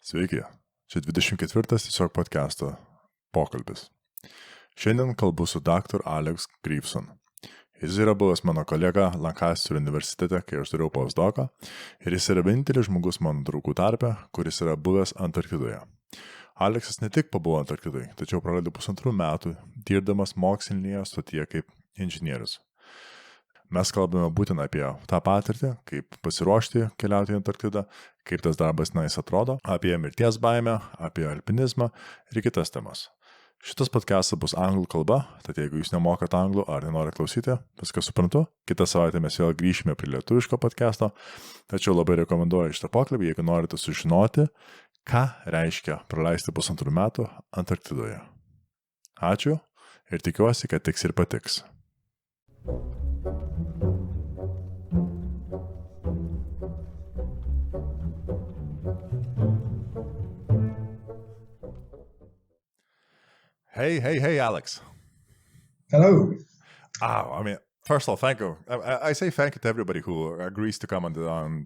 Sveiki, čia 24 tiesiog podcast'o pokalbis. Šiandien kalbu su daktaru Grievson. Jis yra buvęs mano kolega Lancasterio universitete, kai aš dariau postdoką, ir jis yra vienintelis žmogus mano draugų tarpe, kuris yra buvęs Antarktidoje. Aleksas ne tik pabuvo Antarktidoje, tačiau praleido pusantrų metų dirbdamas mokslinėje stotyje kaip inžinierius. Mes kalbame būtent apie tą patirtį, kaip pasiruošti keliauti į Antarktidą, kaip tas darbas atrodo, apie mirties baimę, apie alpinizmą ir kitas temas. Šitas podcastas bus anglų kalba, tad jeigu jūs nemokat anglų ar nenorite klausyti, viską suprantu, kitą savaitę mes vėl grįšime prie lietuviško podcasto, tačiau labai rekomenduoju šitą pokalbį, jeigu norite sužinoti, ką reiškia praleisti pusantrų metų Antarktidoje. Ačiū ir tikiuosi, kad tiks ir patiks. Hey, Alex. Hello. First of all, thank you. I say thank you to everybody who agrees to come on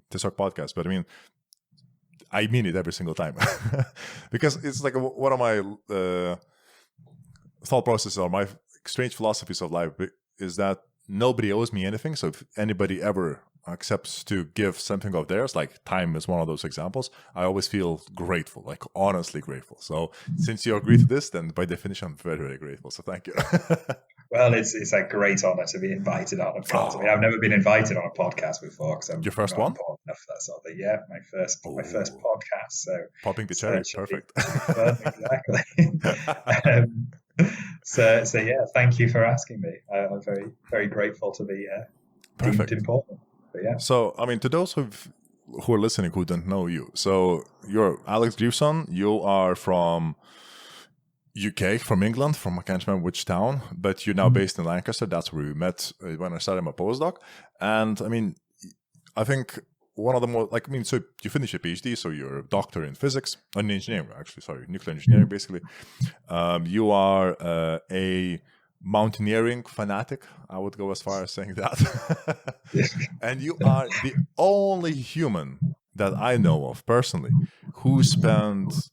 Tiesiog Podcast, but I mean it every single time. Because it's like one of my thought processes or my strange philosophies of life is that nobody owes me anything. So if anybody ever accepts to give something of theirs, like time is one of those examples, I always feel grateful, like honestly grateful. So since you agree to this, then by definition, I'm very, very grateful. So thank you. Well, it's a great honor to be invited on a podcast. I've never been invited on a podcast before because I'm your first one. Enough for that sort of thing. Yeah, my first podcast. So popping the cherry, perfect. Exactly. So yeah, thank you for asking me. I'm very, very grateful to be deemed important. But yeah. So, to those who are listening who don't know you, so you're Alex Grievson. You are from UK, from England, from I can't remember which town, but you're now based in Lancaster. That's where we met when I started my postdoc. And I think one of the more, so you finished your PhD, so you're a doctor in physics, in engineering, nuclear engineering, basically. You are a mountaineering fanatic, I would go as far as saying that. And you are the only human that I know of personally who spent,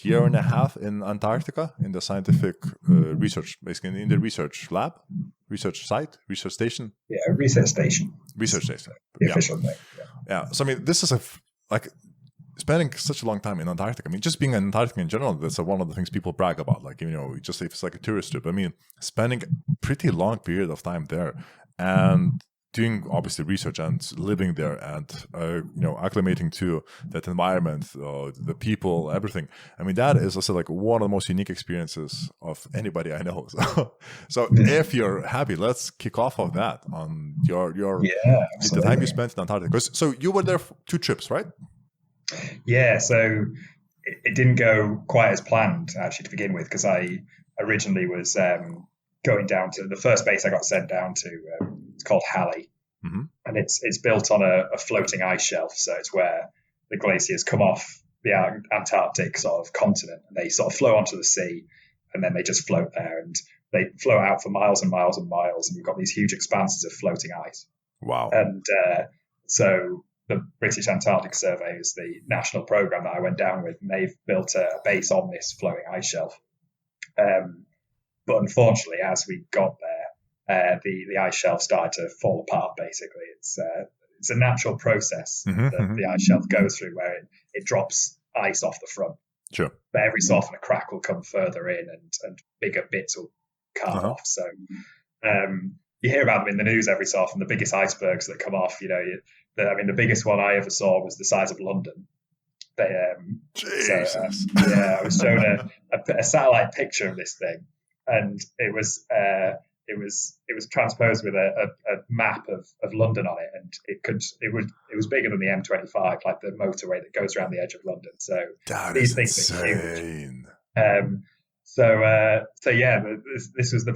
year and a half in Antarctica in the scientific research, basically in the research lab, research site, research station. Yeah, research station. Research station. The official name. Yeah. So, this is spending such a long time in Antarctica. Just being in Antarctica in general, that's one of the things people brag about. Just if it's like a tourist trip. Spending a pretty long period of time there and doing obviously research and living there and, acclimating to that environment, the people, everything. That is also one of the most unique experiences of anybody I know. So if you're happy, let's kick off of that on the time you spent in Antarctica. So you were there for 2 trips, right? Yeah, so it didn't go quite as planned, actually, to begin with, because I originally was going down to the first base I got sent down to. It's called Halley, and it's built on a floating ice shelf. So it's where the glaciers come off the Antarctic sort of continent, and they sort of flow onto the sea, and then they just float there, and they float out for miles and miles and miles, and you've got these huge expanses of floating ice. Wow. And so the British Antarctic Survey is the national program that I went down with, and they've built a base on this floating ice shelf. But unfortunately, as we got there, the ice shelf started to fall apart, basically. It's a natural process that the ice shelf goes through where it drops ice off the front. Sure. But every so often a crack will come further in and bigger bits will carve off. So you hear about them in the news every so often, the biggest icebergs that come off, the biggest one I ever saw was the size of London. Jesus. I was shown a satellite picture of this thing, and it was transposed with a map of London on it, and it was bigger than the M25, like the motorway that goes around the edge of London. So these things are huge. This was the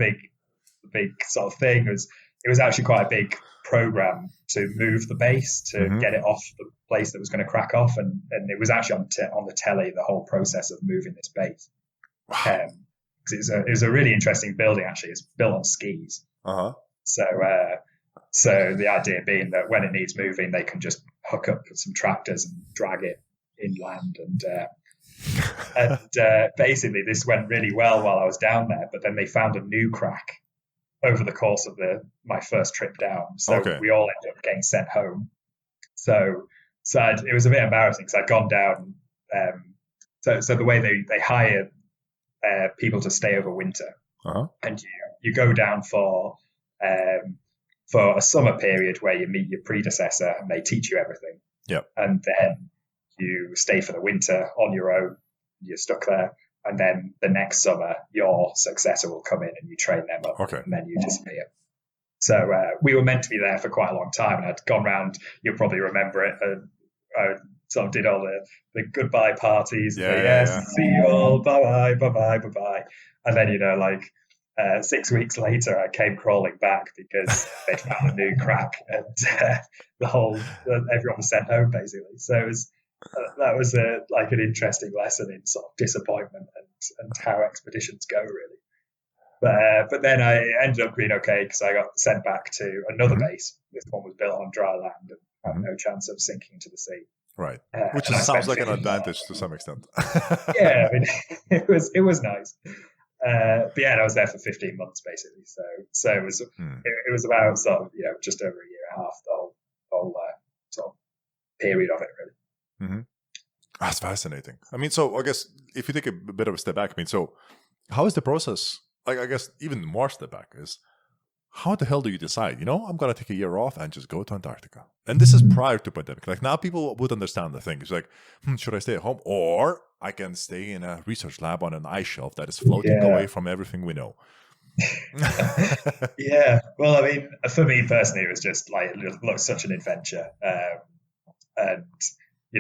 big sort of thing. It was actually quite a big program to move the base to get it off the place that was going to crack off, and it was actually on the telly, the whole process of moving this base. Wow. It was a really interesting building, actually. It's built on skis. So the idea being that when it needs moving, they can just hook up some tractors and drag it inland. And basically this went really well while I was down there, but then they found a new crack over the course of my first trip down. So we all ended up getting sent home. So it was a bit embarrassing because I'd gone down. So the way they hire people to stay over winter, and you go down for a summer period where you meet your predecessor and they teach you everything. Yep. And then you stay for the winter on your own. You're stuck there. And then the next summer, your successor will come in and you train them up. Okay. And then you disappear. So we were meant to be there for quite a long time. And I'd gone round, you'll probably remember it. I sort of did all the goodbye parties. See you all. Bye-bye, bye-bye, bye-bye. And then, 6 weeks later, I came crawling back because they found a new crack and everyone was sent home, basically. So that was an interesting lesson in sort of disappointment and how expeditions go, really. But then I ended up being okay because I got sent back to another base. This one was built on dry land and had no chance of sinking into the sea. Right, which sounds like an advantage to some extent. Yeah, I mean, it was nice. But yeah, I was there for 15 months basically. So it was about sort of just over a year and a half, the whole sort of period of it, really. Mm-hmm. That's fascinating. I mean, so I guess if you take a bit of a step back, I mean, so how is the process? Like, I guess even more step back is, how the hell do you decide, I'm going to take a year off and just go to Antarctica? And this is prior to pandemic. Like, now people would understand the thing. It's like, should I stay at home? Or I can stay in a research lab on an ice shelf that is floating away from everything we know. Yeah. Well, I mean, for me personally, it was just like, it looked such an adventure. And,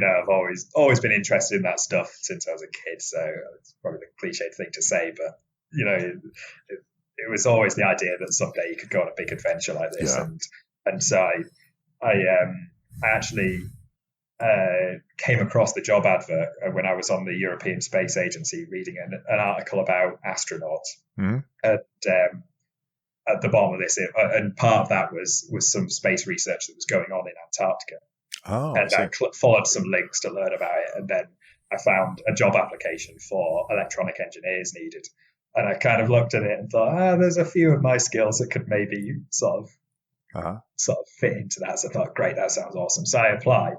I've always been interested in that stuff since I was a kid. So it's probably the cliched thing to say, but, it was always the idea that someday you could go on a big adventure like this. Yeah. And so I actually came across the job advert when I was on the European Space Agency reading an article about astronauts. Mm-hmm. At the bottom of this, and part of that was some space research that was going on in Antarctica. Oh, and I followed some links to learn about it, and then I found a job application for electronic engineers needed. And I kind of looked at it and thought, there's a few of my skills that could maybe sort of fit into that. So I thought, great, that sounds awesome. So I applied,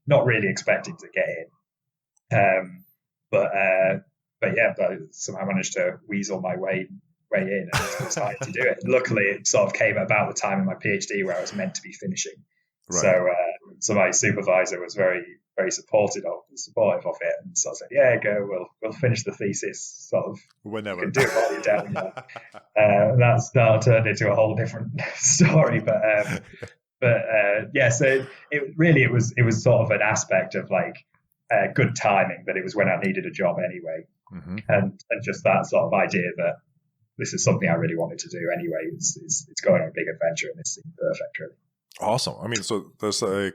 not really expecting to get in. But somehow managed to weasel my way in and decided to do it. Luckily, it sort of came about the time in my PhD where I was meant to be finishing. Right. So my supervisor was very, very supportive of it, and so I said, "Yeah, go. We'll finish the thesis sort of whenever. You can do it while you're down." That turned into a whole different story, but So it was sort of an aspect of like good timing, but it was when I needed a job anyway, and just that sort of idea that this is something I really wanted to do anyway. It's going on a big adventure, and this seemed perfect, really. Awesome. I mean, so there's I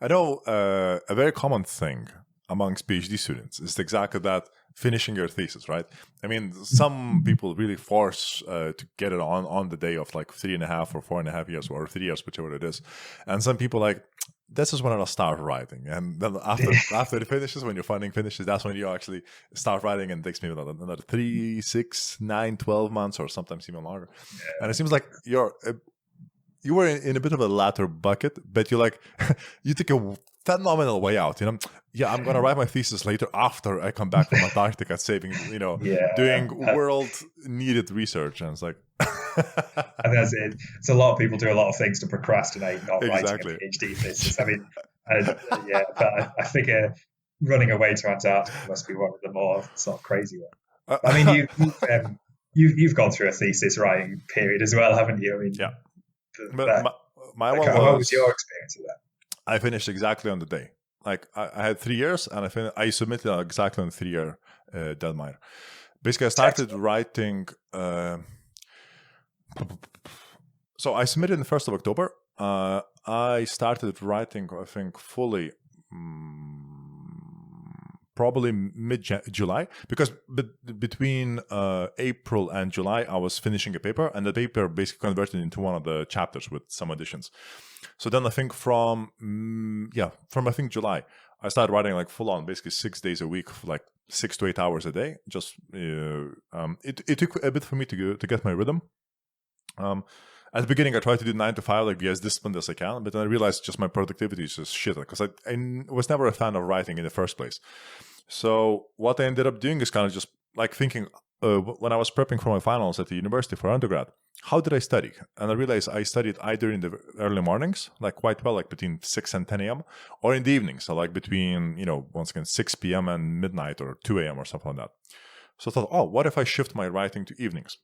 know a very common thing amongst PhD students is exactly that, finishing your thesis, right? I mean, some people really force to get it on the day of like 3.5 or 4.5 years or 3 years, whichever it is. And some people like, this is when I'll start writing. And then after it finishes, when your funding finishes, that's when you actually start writing, and it takes maybe another 3, 6, 9, 12 months or sometimes even longer. Yeah. And it seems like you were in a bit of a latter bucket, but you took a phenomenal way out. Yeah, I'm going to write my thesis later after I come back from Antarctica, doing world needed research. And it's like, and that's it. So a lot of people do a lot of things to procrastinate not writing a PhD thesis. I mean, but I figure running away to Antarctica must be one of the more sort of crazy ones. I mean, you've gone through a thesis writing period as well, haven't you? I mean, yeah. But my one what was your experience of that? I finished exactly on the day. Like I had 3 years, and I submitted exactly on 3-year deadline. Basically, I started writing. So I submitted on the 1st of October. I started writing, I think, fully probably mid-July, because between April and July, I was finishing a paper, and the paper basically converted into one of the chapters with some additions. So then I think from I think July, I started writing like full on, basically 6 days a week, for like 6 to 8 hours a day. Just it took a bit for me to get my rhythm. At the beginning, I tried to do 9 to 5, like be as disciplined as I can, but then I realized just my productivity is just shit, because I was never a fan of writing in the first place. So what I ended up doing is kind of just like thinking, when I was prepping for my finals at the university for undergrad, how did I study? And I realized I studied either in the early mornings, like quite well, like between 6 and 10 a.m., or in the evenings, so like between, once again, 6 p.m. and midnight or 2 a.m. or something like that. So I thought, what if I shift my writing to evenings?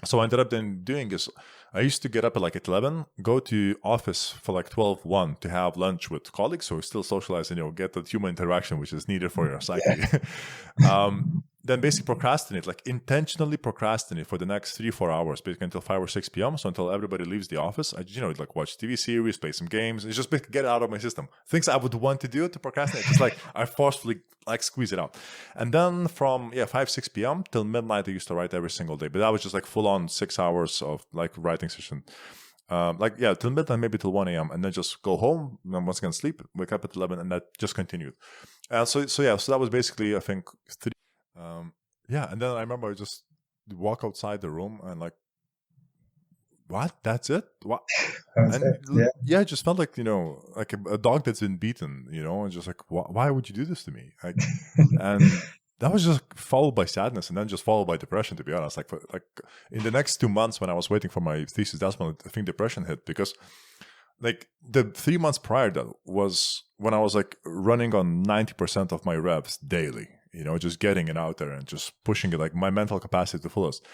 So what I ended up then doing is I used to get up at 11, go to office for like 12:1 to have lunch with colleagues, so we still socialize and get that human interaction which is needed for your psyche. Then basically procrastinate, like intentionally procrastinate for the next 3-4 hours, basically until 5 or 6 p.m. So until everybody leaves the office, I like watch TV series, play some games. It's just basically get it out of my system. Things I would want to do to procrastinate, just like I forcefully like squeeze it out. And then from 5-6 p.m. till midnight, I used to write every single day. But that was just like full on 6 hours of like writing session. Till midnight, maybe till 1 a.m. and then just go home, and then once again sleep, wake up at 11, and that just continued. So that was basically, I think, 3. And then I remember I just walk outside the room and like, what? That's it? What? It just felt like, like a dog that's been beaten, and just like, why would you do this to me? Like, and that was just followed by sadness, and then just followed by depression, to be honest. Like in the next 2 months when I was waiting for my thesis, that's when I think depression hit, because like the 3 months prior that was when I was like running on 90% of my reps daily, just getting it out there and just pushing it, like my mental capacity to fullest,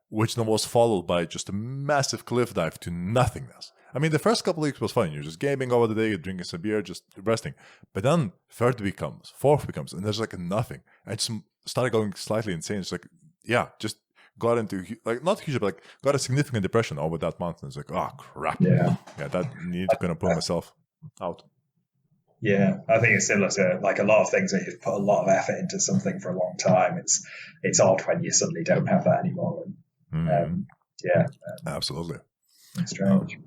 which then was followed by just a massive cliff dive to nothingness. I mean, the first couple of weeks was fun. You're just gaming over the day, drinking some beer, just resting. But then third week comes, fourth week comes, and there's like nothing. I just started going slightly insane. It's like, just got into, like, not huge, but like got a significant depression over that month. And it's like, oh, crap. Yeah, that need to kind of pull myself out. Yeah, I think it's similar to like a lot of things that you've put a lot of effort into something for a long time. It's odd when you suddenly don't have that anymore. Absolutely. It's strange.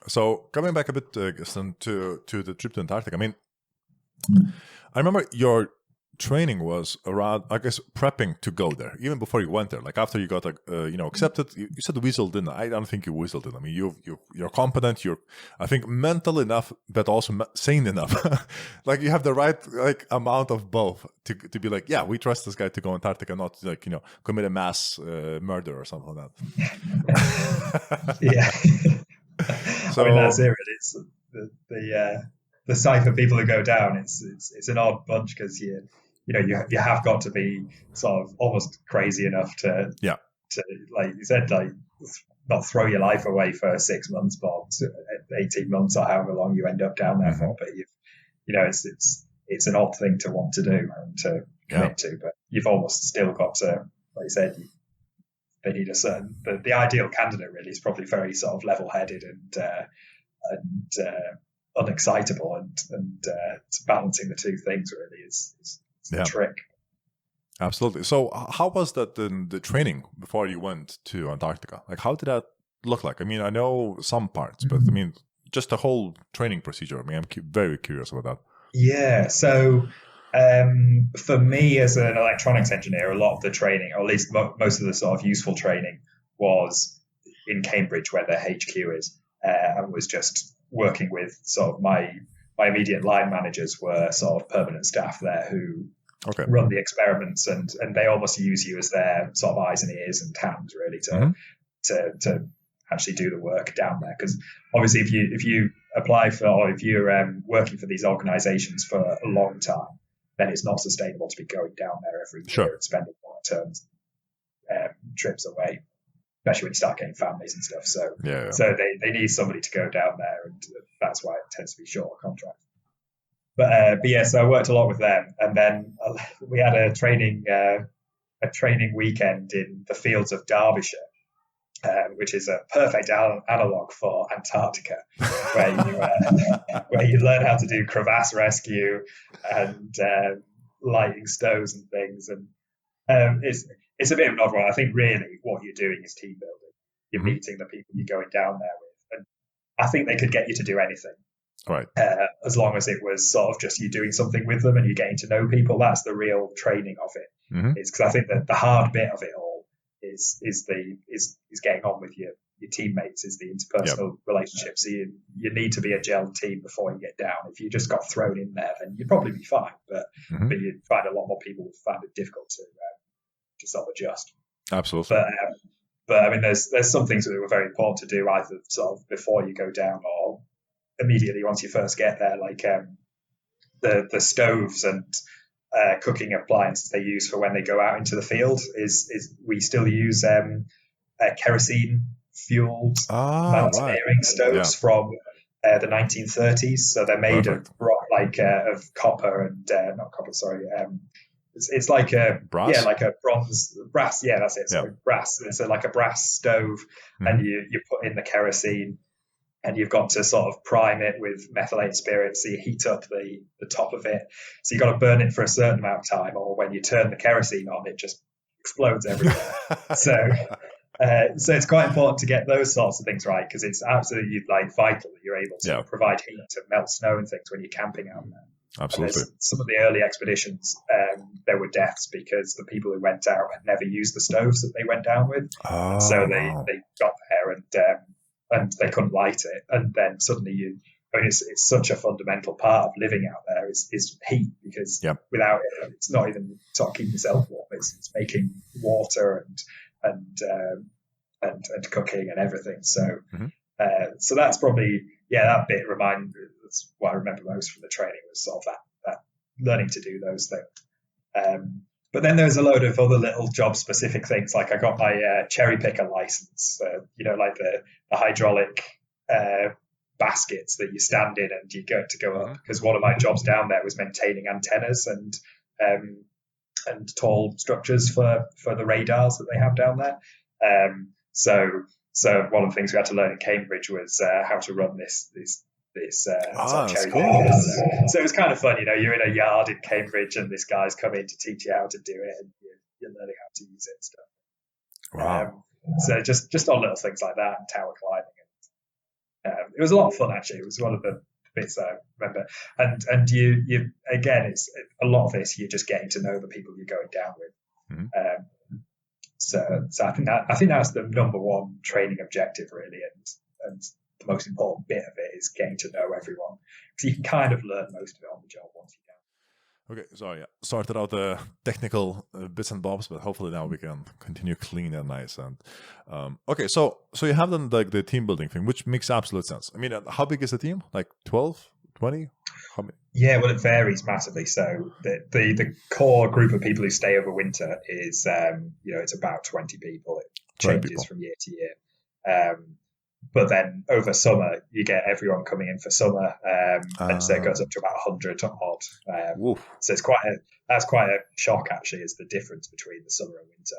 So coming back a bit, Grievson, to the trip to Antarctica. I mean, I remember your training was around, I guess, prepping to go there, even before you went there. Like after you got, accepted, you said whistled in. I don't think you whistled in. I mean, you're competent. You're, I think, mental enough, but also sane enough. Like you have the right like amount of both to be like, we trust this guy to go Antarctica, not like commit a mass murder or something like that. So I mean, that's it. It's the site for people who go down. It's an odd bunch because you have got to be sort of almost crazy enough to like you said, like not throw your life away for 6 months, but 18 months or however long you end up down there for. But it's an odd thing to want to do and to commit to, but you've almost still got to, like you said, they need a certain, the ideal candidate really is probably very sort of level-headed and unexcitable, and balancing the two things really is the trick. Absolutely. So how was that the training before you went to Antarctica? Like, how did that look like? I mean, I know some parts, but I mean, just the whole training procedure. I mean, I'm very curious about that. Yeah. So for me as an electronics engineer, a lot of the training, or at least most of the sort of useful training, was in Cambridge, where the HQ is, and was just working with sort of my immediate line managers were sort of permanent staff there who run the experiments, and they almost use you as their sort of eyes and ears and hands really to actually do the work down there. Because obviously if you apply for, or if you're working for these organizations for a long time, then it's not sustainable to be going down there every year and spending long-term trips away, especially when you start getting families and stuff. So they need somebody to go down there, and that's why it tends to be shorter contracts. But so I worked a lot with them, and then we had a training weekend in the fields of Derbyshire, which is a perfect analog for Antarctica, where you learn how to do crevasse rescue and lighting stoves and things. And it's a bit of an odd one. I think really what you're doing is team building. You're meeting the people you're going down there with. And I think they could get you to do anything. Right. As long as it was sort of just you doing something with them and you're getting to know people. That's the real training of it. It's because I think that the hard bit of it all is getting on with your teammates, is the interpersonal relationship. So you need to be a gel team before you get down. If you just got thrown in there, then you'd probably be fine. But you'd find a lot more people would find it difficult to sort of adjust. Absolutely. But I mean, there's some things that were very important to do either sort of before you go down or immediately once you first get there, like the stoves and cooking appliances they use for when they go out into the field is we still use kerosene fueled mountaineering stoves from the 1930s. So they're made of copper and not copper, sorry. It's like a brass? Yeah, like a brass. Yeah, that's it. Sorry, brass. It's like a brass stove, and you put in the kerosene, and you've got to sort of prime it with methylated spirits. So you heat up the top of it. So you've got to burn it for a certain amount of time, or when you turn the kerosene on, it just explodes everywhere. So it's quite important to get those sorts of things right, because it's absolutely vital that you're able to provide heat to melt snow and things when you're camping out there. Absolutely. Some of the early expeditions, there were deaths because the people who went out had never used the stoves that they went down with. So they got there and they couldn't light it. And then suddenly it's such a fundamental part of living out there is heat, because without it, it's not even sort of keeping yourself warm. It's making water and cooking and everything. So so that's probably that bit that's what I remember most from the training, was sort of that learning to do those things. But then there's a load of other little job specific things. Like I got my cherry picker license, like the hydraulic baskets that you stand in and you get to go up. Because one of my jobs down there was maintaining antennas and tall structures for the radars that they have down there. So one of the things we had to learn in Cambridge was how to run this sort of cherry picker. So it was kind of fun, you're in a yard in Cambridge and this guy's come in to teach you how to do it, and you're learning how to use it and stuff. Wow. So just on little things like that, and tower climbing. It was a lot of fun, actually. It was one of the bits I remember. And you again, it's a lot of this, you're just getting to know the people you're going down with. So I think that's the number one training objective, really, and the most important bit of it is getting to know everyone, because you can kind of learn most of it on the job once you're down. Okay, so started out the technical bits and bobs, but hopefully now we can continue clean and nice. And okay, so you have done like the team building thing, which makes absolute sense. I mean, how big is the team? Like 12, 20? How many? Yeah, well, it varies massively. So the core group of people who stay over winter is it's about 20 people. It changes from year to year. But then over summer, you get everyone coming in for summer, and so it goes up to about 100 odd. So that's quite a shock, actually, is the difference between the summer and winter.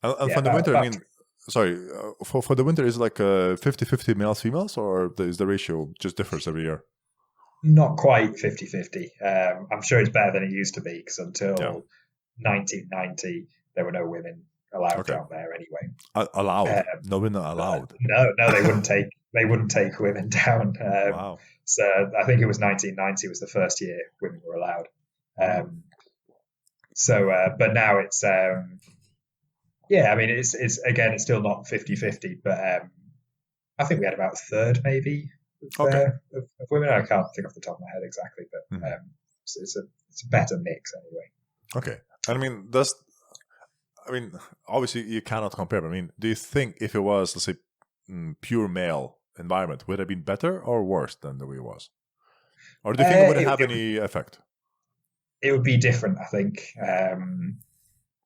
And for the winter, I mean, sorry, for the winter, is it like 50-50 males, females, or is the ratio just differs every year? Not quite 50-50. I'm sure it's better than it used to be, because until 1990, there were no women allowed down there anyway. Allowed? No women allowed? No, they wouldn't take women down. Wow. So I think it was 1990 was the first year women were allowed. But now it's I mean, it's again, it's still not 50-50, but I think we had about a third maybe of women. I can't think off the top of my head exactly, but it's a better mix anyway. Okay. I mean, obviously you cannot compare, but I mean, do you think if it was, let's say, pure male environment, would it have been better or worse than the way it was? Or do you think it wouldn't have any effect? It would be different, I think.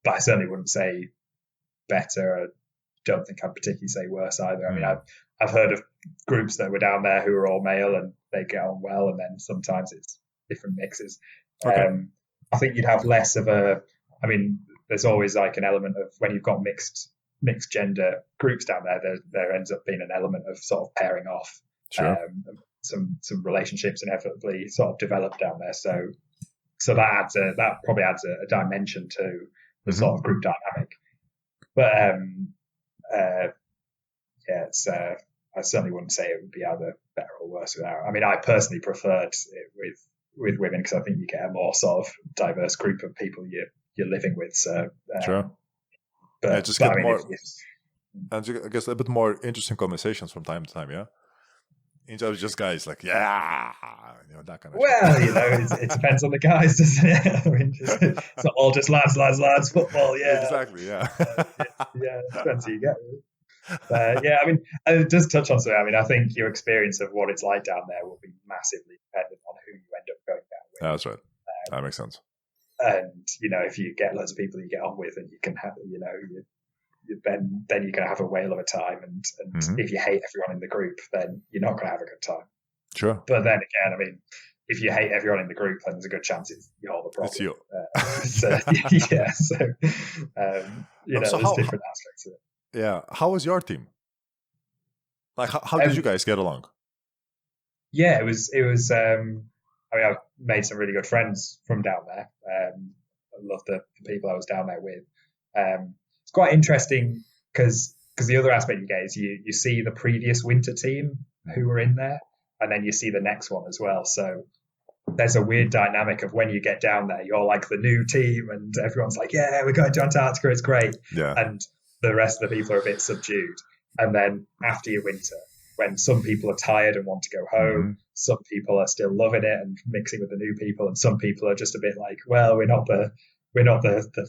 But I certainly wouldn't say better. I don't think I'd particularly say worse either. I mean, I've heard of groups that were down there who were all male and they get on well, and then sometimes it's different mixes. I think you'd have less of there's always like an element of when you've got mixed gender groups down there ends up being an element of sort of pairing off. Sure. Some relationships inevitably sort of develop down there. So that probably adds a dimension to the sort of group dynamic. But it's I certainly wouldn't say it would be either better or worse without. I mean, I personally preferred it with women because I think you get a more sort of diverse group of people you're living with. So sure. But yeah, just get more, and I guess a bit more interesting conversations from time to time. Yeah. Instead of just guys like, that kind of shit. It depends on the guys, doesn't it? I mean, it's not all just lads, football, yeah. Exactly, yeah. Yeah, it depends who you get. I mean, it does touch on something. I mean, I think your experience of what it's like down there will be massively dependent on who you end up going down with. That's right. That makes sense. And, if you get loads of people you get on with and you can have, then you're going to have a whale of a time. And if you hate everyone in the group, then you're not going to have a good time. Sure. But then again, I mean, if you hate everyone in the group, then there's a good chance you're the problem. It's you. There's different aspects of it. Yeah. How was your team? Like, how did you guys get along? Yeah, it was. I mean, I've made some really good friends from down there. I love the people I was down there with. It's quite interesting because the other aspect you get is you see the previous winter team who were in there, and then you see the next one as well. So there's a weird dynamic of when you get down there, you're like the new team, and everyone's like, "Yeah, we're going to Antarctica, it's great." Yeah. And the rest of the people are a bit subdued. And then after your winter, when some people are tired and want to go home, some people are still loving it and mixing with the new people, and some people are just a bit like, well, we're not the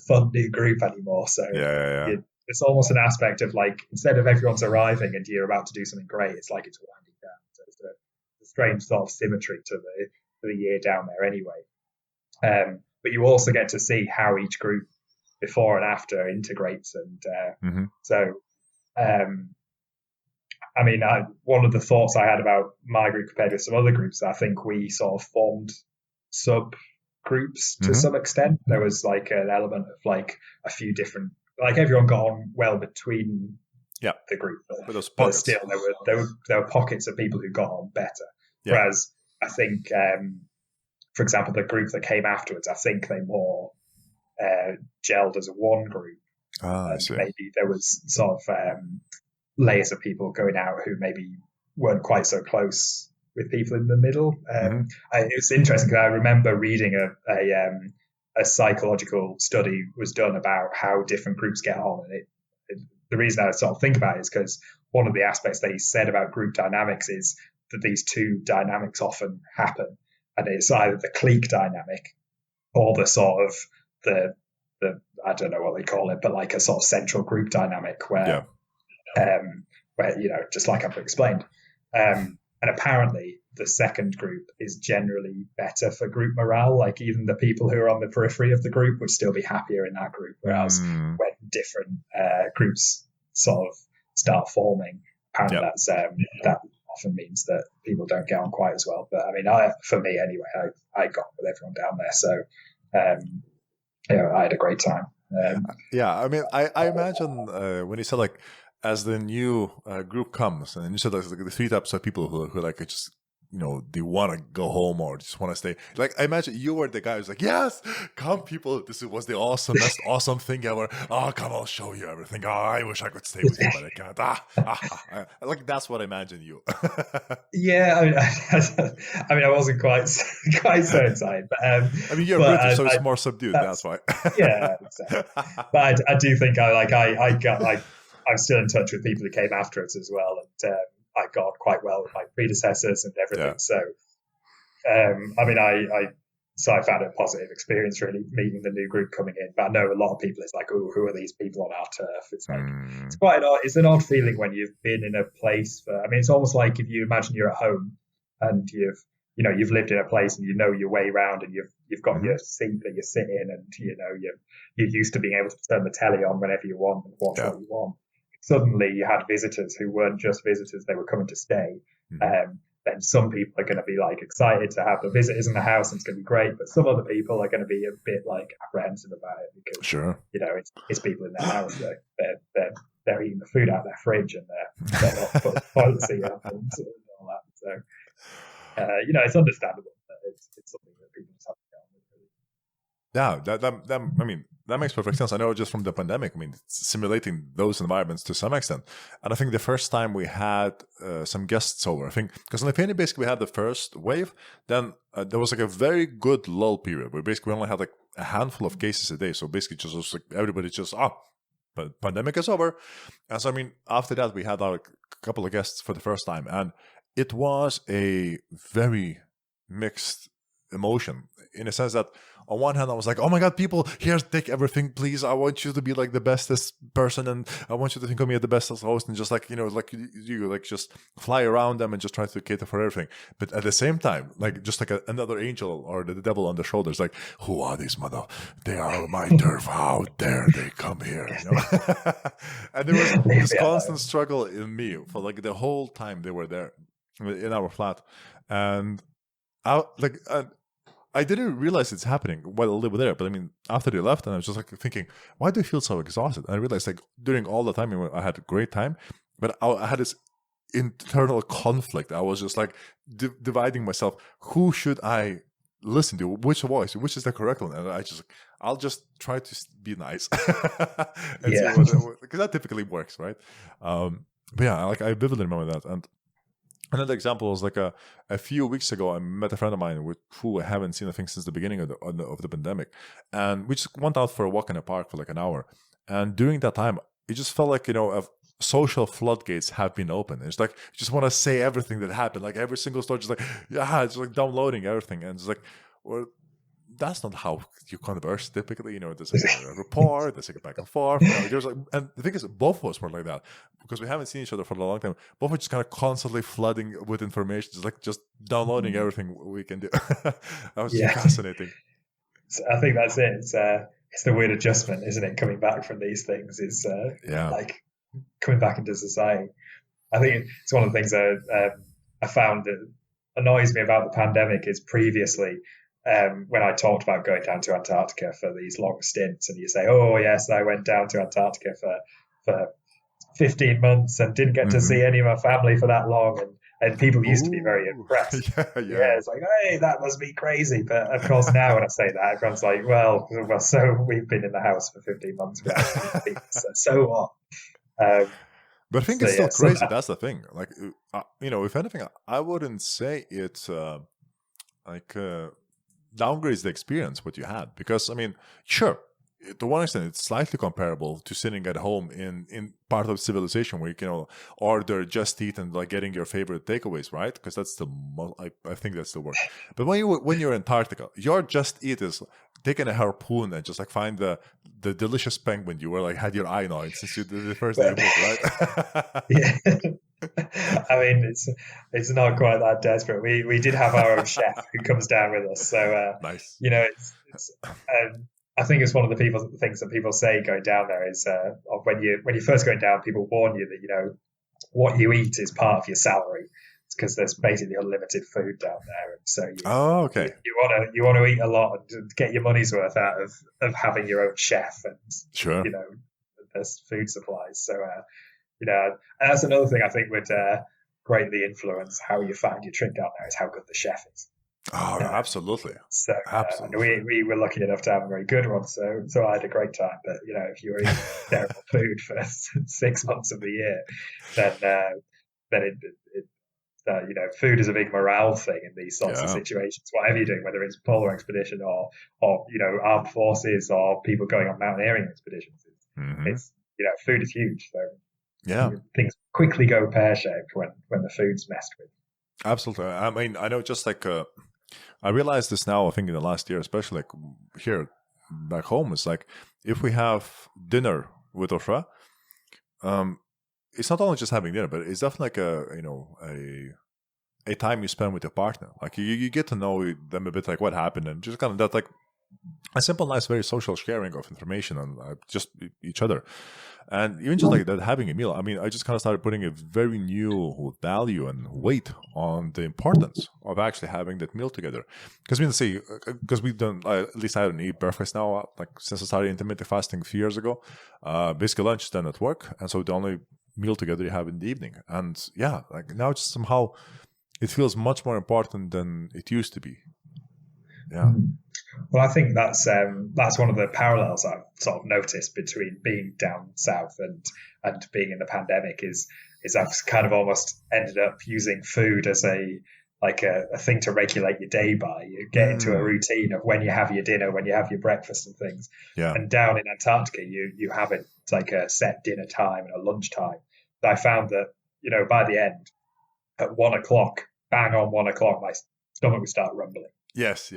fun new group anymore. So it's almost an aspect of like, instead of everyone's arriving and you're about to do something great, it's like it's winding down. So it's a strange sort of symmetry to the year down there anyway. But you also get to see how each group before and after integrates. And I mean, one of the thoughts I had about my group compared with some other groups, I think we sort of formed sub-groups to some extent. There was like an element of like a few different, like everyone got on well between the group. But still, there were pockets of people who got on better. Yeah. Whereas I think, for example, the group that came afterwards, I think they more gelled as one group. I see. Maybe there was sort of layers of people going out who maybe weren't quite so close with people in the middle. It's interesting because I remember reading a psychological study was done about how different groups get on, and the reason I sort of think about it is because one of the aspects they said about group dynamics is that these two dynamics often happen, and it's either the clique dynamic or the sort of the I don't know what they call it, but like a sort of central group dynamic where just like I've explained. And apparently the second group is generally better for group morale. Like even the people who are on the periphery of the group would still be happier in that group. Whereas when different groups sort of start forming, apparently that often means that people don't get on quite as well. But I mean, for me anyway, I got with everyone down there. So, I had a great time. I mean, I imagine when you said like, as the new group comes, and you said like the three types of people who like just they want to go home or just want to stay. Like I imagine you were the guy who's like, yes, come people, this was the best awesome thing ever. Oh, come, I'll show you everything. Oh, I wish I could stay with you, but I can't. Like that's what I imagine you. Yeah, I mean, I wasn't quite so excited, but I mean, you're British, so it's more subdued. That's why. Yeah, exactly. But I do think I'm still in touch with people who came after us as well, and I got on quite well with my predecessors and everything. Yeah. So, I mean, I found it a positive experience really meeting the new group coming in. But I know a lot of people, it's like, oh, who are these people on our turf? It's like it's an odd feeling when you've been in a place for. I mean, it's almost like if you imagine you're at home and you've lived in a place and you know your way around and you've got your seat that you sit in and you're used to being able to turn the telly on whenever you want and watch what you want. Suddenly you had visitors who weren't just visitors, they were coming to stay. then some people are going to be like excited to have the visitors in the house and it's going to be great, but some other people are going to be a bit like apprehensive about it because it's people in their house that they're eating the food out of their fridge and they're not putting toilet seat up and all that. So it's understandable that it's something that people just have to get on with. Yeah, that makes perfect sense. I know just from the pandemic, it's simulating those environments to some extent. And I think the first time we had some guests over, I think, because in Lithuania, basically we had the first wave, then there was like a very good lull period where basically we only had like a handful of cases a day. So basically just was like everybody just, but pandemic is over. And so, after that, we had like a couple of guests for the first time. And it was a very mixed emotion in a sense that on one hand I was like, oh my god, people here, take everything, please, I want you to be like the bestest person and I want you to think of me as the bestest host, and just like like you like just fly around them and just try to cater for everything. But at the same time, like just like another angel or the devil on the shoulders, like, who are these they are my turf, how dare they come here, and there was this constant struggle in me for like the whole time they were there in our flat. And I didn't realize it's happening while they were there, but after they left, and I was just like thinking, why do I feel so exhausted? And I realized like during all the time I had a great time, but I had this internal conflict. I was just like dividing myself. Who should I listen to? Which voice? Which is the correct one? And I'll just try to be nice, because that typically works, right? But yeah, like I vividly remember that. And another example was like a few weeks ago, I met a friend of mine who I haven't seen, I think, since the beginning of the pandemic. And we just went out for a walk in the park for like an hour. And during that time, it just felt like, social floodgates have been opened. It's like, you just want to say everything that happened. Like every single story, just like, it's like downloading everything. And it's like, well, that's not how you converse typically. There's like a report, there's like a back and forth. There's like, and the thing is, both of us were like that because we haven't seen each other for a long time. Both were just kind of constantly flooding with information, just downloading everything we can do. That was just fascinating. So I think that's it. It's the weird adjustment, isn't it? Coming back from these things is like coming back into society. I think it's one of the things I found that annoys me about the pandemic is previously. When I talked about going down to Antarctica for these long stints, and you say, oh yes, I went down to Antarctica for 15 months and didn't get to see any of my family for that long, and people used to be very impressed. It's like, hey, that must be crazy. But of course now when I say that, everyone's like, well, so we've been in the house for 15 months without so what? But I think it's still crazy. That's the thing. Like, if anything, I wouldn't say it's downgrades the experience what you had, because sure, to one extent it's slightly comparable to sitting at home in part of civilization where you can order just eat and like getting your favorite takeaways, right? Because that's the I think that's the word. But when you're in Antarctica, your just eat is taking a harpoon and just like find the delicious penguin you were like had your eye on since you did the first day, right? Yeah. It's not quite that desperate. We did have our own chef who comes down with us. So nice. I think it's one of the things that people say going down there is when you're first going down, people warn you that what you eat is part of your salary. It's because there's basically unlimited food down there, and so you want to eat a lot and get your money's worth out of having your own chef and sure, there's food supplies. So. And that's another thing I think would greatly influence how you find your trip down there is how good the chef is. Oh, no, absolutely. So absolutely. We were lucky enough to have a very good one, so I had a great time. But if you were eating terrible food for 6 months of the year, then food is a big morale thing in these sorts of situations. Whatever you're doing, whether it's polar expedition or armed forces or people going on mountaineering expeditions, it's food is huge. So things quickly go pear-shaped when the food's messed with. Absolutely. I know just like I realized this now, I think in the last year, especially like here back home, it's like if we have dinner with Orfra, it's not only just having dinner, but it's definitely like a time you spend with your partner. Like you get to know them a bit, like what happened, and just kind of that like a simple, nice, very social sharing of information on just each other. And even just like that, having a meal, I mean, I just kind of started putting a very new value and weight on the importance of actually having that meal together. Because I mean, say, because we've done, at least I don't eat breakfast now, like since I started intermittent fasting a few years ago. Basically lunch is done at work. And so the only meal together you have in the evening. And yeah, like now just somehow it feels much more important than it used to be. Yeah. Well, I think that's one of the parallels I've sort of noticed between being down south and being in the pandemic is I've kind of almost ended up using food as a thing to regulate your day by. You get into a routine of when you have your dinner, when you have your breakfast and things. Yeah. And down in Antarctica, you have it like a set dinner time and a lunch time. But I found that, you know, by the end, at 1:00, bang on 1:00, my stomach would start rumbling. Yes.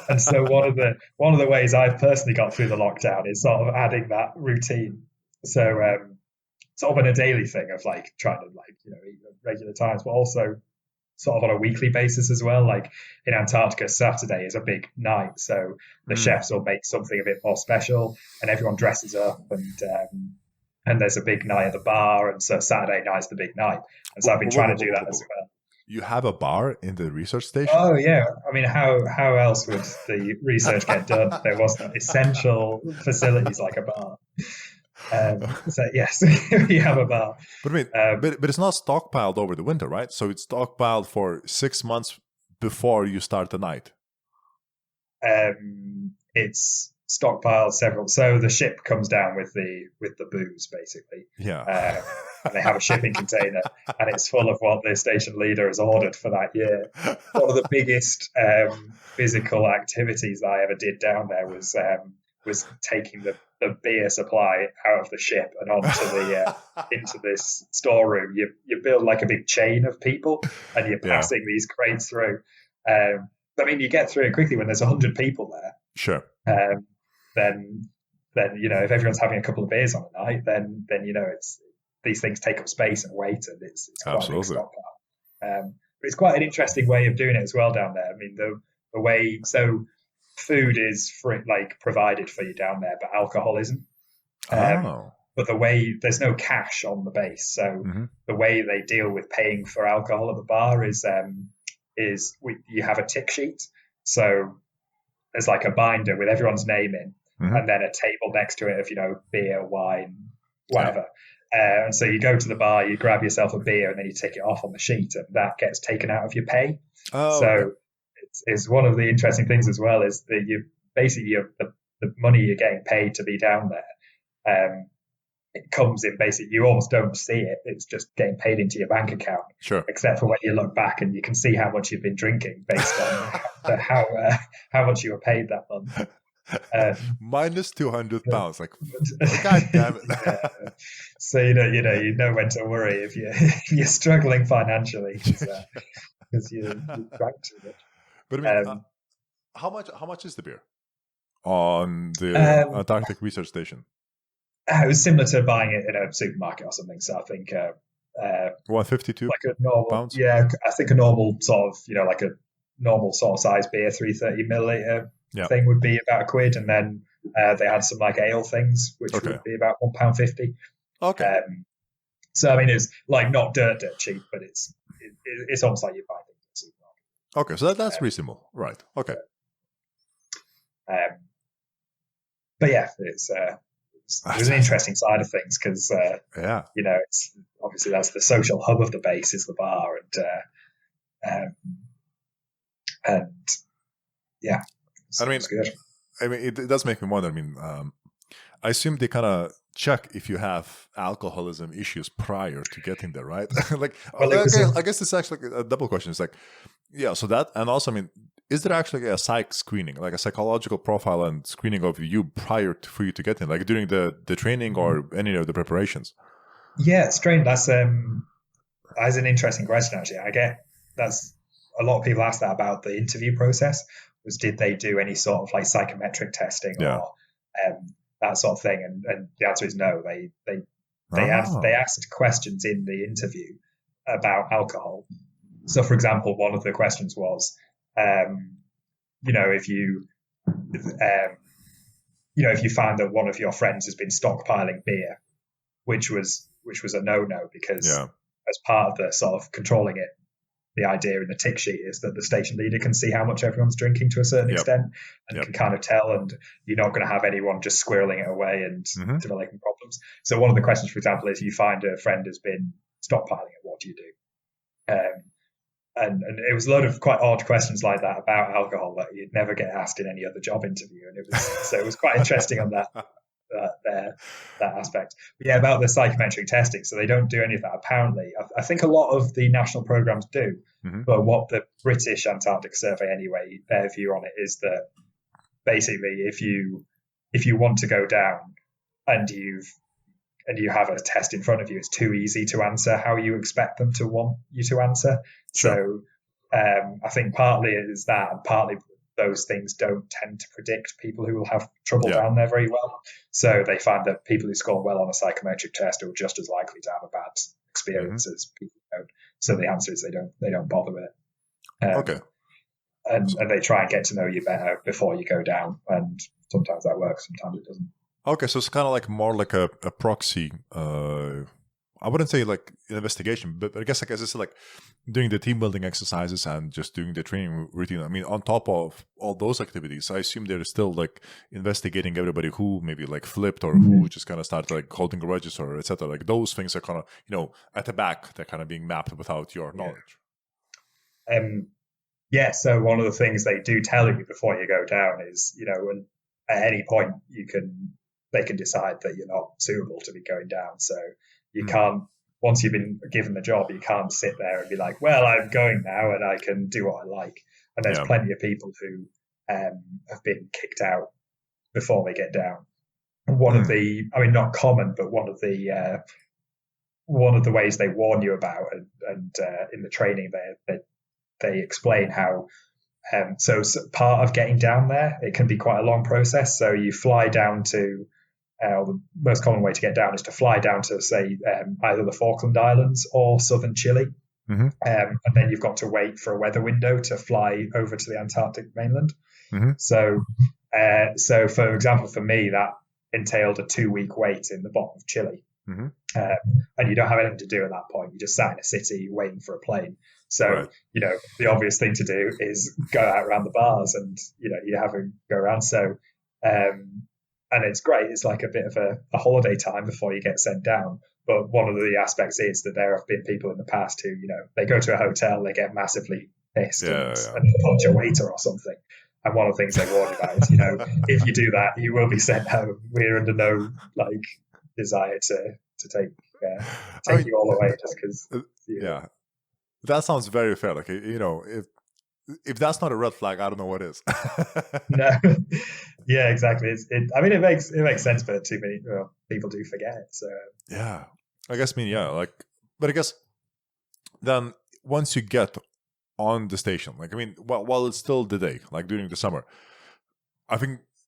And so one of the ways I've personally got through the lockdown is sort of adding that routine. So sort of on a daily thing of like trying to like, you know, eat at regular times, but also sort of on a weekly basis as well. Like in Antarctica, Saturday is a big night, so the chefs will make something a bit more special, and everyone dresses up, and there's a big night at the bar, and so Saturday night's the big night. And so I've been trying to do that as well. You have a bar in the research station? Oh yeah, I mean, how else would the research get done? There wasn't essential facilities like a bar. So yes, we have a bar. But I mean, but it's not stockpiled over the winter, right? So it's stockpiled for 6 months before you start the night. It's stockpiled several. So the ship comes down with the booze, basically. Yeah. And they have a shipping container, and it's full of what the station leader has ordered for that year. One of the biggest physical activities that I ever did down there was taking the beer supply out of the ship and onto the into this storeroom. You build like a big chain of people, and you're passing these crates through. I mean, you get through it quickly when there's 100 people there. Sure. Then you know, if everyone's having a couple of beers on a night, then you know, these things take up space and weight, and it's quite a big stockpile. But it's quite an interesting way of doing it as well down there. I mean, the way, so food is provided for you down there, but alcohol isn't. But the way, there's no cash on the base, so the way they deal with paying for alcohol at the bar is you have a tick sheet. So there's like a binder with everyone's name in, and then a table next to it of, you know, beer, wine, whatever. And so you go to the bar, you grab yourself a beer, and then you tick it off on the sheet, and that gets taken out of your pay. It's one of the interesting things as well is that you basically the money you're getting paid to be down there. It comes in basically, you almost don't see it. It's just getting paid into your bank account. Sure. Except for when you look back and you can see how much you've been drinking based on how much you were paid that month. Minus 200 pounds. Like, God damn it. So you know when to worry if you're struggling financially because you drank too much. But I mean, how much is the beer on the Antarctic research station? It was similar to buying it in a supermarket or something. So I think 152 like a normal pounds. Yeah, I think a normal sort of, you know, like a normal sort of size beer, 330 milliliter thing would be about £1, and then they had some like ale things which would be about £1.50. Okay. So I mean, it's like not dirt cheap, but it's almost like you buy things in a supermarket. Okay, so that's reasonable, right? Okay. But yeah, there's an interesting side of things because you know, it's obviously that's the social hub of the base is the bar, and yeah, I mean, good. I mean, it does make me wonder. I mean, I assume they kind of check if you have alcoholism issues prior to getting there, right? Like, I guess it's actually a double question. It's like, yeah, so that, and also, I mean, is there actually a psych screening, like a psychological profile and screening of you prior for you to get in, like during the training or any of the preparations? Yeah, it's strange. That's an interesting question, actually. I get that's a lot of people ask that about the interview process. Was did they do any sort of like psychometric testing or that sort of thing? And the answer is no. They asked questions in the interview about alcohol. So, for example, one of the questions was, you know, if you find that one of your friends has been stockpiling beer, which was a no-no because as part of the sort of controlling it, the idea in the tick sheet is that the station leader can see how much everyone's drinking to a certain extent and can kind of tell, and you're not going to have anyone just squirreling it away and developing problems. So one of the questions, for example, is you find a friend has been stockpiling it, what do you do? And it was a lot of quite odd questions like that about alcohol that you'd never get asked in any other job interview. And it was quite interesting on that aspect. But yeah, about the psychometric testing. So they don't do any of that apparently. I think a lot of the national programs do, but what the British Antarctic Survey anyway, their view on it is that basically if you want to go down and you have a test in front of you, it's too easy to answer how you expect them to want you to answer. Sure. So I think partly it is that, and partly those things don't tend to predict people who will have trouble down there very well. So they find that people who score well on a psychometric test are just as likely to have a bad experience as people who don't. So the answer is they don't bother with it. Okay. And they try and get to know you better before you go down. And sometimes that works, sometimes it doesn't. Okay, so it's kind of like more like a proxy. I wouldn't say like investigation, but I guess it's like doing the team building exercises and just doing the training routine. I mean, on top of all those activities, I assume they're still like investigating everybody who maybe like flipped or who just kind of started like holding grudges or etc. Like those things are kind of, at the back, they're kind of being mapped without your knowledge. So one of the things they do tell you before you go down is, when at any point they can decide that you're not suitable to be going down. So you can't, once you've been given the job, you can't sit there and be like, well, I'm going now and I can do what I like. And there's plenty of people who have been kicked out before they get down. One of the, not common, but one of the ways they warn you about, and in the training they explain how, so part of getting down there, it can be quite a long process. So you fly down to, the most common way to get down is to fly down to, say, either the Falkland Islands or southern Chile. And then you've got to wait for a weather window to fly over to the Antarctic mainland. So for example, for me, that entailed a 2-week wait in the bottom of Chile. And you don't have anything to do at that point. You just sat in a city waiting for a plane. So, the obvious thing to do is go out around the bars and, you have a go around. So, and it's great. It's like a bit of a holiday time before you get sent down. But one of the aspects is that there have been people in the past who, they go to a hotel, they get massively pissed and punch a waiter or something. And one of the things they warn about is, if you do that, you will be sent home. We're under no desire to take you all away just because. That sounds very fair. Like, if that's not a red flag, I don't know what is. No. Yeah, exactly. It makes sense, but too many people do forget it. So I guess but I guess then once you get on the station, while it's still the day, like during the summer, I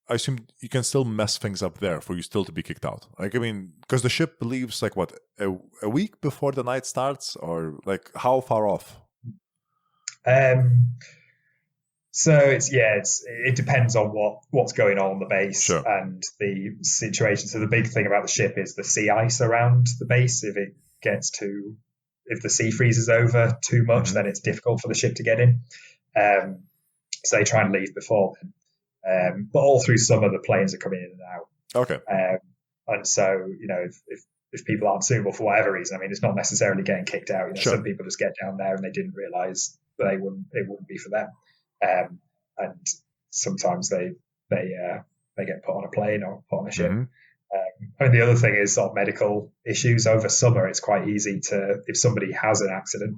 assume you can still mess things up there for you still to be kicked out. Because the ship leaves a week before the night starts, or how far off? So it depends on what's going on the base and the situation. So the big thing about the ship is the sea ice around the base. If the sea freezes over too much, then it's difficult for the ship to get in. So they try and leave before then. But all through summer, the planes are coming in and out. Okay. And so, if people aren't suitable for whatever reason, it's not necessarily getting kicked out. Some people just get down there and they didn't realize that it wouldn't be for them. And sometimes they get put on a plane or put on a ship. The other thing is sort of medical issues. Over summer, it's quite easy if somebody has an accident,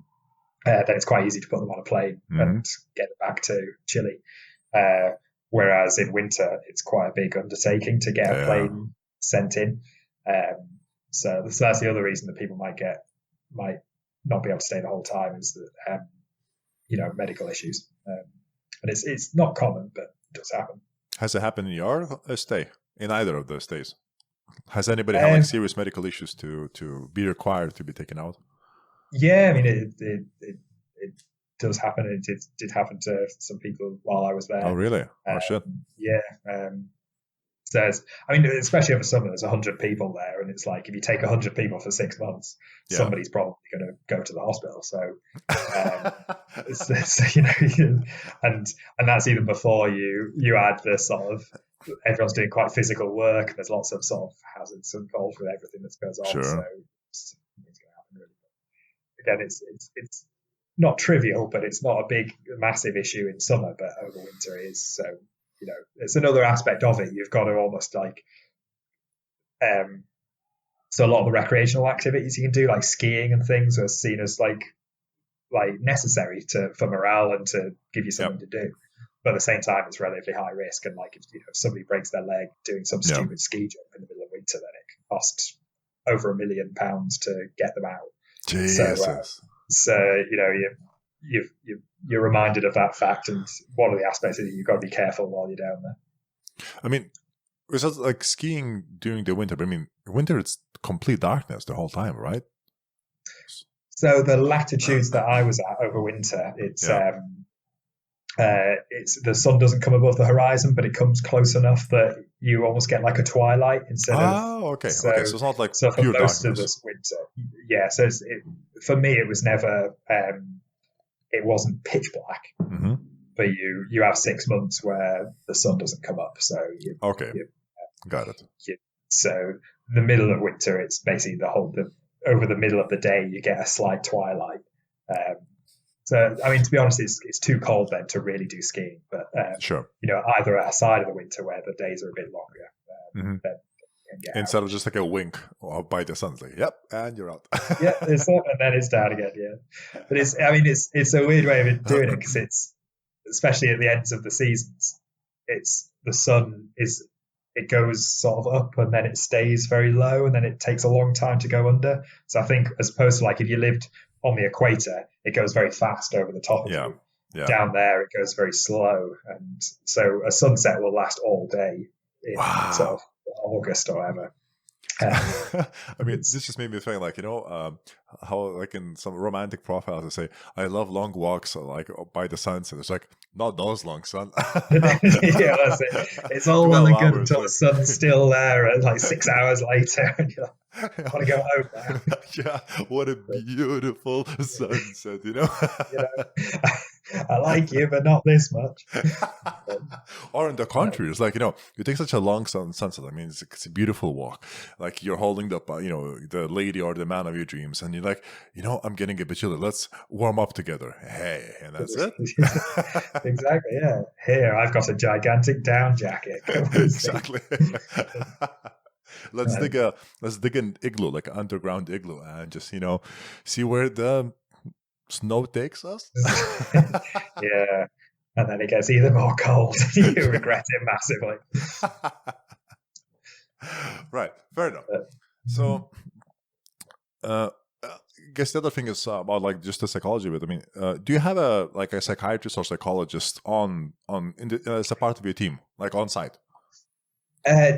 then it's quite easy to put them on a plane and get them back to Chile. Whereas in winter, it's quite a big undertaking to get a plane sent in. So that's the other reason that people might not be able to stay the whole time is that medical issues. And it's not common, but it does happen. Has it happened in your stay? In either of those stays? Has anybody had serious medical issues to be required to be taken out? Yeah, it does happen. It did happen to some people while I was there. Oh, really? Oh, shit. Yeah. So, especially over summer, there's 100 people there, and it's like if you take 100 people for 6 months, somebody's probably going to go to the hospital. So, and that's even before you add the sort of everyone's doing quite physical work, and there's lots of sort of hazards involved with everything that goes on. Sure. So, something's going to happen really. Again, it's not trivial, but it's not a massive issue in summer, but over winter is. So, it's another aspect of it. You've got to almost like, so a lot of the recreational activities you can do, like skiing and things, are seen as like necessary for morale and to give you something to do. But at the same time, it's relatively high risk. And like if somebody breaks their leg doing some stupid ski jump in the middle of winter, then it can cost over £1 million to get them out. Jesus. So you're reminded of that fact, and one of the aspects is that you've got to be careful while you're down there. I mean, it's just like skiing during the winter, but I mean, winter it's complete darkness the whole time, right? So the latitudes that I was at over winter, it's the sun doesn't come above the horizon, but it comes close enough that you almost get like a twilight instead of. Oh, okay. So it's not like so for pure most darkness. of this winter, So for me, it was never. It wasn't pitch black, but you have 6 months where the sun doesn't come up. So got it. So the middle of winter, it's basically over the middle of the day, you get a slight twilight. So, I mean, to be honest, it's too cold then to really do skiing. But, sure. Either outside of the winter where the days are a bit longer. Then instead of just like a wink by the sun, it's like, yep, and you're out. It's up and then it's down again, But it's a weird way of doing it because it's, especially at the ends of the seasons, the sun it goes sort of up and then it stays very low and then it takes a long time to go under. So I think as opposed to like if you lived on the equator, it goes very fast over the top of you. Yeah. Down there, it goes very slow. And so a sunset will last all day in sort of August or whatever. I mean, this just made me think like, how like in some romantic profiles they say, I love long walks like by the sunset. It's like, not those long, son. That's it. It's all well and good until the sun's still there and like 6 hours later and you're like, I want to go home now. Yeah, what a beautiful sunset, I like you, but not this much. Or in the country, it's like, you take such a long sunset. I mean, it's a beautiful walk. Like you're holding up, the lady or the man of your dreams, and you're like, I'm getting a bit chilly. Let's warm up together. Hey, and that's it. Exactly. Yeah. Here, I've got a gigantic down jacket. Exactly. Let's dig an igloo, like an underground igloo, and just see where the snow takes us. Yeah, and then it gets even more cold. You regret it massively. Right, fair enough. So, I guess the other thing is about like just the psychology of it. I mean, do you have a psychiatrist or psychologist as a part of your team, like on site?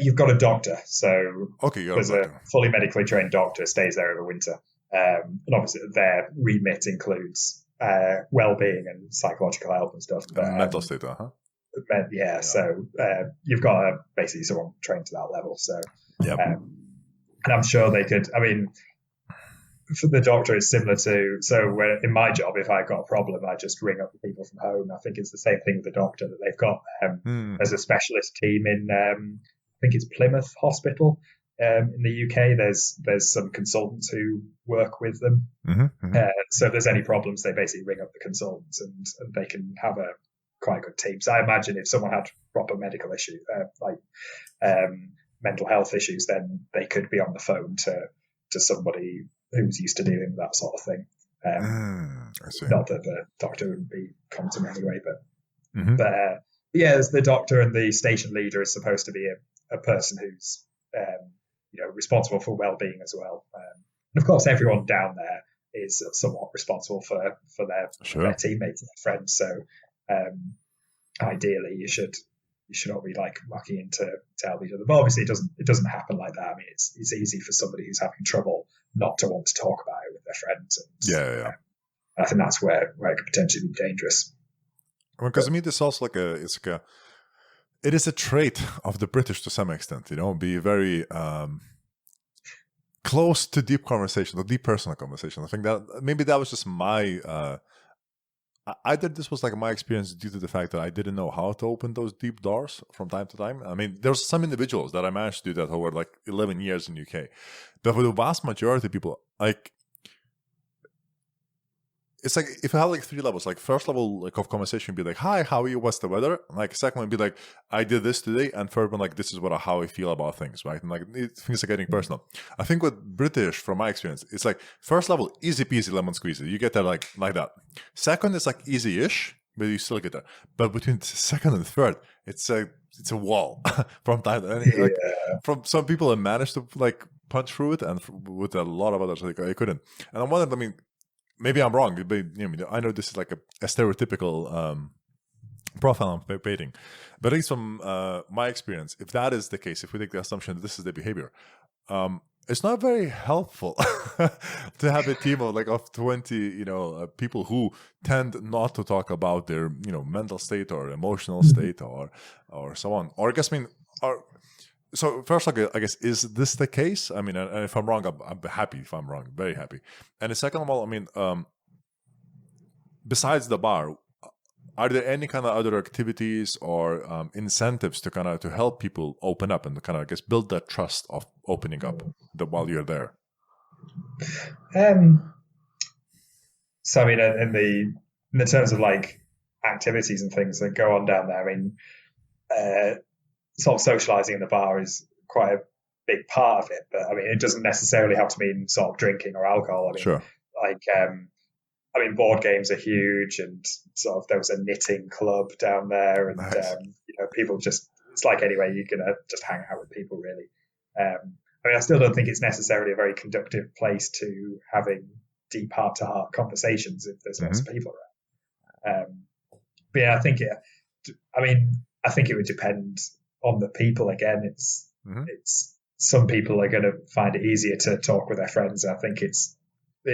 You've got a doctor, so there's a fully medically trained doctor stays there over winter. And obviously their remit includes well-being and psychological help and stuff. But, mental state, So you've got basically someone trained to that level. So, and I'm sure they could. I mean, for the doctor, it's similar to in my job, if I got a problem, I just ring up the people from home. I think it's the same thing with the doctor that they've got. There's a specialist team in I think it's Plymouth Hospital. In the UK, there's some consultants who work with them. So if there's any problems, they basically ring up the consultants and they can have a quite good team. So I imagine if someone had proper medical issue, mental health issues, then they could be on the phone to somebody who's used to dealing with that sort of thing. I see. Not that the doctor wouldn't be competent anyway, but there's the doctor, and the station leader is supposed to be a person who's responsible for well-being as well. And of course, everyone down there is somewhat responsible for their teammates and their friends. So ideally, you should not be like mucking in to help each other. But obviously, it doesn't happen like that. I mean, it's easy for somebody who's having trouble not to want to talk about it with their friends. And, I think that's where it could potentially be dangerous. Because I mean, this also it is a trait of the British to some extent, be very close to deep conversation, or deep personal conversation. I think that maybe that was just my either this was like my experience due to the fact that I didn't know how to open those deep doors from time to time. I mean, there's some individuals that I managed to do that over like 11 years in UK, but for the vast majority of people, like, it's like if you have like 3 levels, like first level like of conversation would be like, hi, how are you? What's the weather? Like second one would be like, I did this today, and third one like, this is how I feel about things, right? And like things are getting personal. I think with British, from my experience, it's like first level, easy peasy lemon squeezy. You get that like that. Second is like easy-ish, but you still get there. But between second and third, it's a wall from time to time. Like, from some people that managed to like punch through it, and with a lot of others like I couldn't. And I'm wondering, I mean, maybe I'm wrong, but I know this is like a stereotypical profile I'm painting. But at least from my experience, if that is the case, if we take the assumption that this is the behavior, it's not very helpful to have a team of 20, people who tend not to talk about their, mental state or emotional state or so on. Or I guess, so first, I guess, is this the case? I mean, and if I'm wrong, I'm happy if I'm wrong, very happy. And the second of all, I mean, besides the bar, are there any kind of other activities or incentives to help people open up and to I guess, build that trust of opening up while you're there? So I mean, in the terms of like activities and things that go on down there, I mean, sort of socializing in the bar is quite a big part of it, but I mean, it doesn't necessarily have to mean sort of drinking or alcohol. I mean, sure. Like, board games are huge, and sort of there was a knitting club down there, and nice. People just, it's like anyway you can just hang out with people really. I still don't think it's necessarily a very conductive place to having deep heart-to-heart conversations if there's lots of people around. But yeah, I think it would depend on the people. Again, it's some people are going to find it easier to talk with their friends. I think it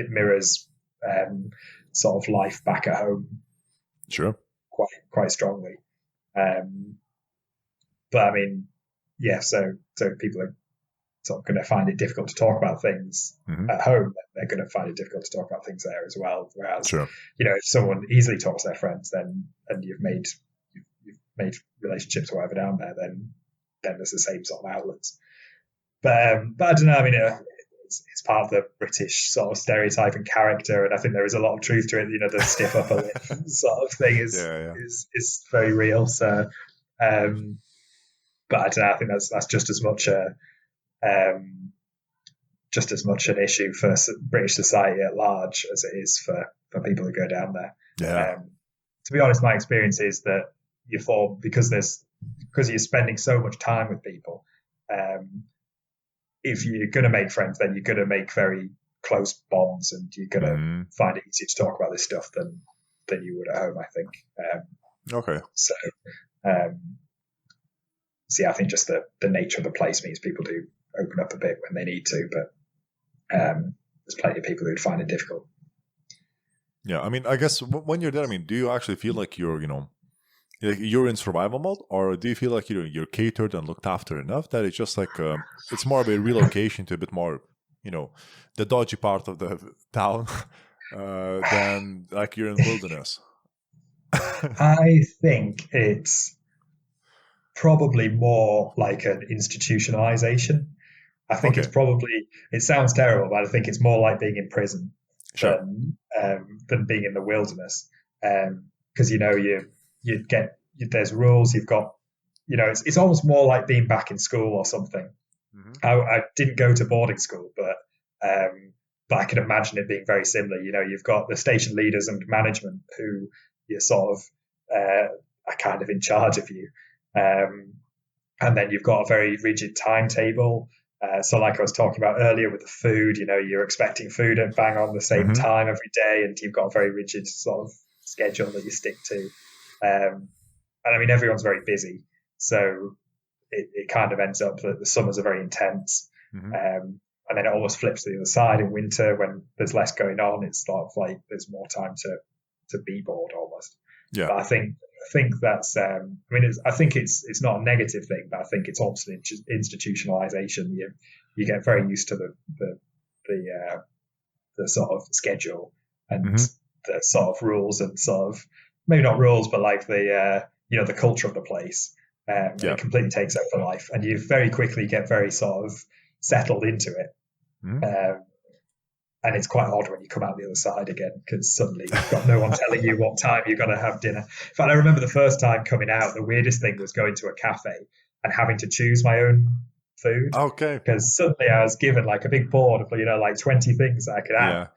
mirrors sort of life back at home, sure, quite strongly. But I mean, yeah. So people are sort of going to find it difficult to talk about things at home. They're going to find it difficult to talk about things there as well. Whereas, sure. If someone easily talks to their friends, and you've made relationships or whatever down there, then there's the same sort of outlets. But I don't know. I mean, it's part of the British sort of stereotype and character, and I think there is a lot of truth to it. The stiff upper lip sort of thing is very real. So, but I don't know. I think that's just as much an issue for British society at large as it is for people who go down there. Yeah. To be honest, my experience is that you form, because you're spending so much time with people. If you're going to make friends, then you're going to make very close bonds, and you're going to find it easier to talk about this stuff than you would at home, I think. Okay. So yeah, I think just the nature of the place means people do open up a bit when they need to, but there's plenty of people who'd find it difficult. Yeah, I mean, I guess when you're there, I mean, do you actually feel like you're in survival mode, or do you feel like you're catered and looked after enough that it's just like it's more of a relocation to a bit more, the dodgy part of the town than like you're in wilderness? I think it's probably more like an institutionalization. I think it's probably, it sounds terrible, but I think it's more like being in prison than being in the wilderness. Because there's rules, you've got, it's almost more like being back in school or something. I didn't go to boarding school, but I can imagine it being very similar. You've got the station leaders and management who you're sort of are kind of in charge of you. And then you've got a very rigid timetable. So like I was talking about earlier with the food, you're expecting food at bang on the same time every day, and you've got a very rigid sort of schedule that you stick to. And I mean, everyone's very busy. So it kind of ends up that the summers are very intense. And then it almost flips to the other side in winter when there's less going on. It's sort of like there's more time to be bored almost. Yeah. But I think think that's. I think it's not a negative thing, but I think it's also institutionalization. You get very used to the sort of schedule and the sort of rules and sort of maybe not rules, but like the the culture of the place. It completely takes over life, and you very quickly get very sort of settled into it. And it's quite odd when you come out the other side again, because suddenly you've got no one telling you what time you're going to have dinner. In fact, I remember the first time coming out, the weirdest thing was going to a cafe and having to choose my own food. Okay. Because suddenly I was given like a big board of, like 20 things that I could have.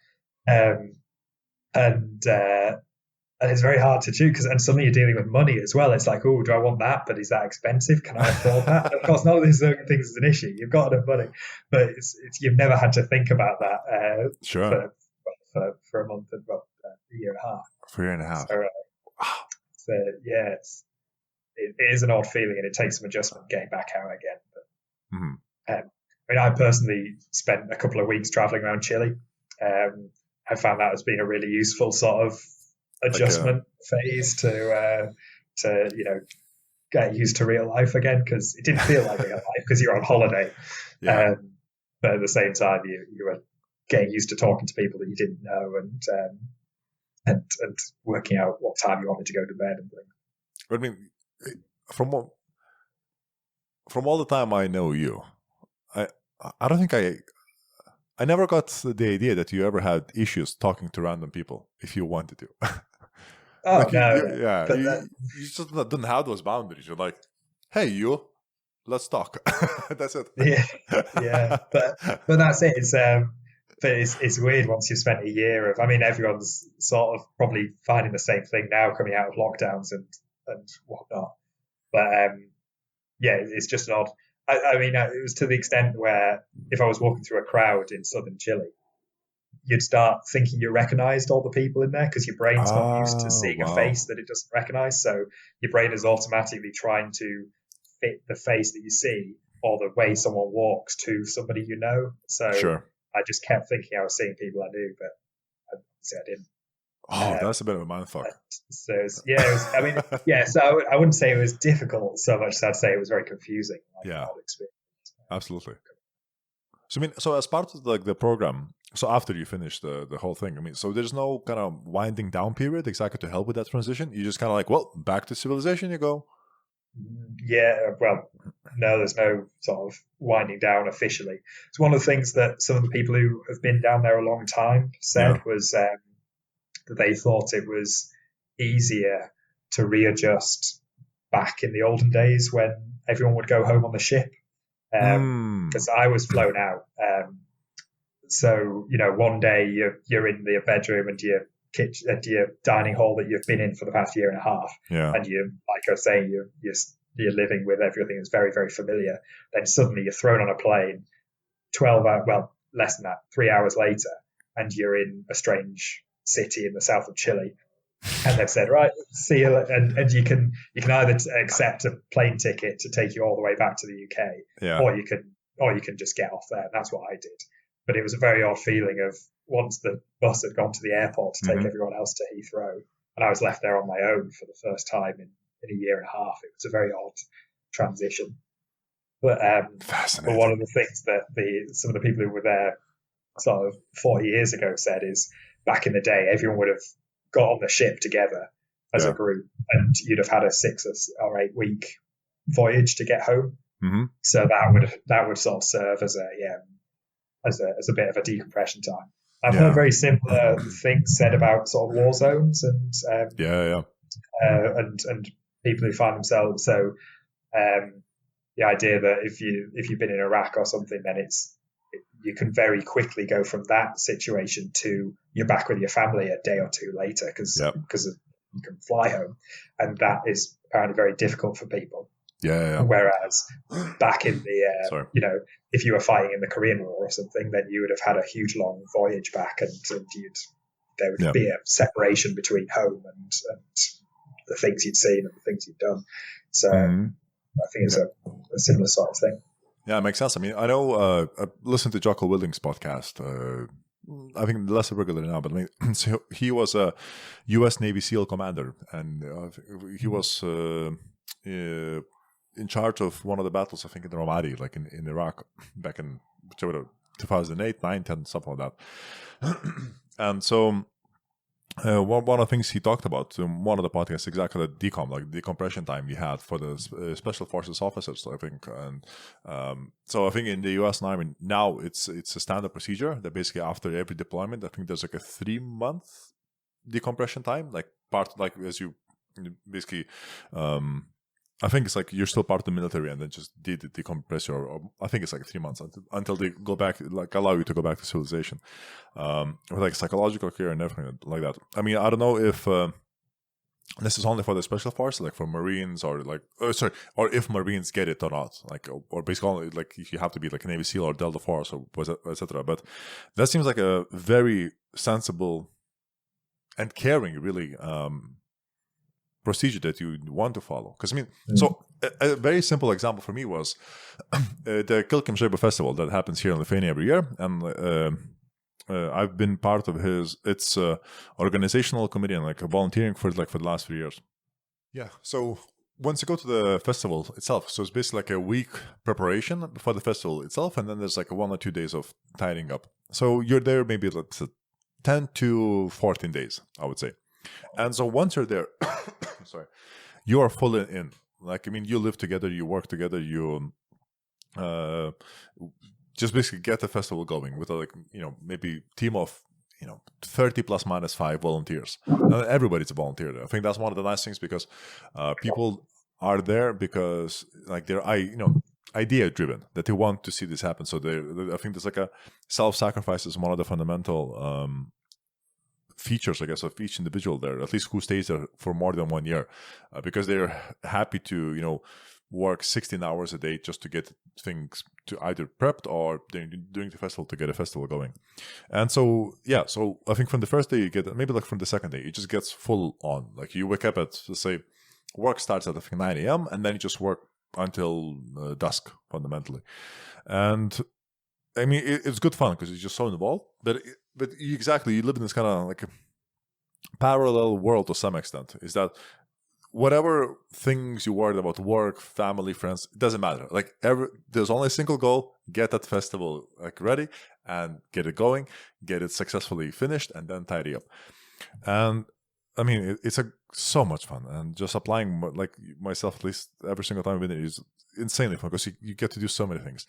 And it's very hard to choose, and suddenly you're dealing with money as well. It's like, oh, do I want that? But is that expensive? Can I afford that? And of course, none of these things is an issue. You've got enough money, but you've never had to think about that. Sure. For a month and a year and a half. For a year and a half. So, it is an odd feeling, and it takes some adjustment getting back out again. But I personally spent a couple of weeks traveling around Chile. I found that as being a really useful sort of adjustment phase to get used to real life again, because it didn't feel like real life because you're on holiday. But at the same time you were getting used to talking to people that you didn't know and working out what time you wanted to go to bed and things. I mean, from all the time I know you, I don't think I never got the idea that you ever had issues talking to random people if you wanted to. Oh, like no. You just didn't have those boundaries. You're like, hey, let's talk. That's it. Yeah. But that's it. It's weird once you've spent a year of, everyone's sort of probably finding the same thing now coming out of lockdowns and whatnot. But it's just an odd. It was to the extent where if I was walking through a crowd in southern Chile, you'd start thinking you recognized all the people in there because your brain's not used to seeing a face that it doesn't recognize. So your brain is automatically trying to fit the face that you see or the way someone walks to somebody you know. So sure. I just kept thinking I was seeing people I knew, but obviously I didn't. That's a bit of a mindfuck. So so I wouldn't say it was difficult so much as I'd say it was very confusing. Experience. Absolutely. So as part of the program, so after you finish the whole thing, so there's no kind of winding down period exactly to help with that transition. You just kind of back to civilization you go. Yeah, well, no, there's no sort of winding down officially. It's one of the things that some of the people who have been down there a long time said was that they thought it was easier to readjust back in the olden days when everyone would go home on the ship. Because I was flown out. So, one day you're in your bedroom and your kitchen and your dining hall that you've been in for the past year and a half. Yeah. And like I was saying, you're living with everything that's very, very familiar. Then suddenly you're thrown on a plane 12 hours, well, less than that, 3 hours later, and you're in a strange city in the south of Chile. And they've said, right, see you, and you can either accept a plane ticket to take you all the way back to the UK, or you can just get off there. And that's what I did. But it was a very odd feeling of once the bus had gone to the airport to take everyone else to Heathrow, and I was left there on my own for the first time in a year and a half. It was a very odd transition. But one of the things that some of the people who were there sort of 40 years ago said is back in the day, everyone would have got on the ship together as a group, and you'd have had a 6 or 8 week voyage to get home. So that would sort of serve as a bit of a decompression time. I've heard very similar things said about sort of war zones and and people who find themselves. So the idea that if you've been in Iraq or something, then you can very quickly go from that situation to you're back with your family a day or two later because you can fly home, and that is apparently very difficult for people. Whereas back in the if you were fighting in the Korean War or something, then you would have had a huge long voyage back, and there would be a separation between home and the things you'd seen and the things you'd done. So I think it's a similar sort of thing. Yeah, it makes sense. I mean, I know I listened to Jocko Willink's podcast I think less regular now, but I mean, so he was a U.S. Navy SEAL commander, and he was in charge of one of the battles, I think, in Ramadi, like in Iraq, back in 2008, 9, 10, something like that. And so one of the things he talked about in one of the podcasts, exactly the decom, like decompression time he had for the special forces officers, I think. And so I think in the U.S. Army now it's a standard procedure that basically after every deployment, I think there's like a 3-month decompression time, like as you basically I think it's like you're still part of the military and then just decompress or I think it's like 3 months until they go back, like allow you to go back to civilization, with like psychological care and everything like that. I mean, I don't know if this is only for the special force, like for Marines or like, or if Marines get it or not, like, or basically only like if you have to be like a Navy SEAL or Delta Force or etc. But that seems like a very sensible and caring, really, procedure that you want to follow. Because I mean, so a very simple example for me was the Kilkim Žaibo festival that happens here in Lithuania every year, and I've been part of its organizational committee and like volunteering for the last 3 years. Yeah, so once you go to the festival itself, so it's basically like a week preparation for the festival itself, and then there's like 1 or 2 days of tidying up. So you're there maybe like 10 to 14 days, I would say. And so once you're there, you are fully in. Like, I mean, you live together, you work together, you just basically get the festival going with maybe team of 30 plus minus 5 volunteers. Everybody's a volunteer there. I think that's one of the nice things, because people are there because like they're idea driven, that they want to see this happen. So I think there's like a self-sacrifice is one of the fundamental features, I guess, of each individual there, at least who stays there for more than 1 year, because they're happy to work 16 hours a day just to get things to either prepped or during the festival to get a festival going. And so so I think from the first day you get, maybe like from the second day, it just gets full on. Like you wake up at, let's say, work starts at I think 9 a.m. and then you just work until dusk fundamentally. And I mean, it's good fun because it's just so involved, but you live in this kind of like a parallel world to some extent. Is that whatever things you worried about, work, family, friends, it doesn't matter. Like there's only a single goal: get that festival like ready and get it going, get it successfully finished, and then tidy up. And I mean, it's so much fun, and just applying like myself, at least every single time I've been there, is insanely fun because you get to do so many things.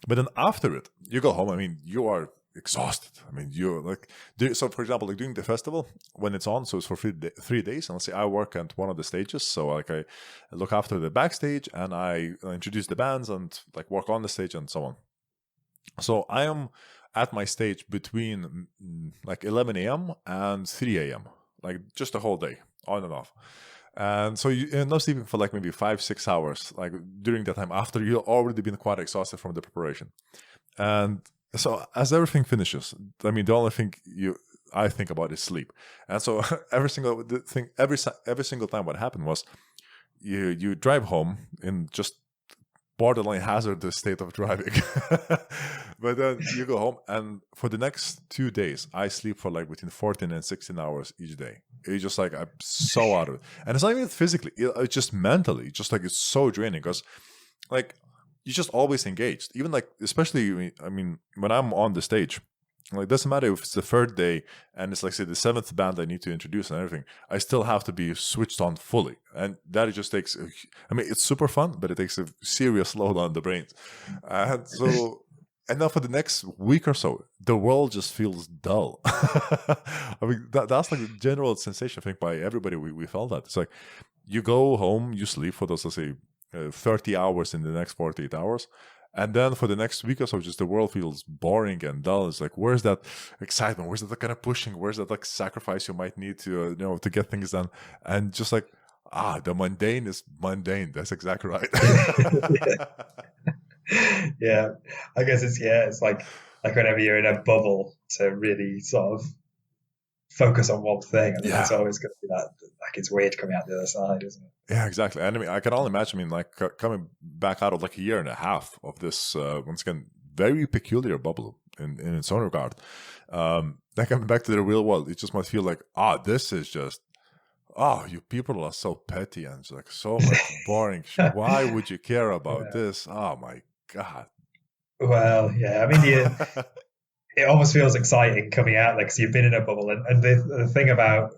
But then after it, you go home. I mean, you are exhausted. I mean, you're like, so for example, like during the festival, when it's on, so it's for 3 days. And let's say I work at one of the stages. So like I look after the backstage and I introduce the bands and like work on the stage and so on. So I am at my stage between like 11 a.m. and 3 a.m., like just the whole day, on and off. And so you end up sleeping for like maybe 5-6 hours, like during that time after you've already been quite exhausted from the preparation. And so as everything finishes, I mean, the only thing I think about is sleep. And so every single time what happened was you drive home in just borderline hazardous state of driving. But then you go home, and for the next 2 days, I sleep for like between 14 and 16 hours each day. It's just like I'm so out of it. And it's not even physically, it's just mentally, just like it's so draining because like you're just always engaged. Even like, especially, I mean, when I'm on the stage, like it doesn't matter if it's the third day and it's like say the 7th band I need to introduce and everything, I still have to be switched on fully. And that just takes, I mean, it's super fun, but it takes a serious load on the brains. And now for the next week or so, the world just feels dull. I mean, that's like a general sensation, I think, by everybody. We felt that. It's like you go home, you sleep for those, let's say, 30 hours in the next 48 hours. And then for the next week or so, just the world feels boring and dull. It's like, where's that excitement? Where's that kind of pushing? Where's that like sacrifice you might need to, to get things done? And just like, the mundane is mundane. That's exactly right. Yeah, I guess it's like whenever you're in a bubble to really sort of focus on one thing, and it's always going to be that, like, it's weird coming out the other side, isn't it? Yeah, exactly. And I mean, I can only imagine, I mean, like coming back out of like a year and a half of this, once again, very peculiar bubble. in its own regard. Then coming back to the real world, it just must feel like, this is just, you people are so petty and like so much boring. Why would you care about this? Oh my God. Well, yeah, I mean, it almost feels exciting coming out, like, 'cause you've been in a bubble. And the thing about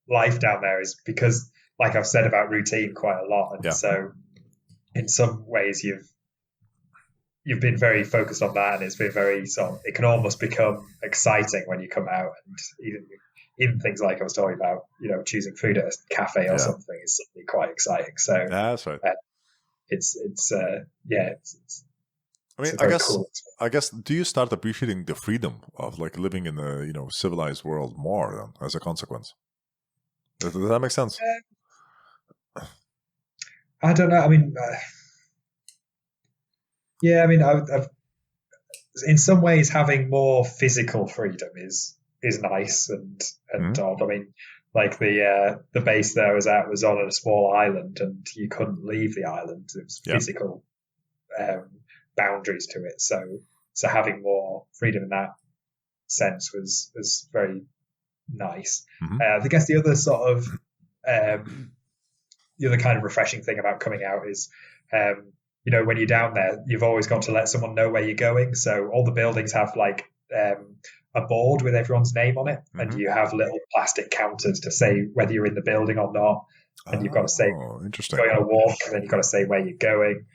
life down there is because, like I've said about routine quite a lot. And so in some ways you've been very focused on that, and it's been very it can almost become exciting when you come out. And even things like I was talking about, choosing food at a cafe or something is suddenly quite exciting. So that's right. It's I mean, I guess, do you start appreciating the freedom of like living in a civilized world more then, as a consequence? Does that make sense? I don't know. I mean, I've in some ways having more physical freedom is nice and odd. I mean, like the base there I was at was on a small island, and you couldn't leave the island. It was physical boundaries to it. So having more freedom in that sense was very nice. I guess the other sort of the other kind of refreshing thing about coming out is when you're down there, you've always got to let someone know where you're going. So all the buildings have like a board with everyone's name on it, and you have little plastic counters to say whether you're in the building or not. And you've got to say going on a walk, and then you've got to say where you're going.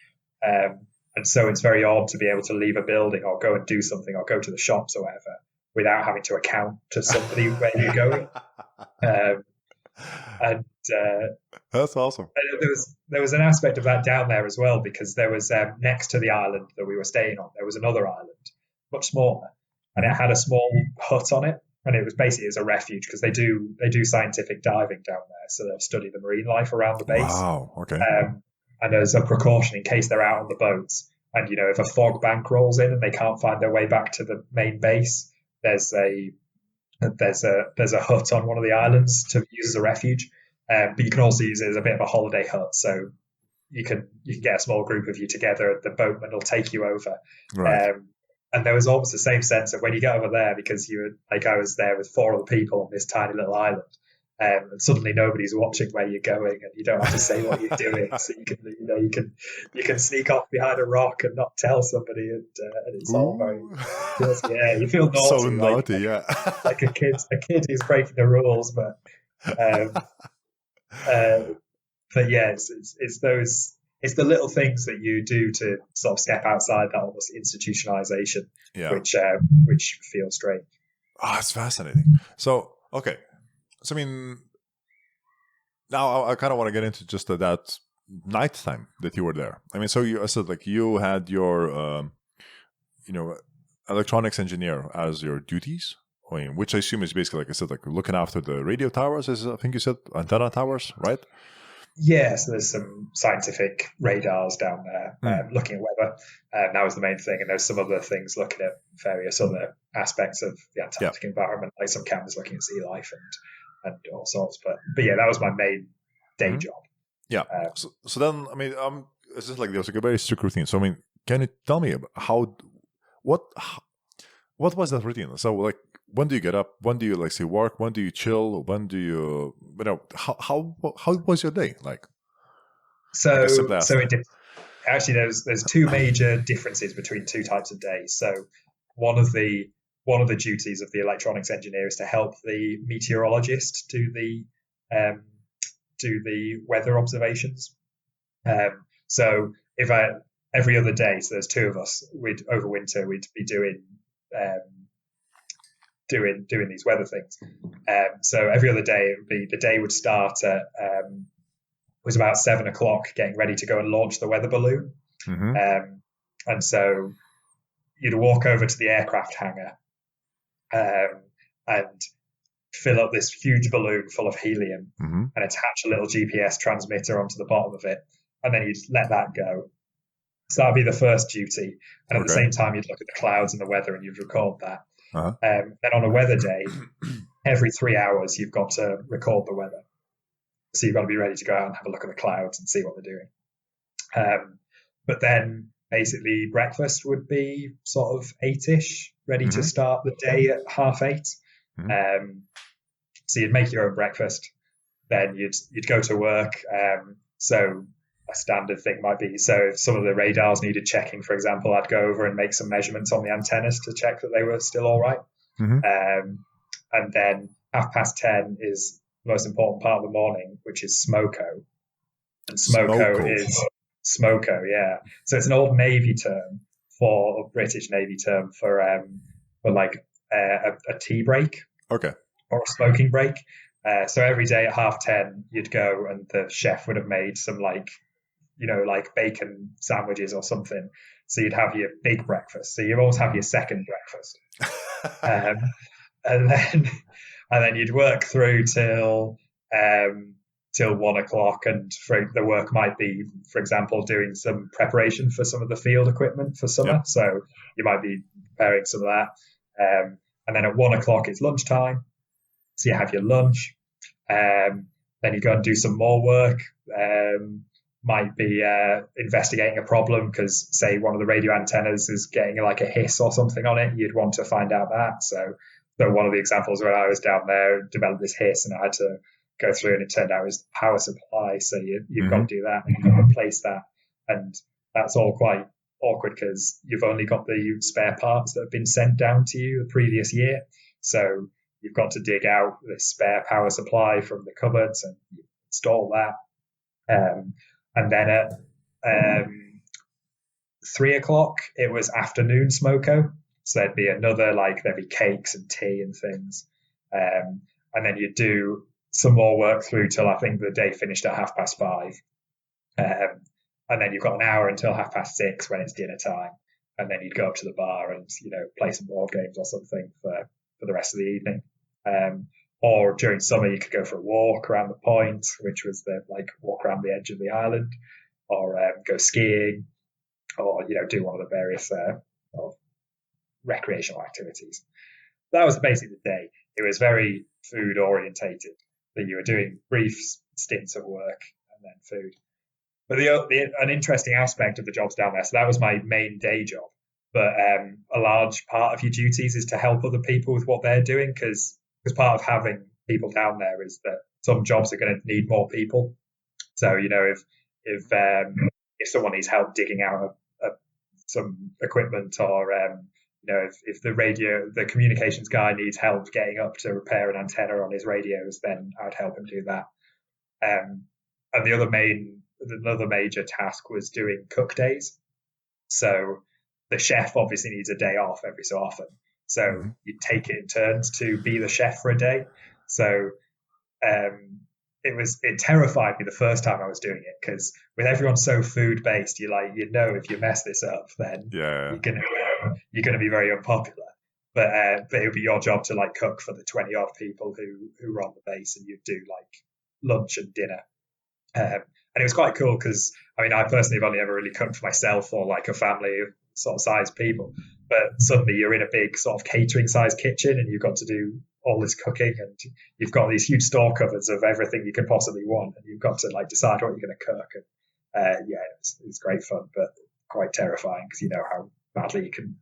And so it's very odd to be able to leave a building or go and do something or go to the shops or whatever without having to account to somebody where you're going. That's awesome. There was an aspect of that down there as well, because there was next to the island that we were staying on, there was another island, much smaller, and it had a small hut on it, and it was basically as a refuge because they do scientific diving down there, so they'll study the marine life around the base. Wow. Okay. And as a precaution in case they're out on the boats, and if a fog bank rolls in and they can't find their way back to the main base, there's a hut on one of the islands to use as a refuge. But you can also use it as a bit of a holiday hut, so you can get a small group of you together. The boatman will take you over. Right. And there was almost the same sense of when you get over there, because I was there with 4 other people on this tiny little island. And suddenly nobody's watching where you're going, and you don't have to say what you're doing. So you can sneak off behind a rock and not tell somebody, and it's all very you feel naughty, so naughty, like a kid who's breaking the rules, but it's the little things that you do to sort of step outside that almost institutionalization, which feels strange. It's fascinating. So okay. So, I mean, now I kind of want to get into just that nighttime that you were there. I mean, so I said like you had your, electronics engineer as your duties, which I assume is basically, like I said, like looking after the radio towers, as I think you said, antenna towers, right? Yes, there's some scientific radars down there looking at weather. That was the main thing. And there's some other things looking at various other aspects of the Antarctic environment, like some cameras looking at sea life and all sorts. But that was my main day job. Yeah. So then, I mean, it's just like there was like a very strict routine. So I mean, can you tell me about what was that routine? So like, when do you get up? When do you like say work? When do you chill? When do you how was your day like? So actually there's 2 major differences between 2 types of days. So one of the duties of the electronics engineer is to help the meteorologist do the weather observations. So if every other day, so there's 2 of us, over winter we'd be doing these weather things. So every other day, the day would start at was about 7 o'clock, getting ready to go and launch the weather balloon. And so you'd walk over to the aircraft hangar and fill up this huge balloon full of helium and attach a little GPS transmitter onto the bottom of it, and then you'd let that go. So that'd be the first duty, and at the same time you'd look at the clouds and the weather and you'd record that. Then on a weather day, every 3 hours you've got to record the weather. So you've got to be ready to go out and have a look at the clouds and see what they're doing. But then basically breakfast would be sort of 8ish, ready to start the day at 8:30. So you'd make your own breakfast, then you'd go to work. So a standard thing might be, so if some of the radars needed checking, for example, I'd go over and make some measurements on the antennas to check that they were still all right. And then 10:30 is the most important part of the morning, which is smoko. And smoko is smoko, yeah. So it's an old Navy term a British Navy term for like a tea break. Okay. Or a smoking break. So every day at 10:30, you'd go and the chef would have made some like bacon sandwiches or something. So you'd have your big breakfast. So you always have your second breakfast. And then you'd work through till 1 o'clock, and the work might be, for example, doing some preparation for some of the field equipment for summer. Yep. So you might be preparing some of that. And then at 1 o'clock, it's lunchtime. So you have your lunch. Then you go and do some more work. Might be investigating a problem because, say, one of the radio antennas is getting like a hiss or something on it. You'd want to find out that. So one of the examples when I was down there developed this hiss, and I had to go through, and it turned out it was the power supply. So you've got to do that, and you've got to replace that. And that's all quite awkward because you've only got the spare parts that have been sent down to you the previous year. So you've got to dig out the spare power supply from the cupboards and install that. And then at 3 o'clock, it was afternoon smoko. So there'd be there'd be cakes and tea and things. And then you'd do some more work through till I think the day finished at 5:30. And then you've got an hour until 6:30 when it's dinner time. And then you'd go up to the bar and, play some board games or something for the rest of the evening. Or during summer, you could go for a walk around the point, which was walk around the edge of the island, or go skiing, or, do one of the various recreational activities. That was basically the day. It was very food orientated, that you were doing brief stints of work and then food. But an interesting aspect of the jobs down there, so that was my main day job, but a large part of your duties is to help other people with what they're doing, because part of having people down there is that some jobs are going to need more people. So, if someone needs help digging out some equipment, or if the communications guy needs help getting up to repair an antenna on his radios, then I'd help him do that. And another major task was doing cook days. So the chef obviously needs a day off every so often. So you take it in turns to be the chef for a day. So it terrified me the first time I was doing it, because with everyone so food based, if you mess this up, then you're gonna be very unpopular. But it would be your job to cook for the 20 odd people who were on the base, and you'd do lunch and dinner. And it was quite cool because I personally have only ever really cooked for myself or a family of sort of size people. But suddenly you're in a big sort of catering size kitchen, and you've got to do all this cooking, and you've got these huge store cupboards of everything you could possibly want, and you've got to decide what you're going to cook. And it's great fun, but quite terrifying because you know how badly you can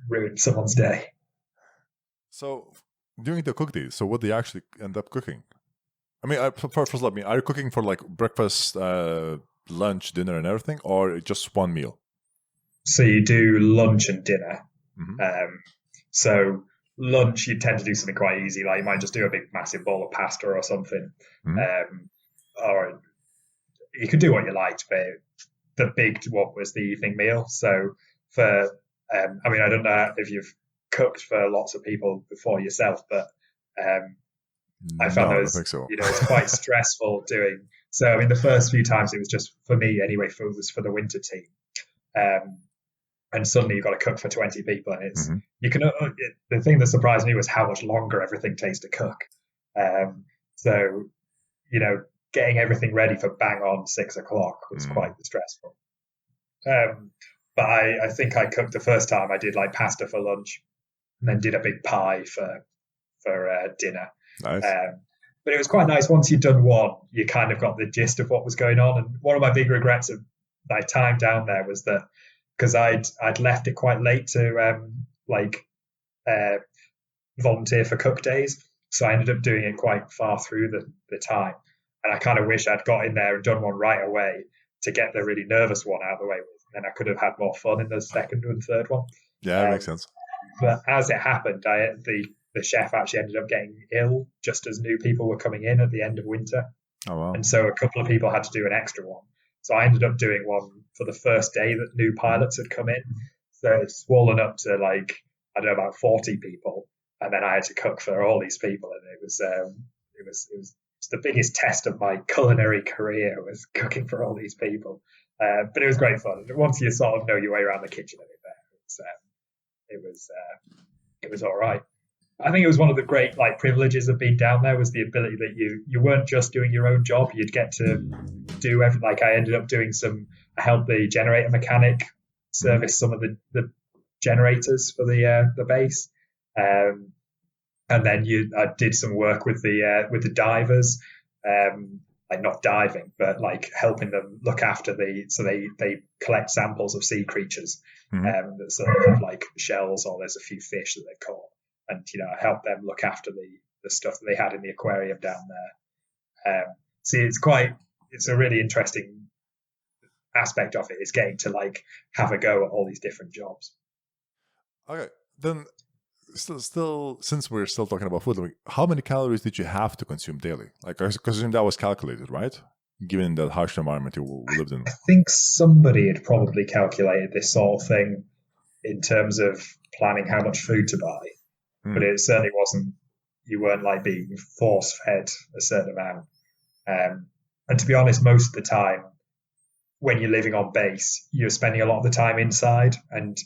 ruin someone's day. So during the cook days, so what do you actually end up cooking? First let me, are you cooking for breakfast, lunch, dinner and everything, or just one meal? So you do lunch and dinner. So lunch, you tend to do something quite easy. You might just do a big massive bowl of pasta or something. Or you could do what you liked, but the big one was the evening meal. So for, I don't know if you've cooked for lots of people before yourself, but I found I don't think so. It's quite stressful doing. So, the first few times it was just, for me anyway, it was for the winter team. And suddenly you've got to cook for 20 people, and it's the thing that surprised me was how much longer everything takes to cook. So getting everything ready for bang on 6 o'clock was quite stressful. But I think I cooked the first time. I did pasta for lunch, and then did a big pie for dinner. Nice. But it was quite nice. Once you'd done one, you kind of got the gist of what was going on. And one of my big regrets of my time down there was that, because I'd left it quite late to volunteer for cook days. So I ended up doing it quite far through the time. And I kind of wish I'd got in there and done one right away to get the really nervous one out of the way with. And I could have had more fun in the second and third one. Yeah, that makes sense. But as it happened, the chef actually ended up getting ill just as new people were coming in at the end of winter. Oh, wow. And so a couple of people had to do an extra one. So I ended up doing one for the first day that new pilots had come in. So it's swollen up to about 40 people. And then I had to cook for all these people. And it was the biggest test of my culinary career, was cooking for all these people. But it was great fun. Once you sort of know your way around the kitchen a bit there, it was all right. I think it was one of the great privileges of being down there, was the ability that you weren't just doing your own job. You'd get to do everything. I ended up doing I helped the generator mechanic service some of the generators for the base. And then I did some work with the divers, not diving, but helping them look after so they collect samples of sea creatures, that sort of have shells, or there's a few fish that they've caught, and I helped them look after the stuff that they had in the aquarium down there. It's a really interesting aspect of it, is getting to have a go at all these different jobs. Okay, then. Still, since we're still talking about food, how many calories did you have to consume daily? I presume that was calculated, right? Given the harsh environment you lived in. I think somebody had probably calculated this sort of thing in terms of planning how much food to buy, but it certainly wasn't. You weren't being force fed a certain amount. And to be honest, most of the time, when you're living on base, you're spending a lot of the time inside, and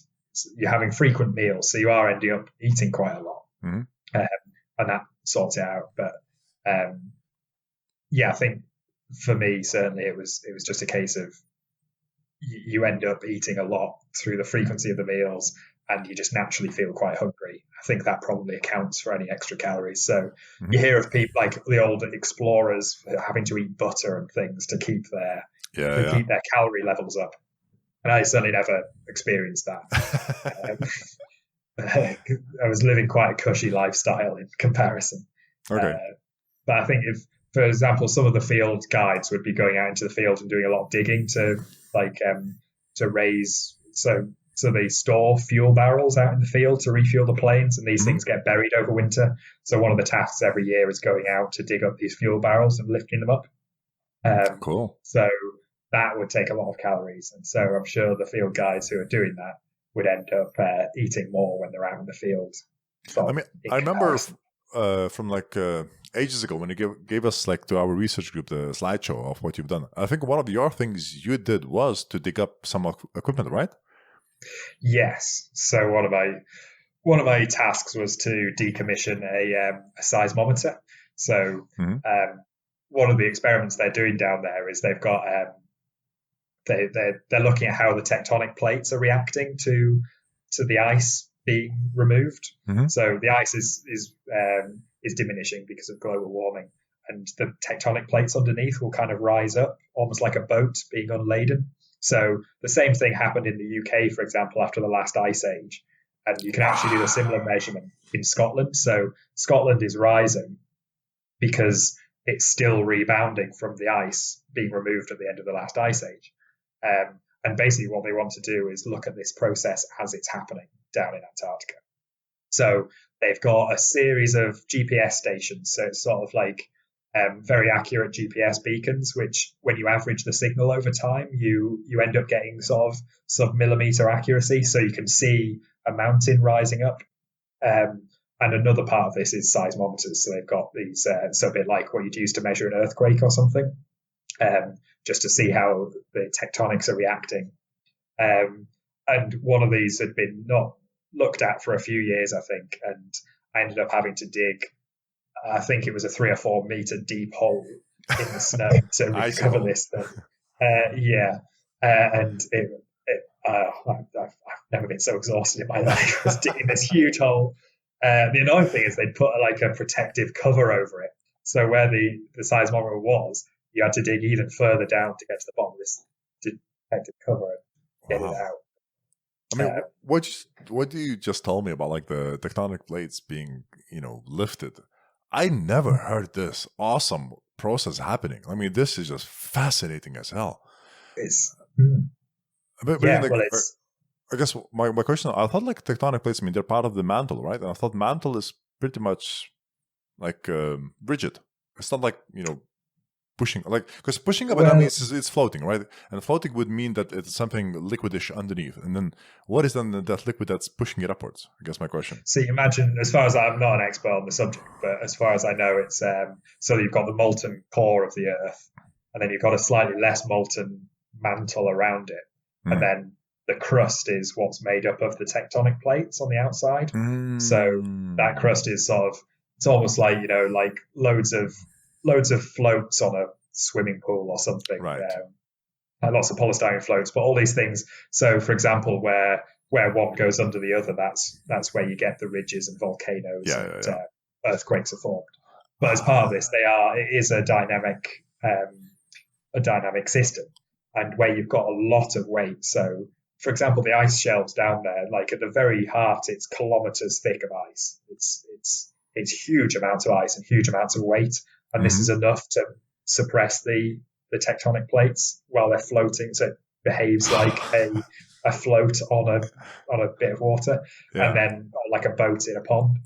you're having frequent meals, so you are ending up eating quite a lot, and that sorts it out. But I think for me, certainly, it was just a case of you end up eating a lot through the frequency of the meals, and you just naturally feel quite hungry. I think that probably accounts for any extra calories. So you hear of people like the old explorers having to eat butter and things to keep keep their calorie levels up. And I certainly never experienced that. I was living quite a cushy lifestyle in comparison. Okay. But I think if, for example, some of the field guides would be going out into the field and doing a lot of digging to raise. So they store fuel barrels out in the field to refuel the planes, and these things get buried over winter. So one of the tasks every year is going out to dig up these fuel barrels and lifting them up. Cool. So that would take a lot of calories, and so I'm sure the field guides who are doing that would end up eating more when they're out in the field. I remember from ages ago when you gave us to our research group the slideshow of what you've done. I think one of your things you did was to dig up some equipment, right? Yes. So one of my tasks was to decommission a seismometer. So one of the experiments they're doing down there is they've got they're looking at how the tectonic plates are reacting to the ice being removed. So the ice is diminishing because of global warming, and the tectonic plates underneath will kind of rise up almost like a boat being unladen. So the same thing happened in the UK, for example, after the last ice age, and you can actually do a similar measurement in Scotland. So Scotland is rising because it's still rebounding from the ice being removed at the end of the last ice age. And basically what they want to do is look at this process as it's happening down in Antarctica. So they've got a series of GPS stations. So it's sort of very accurate GPS beacons, which when you average the signal over time, you end up getting sort of sub-millimeter accuracy. So you can see a mountain rising up. And another part of this is seismometers. So they've got these, so a bit like what you'd use to measure an earthquake or something, just to see how the tectonics are reacting. And one of these had been not looked at for a few years, I think, and I ended up having to dig, I think it was a 3 or 4 meter deep hole in the snow to recover this thing. And I've never been so exhausted in my life. I was digging this huge hole. The annoying thing is they put a protective cover over it. So where the seismometer was, you had to dig even further down to get to the bottom of this protective cover and get it out. I mean, what do you just tell me about like the tectonic plates being, lifted? I never heard this awesome process happening. I mean, this is just fascinating as hell. It's but I guess my question, I thought like tectonic plates, I mean, they're part of the mantle, right? And I thought mantle is pretty much like rigid. It's not like, pushing, like, because pushing up and means it's floating, right? And floating would mean that it's something liquidish underneath. And then what is then that liquid that's pushing it upwards? I guess my question. So you imagine, as far as I'm not an expert on the subject, but as far as I know, it's so you've got the molten core of the Earth, and then you've got a slightly less molten mantle around it, and then the crust is what's made up of the tectonic plates on the outside. So that crust is it's almost like like loads of floats on a swimming pool or something, right? Lots of polystyrene floats, but all these things. So, for example, where one goes under the other, that's where you get the ridges and volcanoes and earthquakes are formed. But as part of this, it is a dynamic system, and where you've got a lot of weight. So, for example, the ice shelves down there, like at the very heart, it's kilometers thick of ice. It's huge amounts of ice and huge amounts of weight. And this is enough to suppress the tectonic plates while they're floating. So it behaves like a float on a bit of water, and then like a boat in a pond.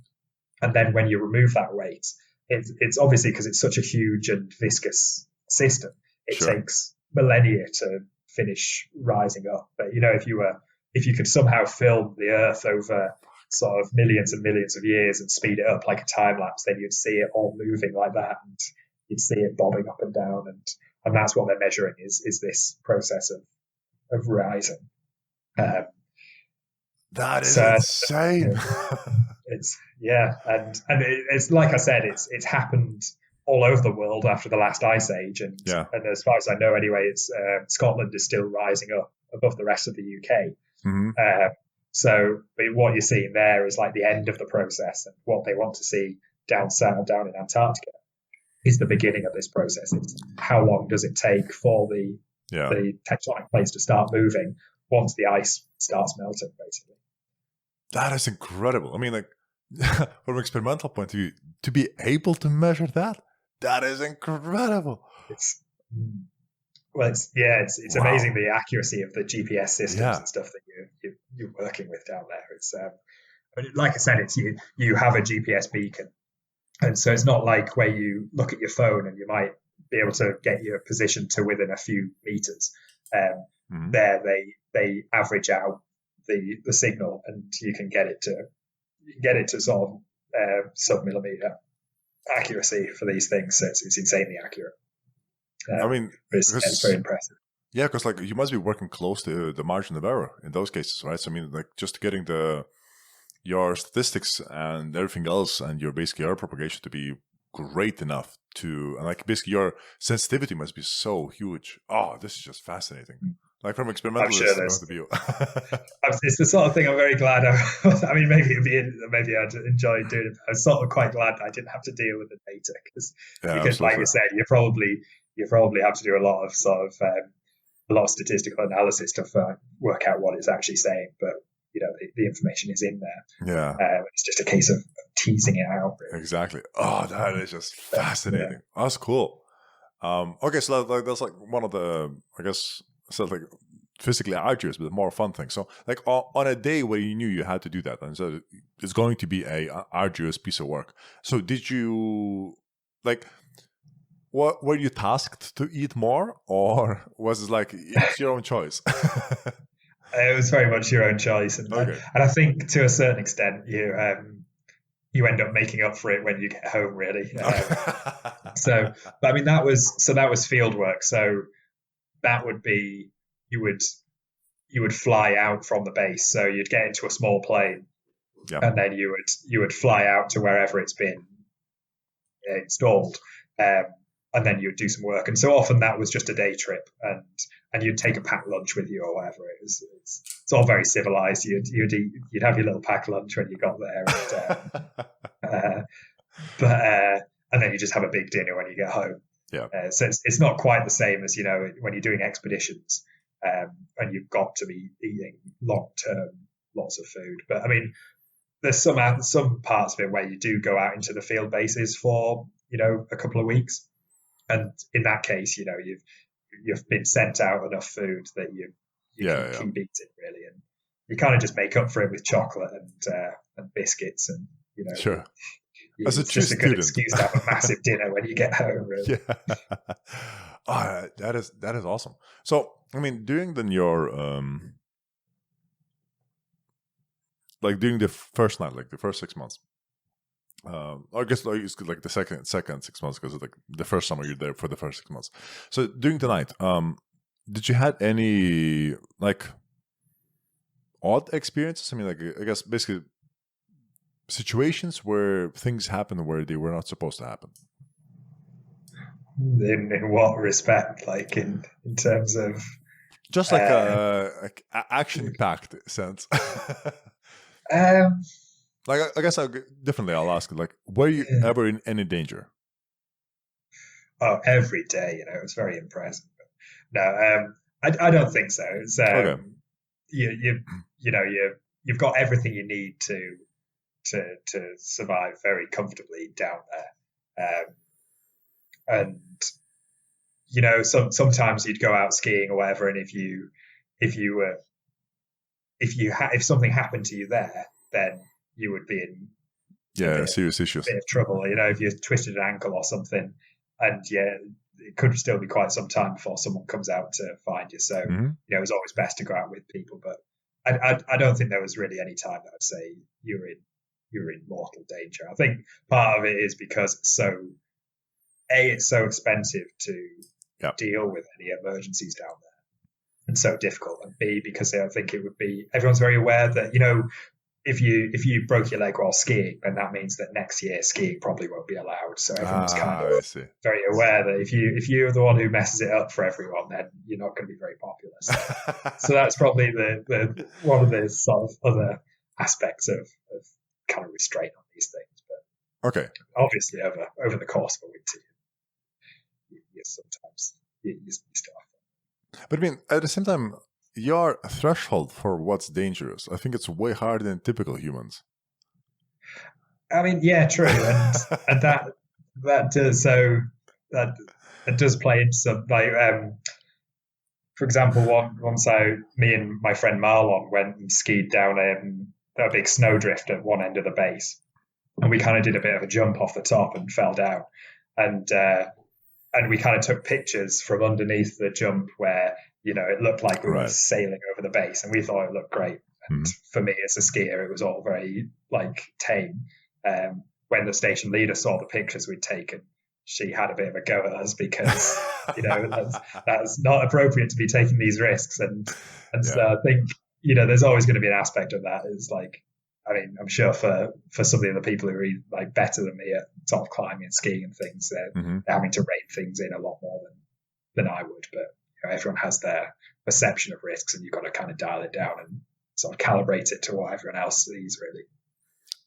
And then when you remove that weight, it's obviously, because it's such a huge and viscous system, it takes millennia to finish rising up. But if you could somehow film the Earth over sort of millions and millions of years and speed it up like a time lapse, then you'd see it all moving like that, and you'd see it bobbing up and down, and that's what they're measuring is this process of rising. That is insane. It's like I said, it's happened all over the world after the last ice age, and as far as I know anyway, it's Scotland is still rising up above the rest of the UK. So what you're seeing there is like the end of the process, and what they want to see down in Antarctica is the beginning of this process. It's how long does it take for the tectonic plates to start moving once the ice starts melting, basically. That is incredible. I mean, like, from an experimental point of view, to be able to measure that is incredible. It's amazing the accuracy of the GPS systems and stuff that you're working with down there. It's like I said, it's you have a GPS beacon, and so it's not like where you look at your phone and you might be able to get your position to within a few meters. There they average out the signal, and you can get it to sort of sub-millimeter accuracy for these things. So it's insanely accurate. I mean, it's very impressive. Yeah, because like you must be working close to the margin of error in those cases, right? So I mean, like just getting your statistics and everything else, and your basic error propagation to be great enough to, and like basically your sensitivity must be so huge. Oh, this is just fascinating. Like from experimentalist point of view. It's the sort of thing I'm very glad I mean, maybe I'd enjoy doing it. I'm sort of quite glad that I didn't have to deal with the data because like you said, you probably have to do a lot of statistical analysis to work out what it's actually saying. But the information is in there. Yeah, it's just a case of teasing it out. Really. Exactly. Oh, that is just fascinating. Yeah. That's cool. Okay, so that's like one of the, I guess, so like physically arduous, but more fun thing. So like on a day where you knew you had to do that, and so it's going to be a arduous piece of work. So did you what were you tasked to eat more, or was it like it's your own choice? It was very much your own choice, and I think to a certain extent you end up making up for it when you get home, really. But I mean that was field work. So that would be you would fly out from the base. So you'd get into a small plane, and then you would fly out to wherever it's been installed, and then you'd do some work. And so often that was just a day trip, and you'd take a packed lunch with you or whatever. It's all very civilized. You'd have your little packed lunch when you got there, and then you just have a big dinner when you get home. Yeah. So it's not quite the same as when you're doing expeditions. and you've got to be eating long-term lots of food. But I mean, there's some parts of it where you do go out into the field bases for, a couple of weeks. And in that case, you've been sent out enough food that you can keep eating, really. And you kind of just make up for it with chocolate and biscuits and, Sure. As a true student, it's a good excuse to have a massive dinner when you get home, really. Yeah. That is awesome. So, I mean, during your during the first night, like the first 6 months, I guess it's like the second 6 months, because like the first summer you're there for the first 6 months. So during the night, did you had any like odd experiences? I mean, like, I guess basically situations where things happen where they were not supposed to happen. In what respect? Like in terms of just like a action-packed sense. Like, I guess I'll ask, like, were you ever in any danger? Oh, every day, it was very impressive. No, I don't think so. It's okay. You've got everything you need to survive very comfortably down there. And sometimes you'd go out skiing or whatever, and if something happened to you there, then you would be in serious issues, a bit of trouble. If you twisted an ankle or something, and it could still be quite some time before someone comes out to find you. So it was always best to go out with people. But I don't think there was really any time that I'd say you were in mortal danger. I think part of it is because it's so expensive to deal with any emergencies down there, and so difficult. And B, because I think everyone's very aware that if you broke your leg while skiing, then that means that next year skiing probably won't be allowed. So everyone's kind of very aware that if you're the one who messes it up for everyone, then you're not going to be very popular. So that's probably the one of the sort of other aspects of kind of restraint on these things. But okay, obviously over the course of a winter, you sometimes you still have. But I mean, at the same time, your threshold for what's dangerous, I think it's way higher than typical humans. I mean, yeah, true, and that does play into some, like, for example, once me and my friend Marlon went and skied down a big snowdrift at one end of the base, and we kind of did a bit of a jump off the top and fell down, and we kind of took pictures from underneath the jump where it looked like we were sailing over the base, and we thought it looked great. And for me as a skier, it was all very tame. When the station leader saw the pictures we'd taken, she had a bit of a go at us because that's not appropriate to be taking these risks. And so I think there's always going to be an aspect of that. Is like, I mean, I'm sure for some of the other people who are better than me at sort of climbing and skiing and things, they're having to rein things in a lot more than I would. But everyone has their perception of risks, and you've got to kind of dial it down and sort of calibrate it to what everyone else sees, really.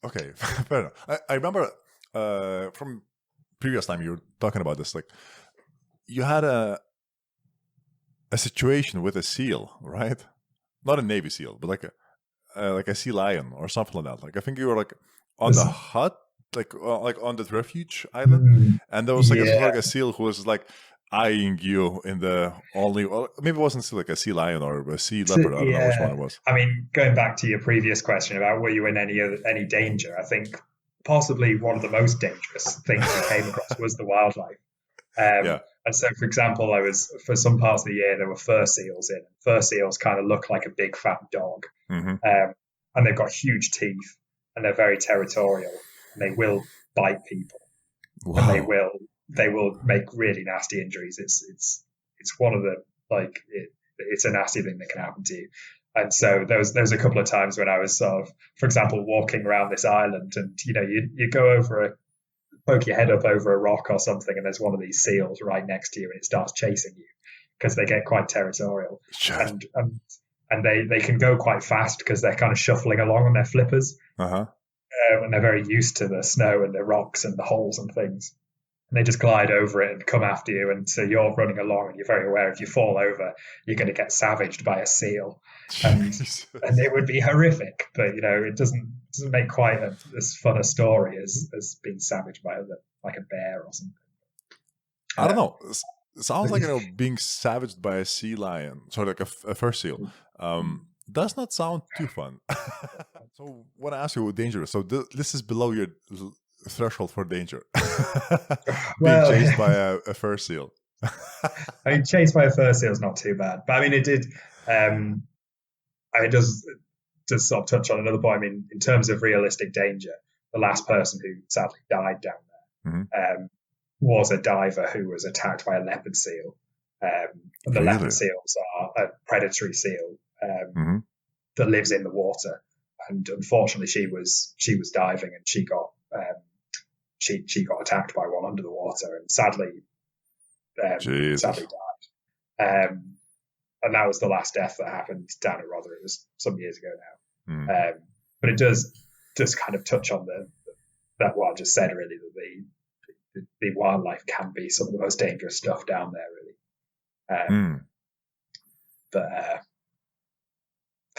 Okay, fair enough. I remember from previous time you were talking about this, like you had a situation with a seal, right? Not a Navy SEAL, but like a sea lion or something like that. Like I think you were like on the hut, like on the refuge island, and there was like a seal who was like eyeing you in the only, well, maybe it wasn't like a sea lion or a sea leopard. I don't know which one it was. I mean, going back to your previous question about were you in any danger, I think possibly one of the most dangerous things we came across was the wildlife. And so, for example, for some parts of the year, there were fur seals in. Fur seals kind of look like a big fat dog. And they've got huge teeth, and they're very territorial, and they will bite people. Wow. And they will make really nasty injuries. It's one of the, it's a nasty thing that can happen to you. And so there was a couple of times when I was sort of, for example, walking around this island, and you go poke your head up over a rock or something, and there's one of these seals right next to you, and it starts chasing you because they get quite territorial. Sure. And they can go quite fast because they're kind of shuffling along on their flippers. And they're very used to the snow and the rocks and the holes and things. and they just glide over it and come after you. And so you're running along and you're very aware if you fall over, you're going to get savaged by a seal. And it would be horrific, but it doesn't make quite as fun a story as being savaged by like a bear or something. I don't know. It sounds like being savaged by a sea lion, sorry, like a fur seal. Does not sound too fun. So I want to ask you, dangerous. So this is below your threshold for danger. Being chased by a fur seal. I mean, chased by a fur seal is not too bad, but I mean, it did. It does sort of touch on another point. I mean, in terms of realistic danger, the last person who sadly died down there was a diver who was attacked by a leopard seal. The leopard seals are a predatory seal that lives in the water, and unfortunately, she was diving and she got attacked by one under the water, and sadly died. And that was the last death that happened down at Rother. It was some years ago now. But it does kind of touch on that what I just said, really, that the wildlife can be some of the most dangerous stuff down there, really.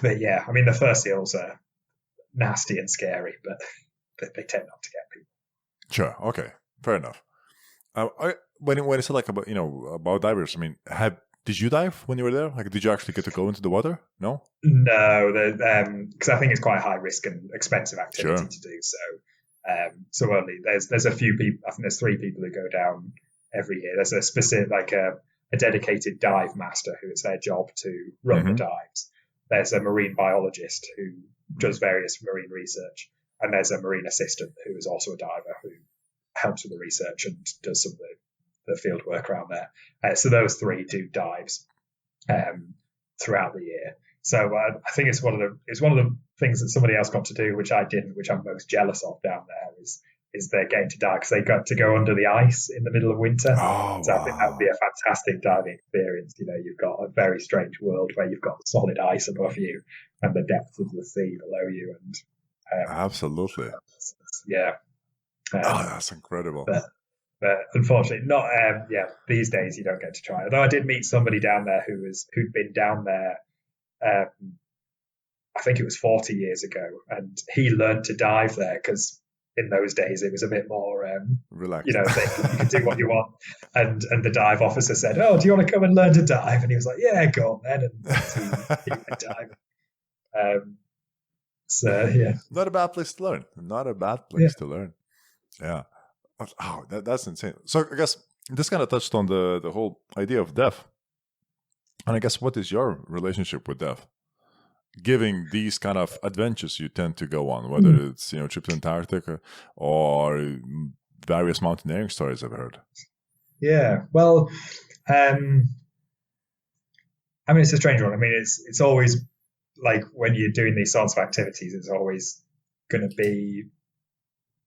But yeah, I mean, the fur seals are nasty and scary, but they tend not to get people. Sure. Okay. Fair enough. When you said like about divers, I mean, did you dive when you were there? Like, did you actually get to go into the water? No. No, because I think it's quite a high risk and expensive activity to do. So only there's a few people. I think there's 3 people who go down every year. There's a specific a dedicated dive master who it's their job to run the dives. There's a marine biologist who does various marine research, and there's a marine assistant who is also a diver who helps with the research and does some of the field work around there. So those 3 do dives throughout the year. So I think it's one of the things that somebody else got to do, which I didn't, which I'm most jealous of down there, is they're getting to dive because they got to go under the ice in the middle of winter. Oh, so I think that would be a fantastic diving experience. You've got a very strange world where you've got solid ice above you and the depths of the sea below you. And absolutely, yeah. That's incredible. But unfortunately, not. These days you don't get to try. Although I did meet somebody down there who'd been down there. I think it was 40 years ago, and he learned to dive there because in those days it was a bit more relaxed. You could do what you want. And the dive officer said, "Oh, do you want to come and learn to dive?" And he was like, "Yeah, go on then." And he went diving. So yeah, not a bad place to learn. Not a bad place to learn. Yeah. Oh, that's insane. So I guess this kind of touched on the whole idea of death. And I guess, what is your relationship with death? Giving these kind of adventures you tend to go on, whether it's trip to Antarctica or various mountaineering stories I've heard. Yeah, well, I mean, it's a strange one. I mean, it's always like when you're doing these sorts of activities, it's always going to be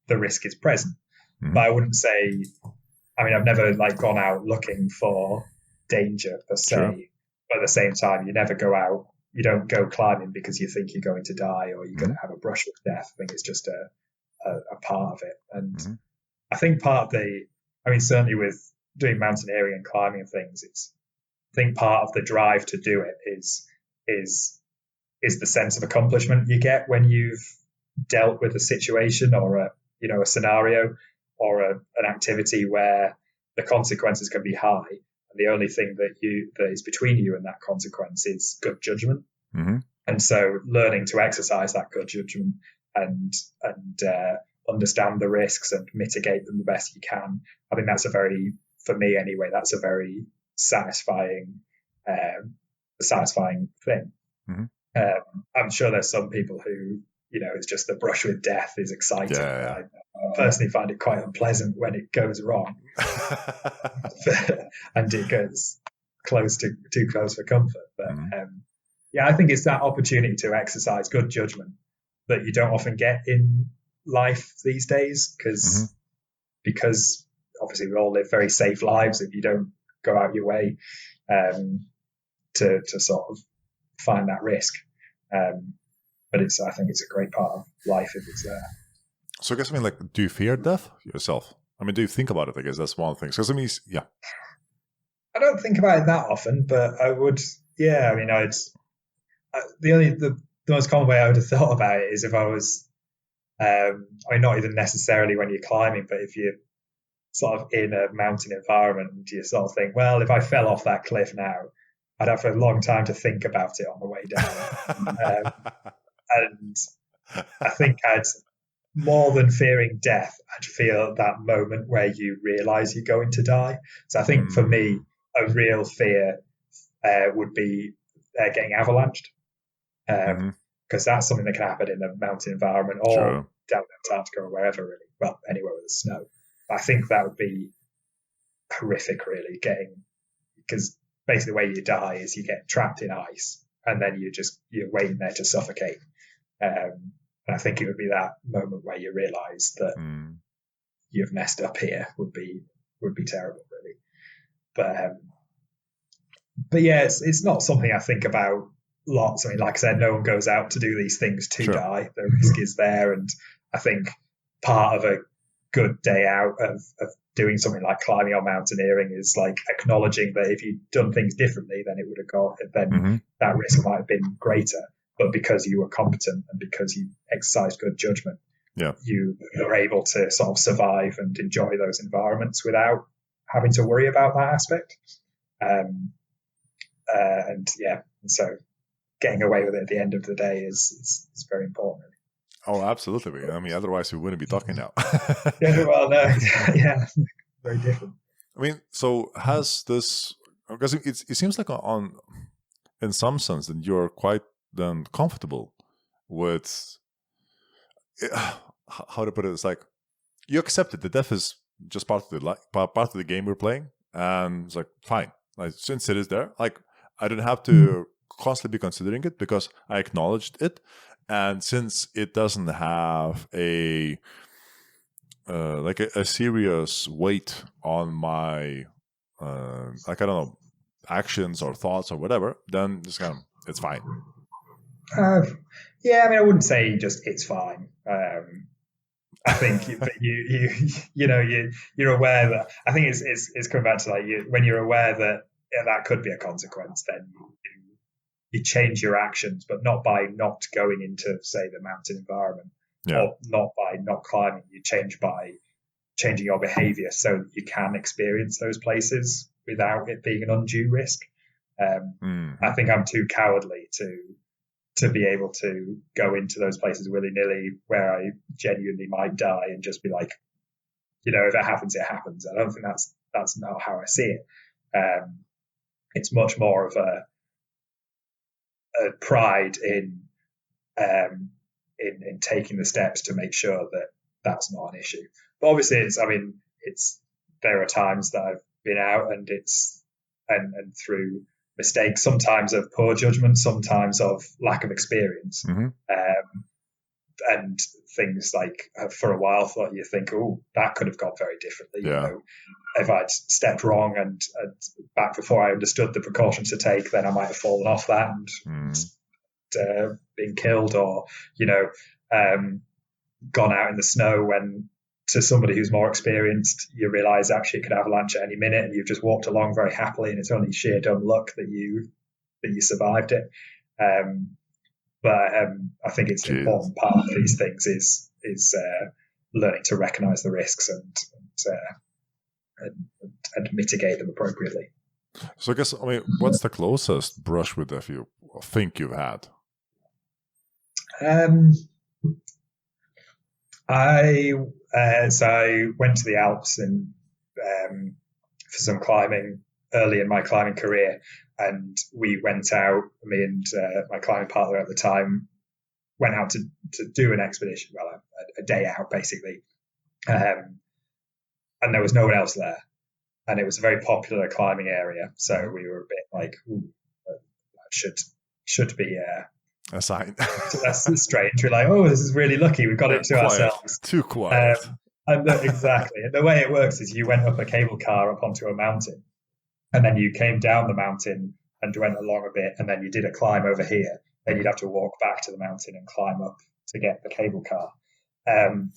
the risk is present. But I wouldn't say. I mean, I've never gone out looking for danger per se. Sure. But at the same time, you never go out. You don't go climbing because you think you're going to die or you're going to have a brush with death. I think it's just a part of it. And I think certainly with doing mountaineering and climbing and things, I think part of the drive to do it is the sense of accomplishment you get when you've dealt with a situation or a scenario or an activity where the consequences can be high. And the only thing that is between you and that consequence is good judgment. And so learning to exercise that good judgment and understand the risks and mitigate them the best you can, I think that's for me anyway, that's a very satisfying thing. I'm sure there's some people who, it's just the brush with death is exciting. Yeah. I personally find it quite unpleasant when it goes wrong. And it goes too close for comfort. But I think it's that opportunity to exercise good judgment that you don't often get in life these days because obviously we all live very safe lives if you don't go out your way to sort of find that risk. But I think it's a great part of life if it's there. So I guess, do you fear death yourself? I mean, do you think about it? I guess that's one of the things. Because I mean, yeah. I don't think about it that often, but I would. Yeah, I mean, the most common way I would have thought about it is if I was. I mean, not even necessarily when you're climbing, but if you're sort of in a mountain environment, you sort of think, well, if I fell off that cliff now, I'd have a long time to think about it on the way down. And I think more than fearing death, I'd feel that moment where you realize you're going to die. So I think for me, a real fear would be getting avalanched. Because that's something that can happen in a mountain environment or down in Antarctica or wherever, really. Well, anywhere with the snow. I think that would be horrific, really, because basically the way you die is you get trapped in ice and then you're waiting there to suffocate. And I think it would be that moment where you realise that you've messed up here would be terrible, really. But yeah, it's not something I think about lots. I mean, like I said, no one goes out to do these things to die. The risk is there, and I think part of a good day out of doing something like climbing or mountaineering is like acknowledging that if you'd done things differently, then it would have that risk might have been greater. But because you were competent and because you exercised good judgment, you were able to sort of survive and enjoy those environments without having to worry about that aspect. And so getting away with it at the end of the day is very important. Oh, absolutely. I mean, otherwise we wouldn't be talking now. Very different. I mean, so has this, because it seems like in some sense that you're quite then comfortable with, how to put it, it's like you accepted that death is just part of the game we're playing, and it's like, fine. Like, since it is there, like, I don't have to constantly be considering it because I acknowledged it. And since it doesn't have a serious weight on my like, I don't know, actions or thoughts or whatever, then just kind of, it's fine. I mean, I wouldn't say just it's fine. I think, but you're aware that. I think it's coming back to like when you're aware that that could be a consequence, then you change your actions, but not by not going into, say, the mountain environment, or not by not climbing. You change by changing your behavior so that you can experience those places without it being an undue risk. I think I'm too cowardly to be able to go into those places willy-nilly where I genuinely might die and just be like, if it happens, it happens. I don't think that's not how I see it. It's much more of a pride in taking the steps to make sure that that's not an issue. But obviously, there are times that I've been out and and through mistakes, sometimes of poor judgment, sometimes of lack of experience, and things like for a while thought you think, oh, that could have gone very differently. If I'd stepped wrong and back before I understood the precautions to take, then I might have fallen off that and been killed, or gone out in the snow when, to somebody who's more experienced, you realize actually it could avalanche at any minute, and you've just walked along very happily, and it's only sheer dumb luck that you survived it. But I think it's an important part of these things is learning to recognize the risks and mitigate them appropriately. So I guess, what's the closest brush with death you think you've had? I went to the Alps and for some climbing early in my climbing career, and we went out. Me and my climbing partner at the time went out to do an expedition, a day out basically, and there was no one else there, and it was a very popular climbing area. So we were a bit like, that should be a sign. So that's strange. We're like, oh, this is really lucky. We've got it to ourselves. Too quiet. Exactly. And the way it works is you went up a cable car up onto a mountain, and then you came down the mountain and went along a bit, and then you did a climb over here. Then you'd have to walk back to the mountain and climb up to get the cable car. And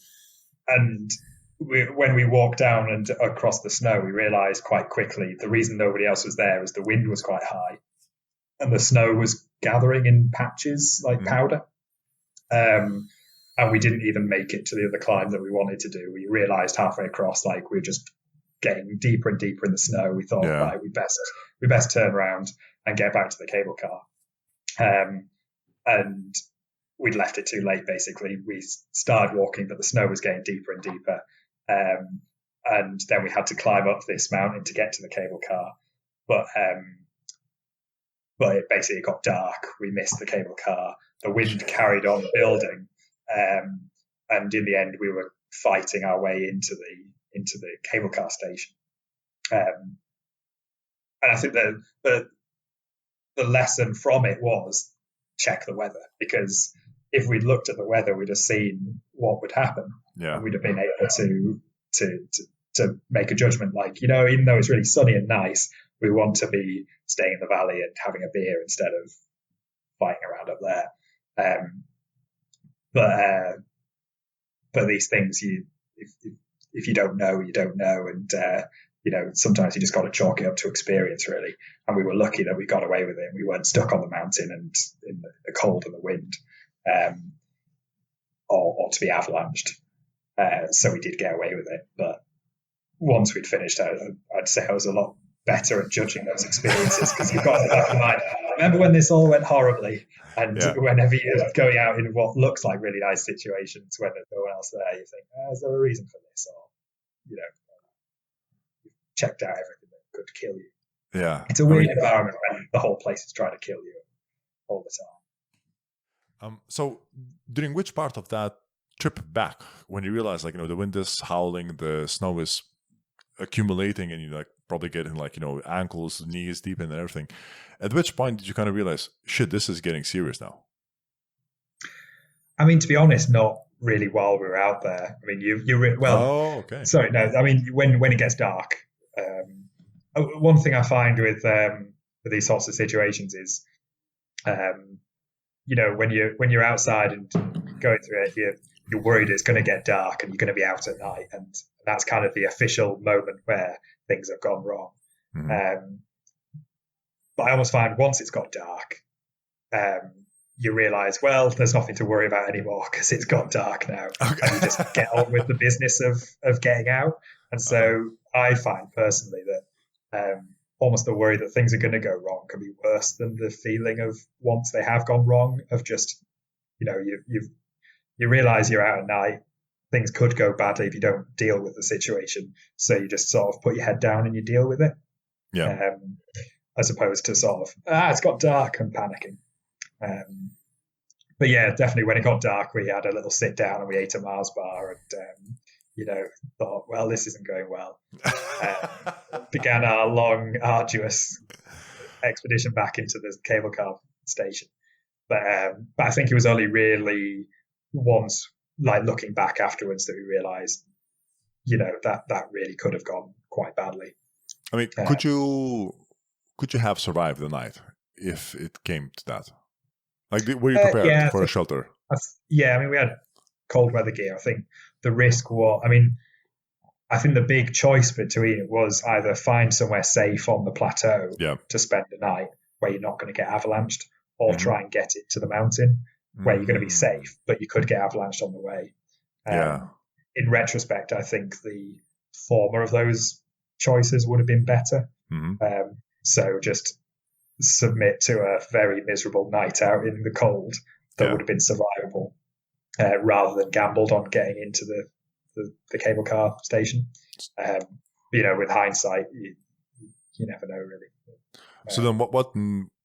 when we walked down and across the snow, we realized quite quickly the reason nobody else was there was the wind was quite high and the snow was gathering in patches like powder. And we didn't even make it to the other climb that we wanted to do. We realized halfway across, like, we were just getting deeper and deeper in the snow. We thought, right, we best turn around and get back to the cable car. And we'd left it too late, basically. We started walking, but the snow was getting deeper and deeper. And then we had to climb up this mountain to get to the cable car. But it basically got dark. We missed the cable car. The wind carried on building. And in the end, we were fighting our way into the cable car station. And I think the lesson from it was check the weather, because if we'd looked at the weather, we'd have seen what would happen. Yeah. And we'd have been able to make a judgment, like, even though it's really sunny and nice, we want to be staying in the valley and having a beer instead of fighting around up there. But these things, if you don't know, you don't know. And, sometimes you just got to chalk it up to experience, really. And we were lucky that we got away with it. We weren't stuck on the mountain and in the cold and the wind, or to be avalanched. So we did get away with it. But once we'd finished, I'd say I was a lot better at judging those experiences, because you've got in the back of your mind, remember when this all went horribly? And whenever you're going out in what looks like really nice situations when there's no one else there, you think, is there a reason for this? Or, you've checked out everything that could kill you. Yeah. It's a weird environment when the whole place is trying to kill you all the time. So during which part of that trip back, when you realize, like, the wind is howling, the snow is accumulating, and you like probably getting like, ankles, knees deep in and everything, at which point did you kind of realize, shit, this is getting serious now? I mean, to be honest, not really while we were out there. I mean, Oh, okay. Sorry, no. I mean, when it gets dark, one thing I find with these sorts of situations is, when you're outside and going through it, you're worried it's going to get dark and you're going to be out at night, and that's kind of the official moment where things have gone wrong. Mm-hmm. But I almost find once it's got dark, you realize, well, there's nothing to worry about anymore because it's got dark now. Okay. And you just get on with the business of getting out. And so I find personally that almost the worry that things are going to go wrong can be worse than the feeling of once they have gone wrong, of just, you realize you're out at night, things could go badly if you don't deal with the situation. So you just sort of put your head down and you deal with it. Yeah. As opposed to sort of, it's got dark and panicking. But yeah, definitely when it got dark, we had a little sit down and we ate a Mars bar and, thought, well, this isn't going well. Began our long, arduous expedition back into the cable car station. But I think it was only really once, like looking back afterwards, that we realized, that really could have gone quite badly. I mean, could you have survived the night if it came to that? Like, were you prepared for a shelter? I mean, we had cold weather gear. I think the risk was, I think the big choice between it was either find somewhere safe on the plateau to spend the night where you're not going to get avalanched, or try and get it to the mountain where you're going to be safe, but you could get avalanched on the way. In retrospect, I think the former of those choices would have been better. Mm-hmm. So just submit to a very miserable night out in the cold that would have been survivable, rather than gambled on getting into the cable car station. With hindsight, you never know, really. So then what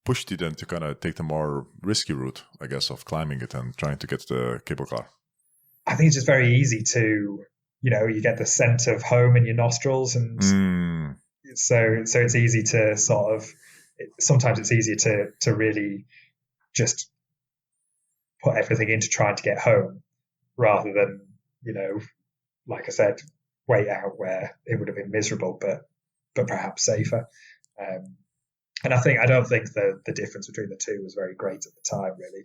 pushed you then to kind of take the more risky route, I guess, of climbing it and trying to get to the cable car? I think it's just very easy to, you get the scent of home in your nostrils, and so it's easy to sort of, sometimes it's easier to really just put everything into trying to get home, rather than, like I said, wait out where it would have been miserable, but perhaps safer. And I don't think the difference between the two was very great at the time, really.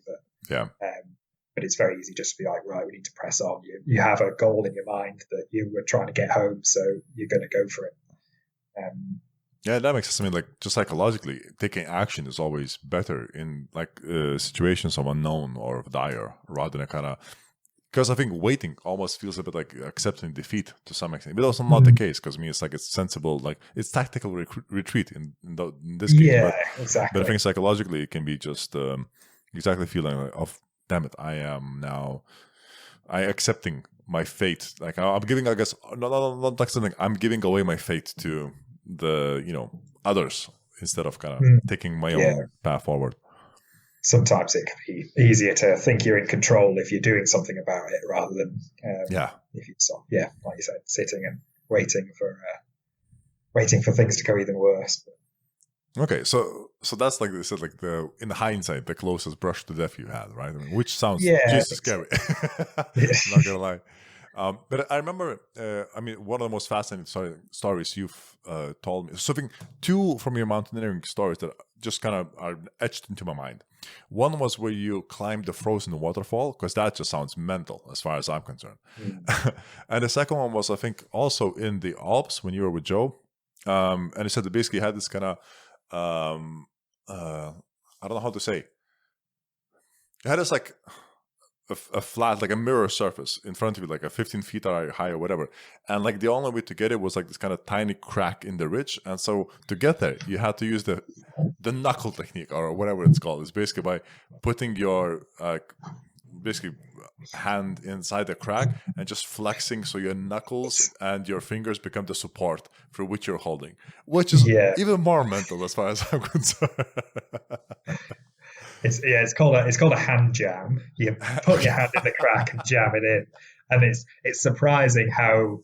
But but it's very easy just to be like, right, we need to press on. You have a goal in your mind that you were trying to get home, so you're going to go for it. Yeah, that makes sense. I mean, like, just psychologically, taking action is always better in like situations of unknown or of dire, rather than kind of, because I think waiting almost feels a bit like accepting defeat to some extent. But also not the case, because I mean, it's like it's sensible, like it's tactical retreat in this case. Yeah, but, exactly. But I think psychologically it can be just exactly feeling like, oh, damn it, I accepting my fate. Like I'm giving, I guess, not accepting, I'm giving away my fate to the others instead of kind of taking my own path forward. Sometimes it can be easier to think you're in control if you're doing something about it rather than if you like you said, sitting and waiting for things to go even worse. Okay, so that's like they said, like in hindsight, the closest brush to death you had, right? I mean, which sounds just scary. Not gonna lie. But I remember, one of the most fascinating stories you've told me. So I think two from your mountaineering stories that just kind of are etched into my mind. One was where you climbed the frozen waterfall, because that just sounds mental as far as I'm concerned. And the second one was, I think, also in the Alps when you were with Joe. And he said that basically had this kind of, I don't know how to say. It had this like a flat, like a mirror surface in front of you, like a 15 feet high or whatever. And like the only way to get it was like this kind of tiny crack in the ridge. And so to get there, you had to use the knuckle technique or whatever it's called. It's basically by putting your hand inside the crack and just flexing so your knuckles and your fingers become the support for which you're holding, which is even more mental as far as I'm concerned. It's called a hand jam. You put your hand in the crack and jam it in, and it's surprising how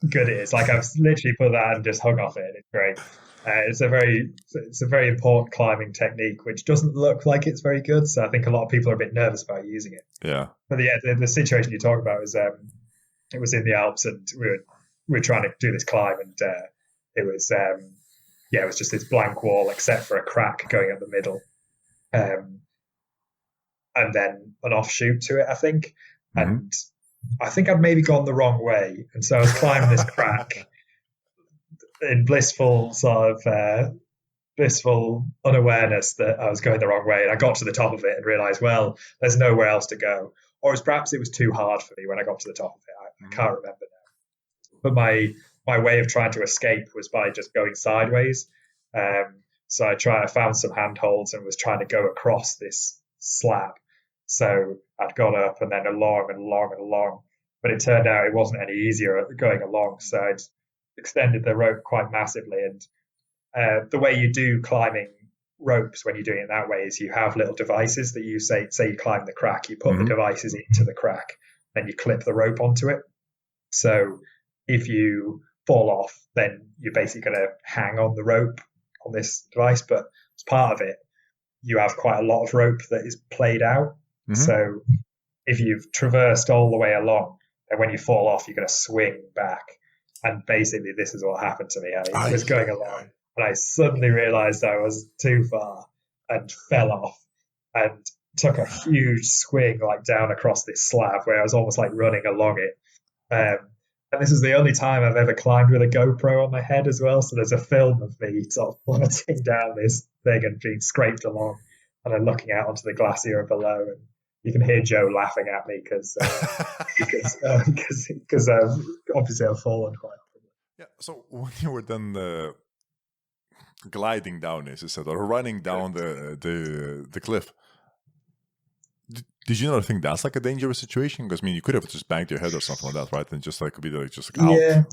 good it is. Like I've literally put that and just hung off it. It's great. It's a very important climbing technique, which doesn't look like it's very good. So I think a lot of people are a bit nervous about using it. Yeah. But the situation you talk about was it was in the Alps, and we were trying to do this climb, and it was just this blank wall except for a crack going up the middle. And then an offshoot to it, I think. And I think I'd maybe gone the wrong way. And so I was climbing this crack in blissful unawareness that I was going the wrong way. And I got to the top of it and realized, well, there's nowhere else to go. Or perhaps it was too hard for me when I got to the top of it. I can't remember now. But my way of trying to escape was by just going sideways. So I found some handholds and was trying to go across this slab. So I'd gone up and then along and along and along, but it turned out it wasn't any easier going along. So I'd extended the rope quite massively. And the way you do climbing ropes when you're doing it that way is you have little devices that you say you climb the crack, you put the devices into the crack, then you clip the rope onto it. So if you fall off, then you're basically going to hang on the rope on this device. But as part of it, you have quite a lot of rope that is played out. So if you've traversed all the way along, then when you fall off, you're going to swing back. And basically, this is what happened to me. I was going along, and I suddenly realized I was too far and fell off and took a huge swing like down across this slab where I was almost like running along it. And this is the only time I've ever climbed with a GoPro on my head as well. So there's a film of me sort of plummeting down this thing and being scraped along, and then looking out onto the glacier below. And you can hear Joe laughing at me because obviously I've fallen quite often. Yeah. So when you were then gliding down, as you said, or running down the cliff, did you not think that's like a dangerous situation? Because I mean, you could have just banged your head or something like that, right? And just like be like just like out. Yeah.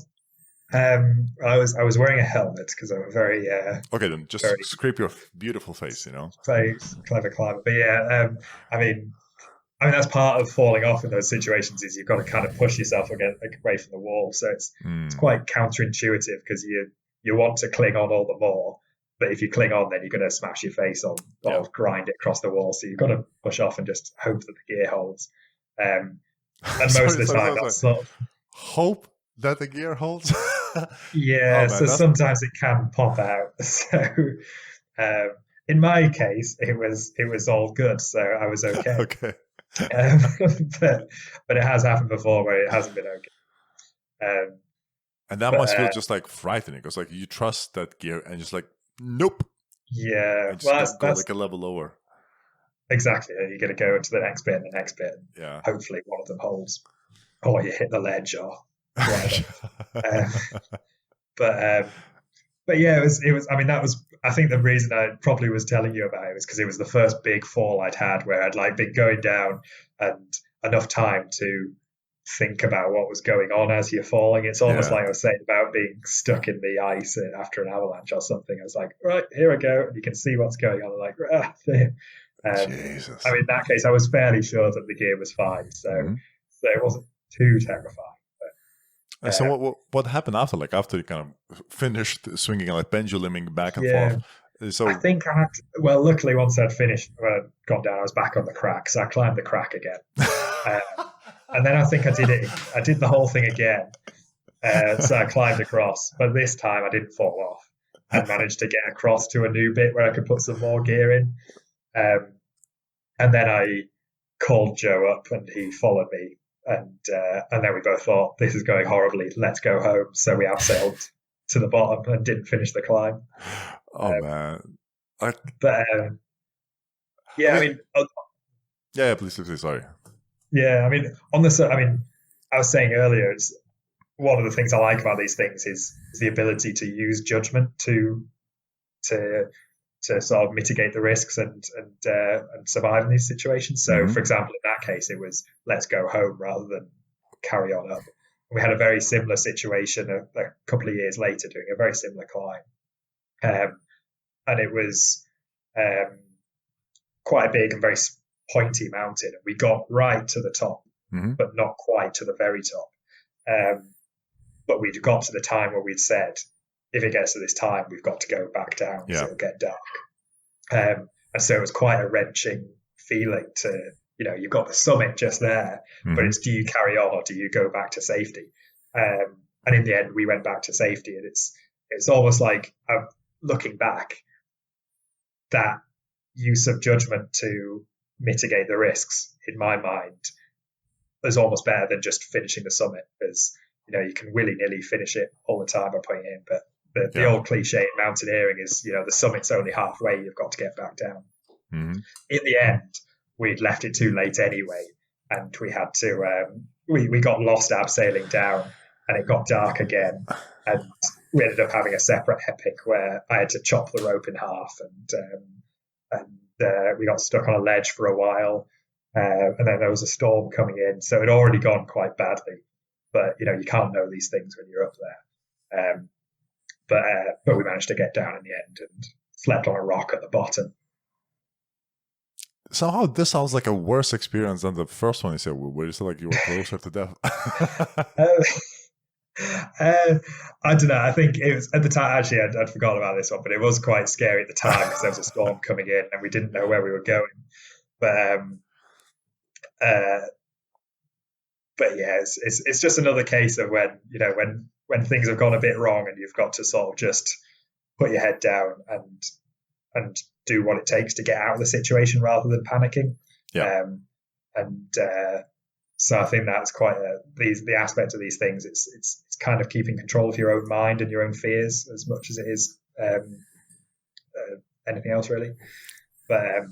I was wearing a helmet because I'm a very okay, then just scrape your beautiful face, very clever climber. But yeah, I mean that's part of falling off in those situations is you've got to kind of push yourself away from the wall. So it's quite counterintuitive because you want to cling on all the more, but if you cling on, then you're going to smash your face on or grind it across the wall. So you've got to push off and just hope that the gear holds. And most of the time, that's sort of hope that the gear holds. Yeah, so sometimes it can pop out. So in my case, it was all good, so I was okay. Okay. but it has happened before where it hasn't been okay. And that must feel just like frightening, because like you trust that gear and just like, nope. Yeah, and just go like a level lower. Exactly. You're going to go into the next bit and the next bit. Yeah. Hopefully one of them holds, or you hit the ledge or whatever. But yeah, it was. I mean, that was. I think the reason I probably was telling you about it was because it was the first big fall I'd had where I'd like been going down and enough time to think about what was going on as you're falling. It's almost like I was saying about being stuck in the ice after an avalanche or something. I was like, right, here I go, and you can see what's going on. I'm like, Jesus. I mean, in that case, I was fairly sure that the gear was fine, so it wasn't too terrifying. But, so what happened after? Like after you kind of finished swinging, like penduluming back and forth. So I think luckily once I'd finished, when I'd gone down, I was back on the crack, so I climbed the crack again. And then I think I did the whole thing again. So I climbed across, but this time I didn't fall off. I managed to get across to a new bit where I could put some more gear in. And then I called Joe up and he followed me. And then we both thought, this is going horribly, let's go home. So we abseiled to the bottom and didn't finish the climb. Oh, man. Yeah, please, sorry. Yeah, I mean, I was saying earlier, it's one of the things I like about these things is the ability to use judgment to sort of mitigate the risks and survive in these situations. So, for example, in that case, it was let's go home rather than carry on up. We had a very similar situation a couple of years later doing a very similar climb, and it was quite a big and very pointy mountain. And we got right to the top, but not quite to the very top. But we'd got to the time where we'd said, if it gets to this time, we've got to go back down, so it'll get dark. And so it was quite a wrenching feeling to, you've got the summit just there, but it's, do you carry on or do you go back to safety? And in the end, we went back to safety. And it's almost like, looking back, that use of judgment to mitigate the risks, in my mind, is almost better than just finishing the summit, because, you can willy-nilly finish it all the time by putting it in, but the old cliche in mountaineering is, the summit's only halfway, you've got to get back down. In the end, we'd left it too late anyway, and we had to, we got lost abseiling down, and it got dark again, and we ended up having a separate epic where I had to chop the rope in half, and we got stuck on a ledge for a while, and then there was a storm coming in, so it had already gone quite badly, but, you can't know these things when you're up there. But we managed to get down in the end and slept on a rock at the bottom. Somehow this sounds like a worse experience than the first one you said, where you said like you were closer to death. I don't know. I think it was at the time, actually, I'd forgotten about this one, but it was quite scary at the time because there was a storm coming in and we didn't know where we were going. But yeah, it's just another case of when things have gone a bit wrong and you've got to sort of just put your head down and do what it takes to get out of the situation rather than panicking. So I think that's quite the aspect of these things. It's kind of keeping control of your own mind and your own fears as much as it is anything else really. But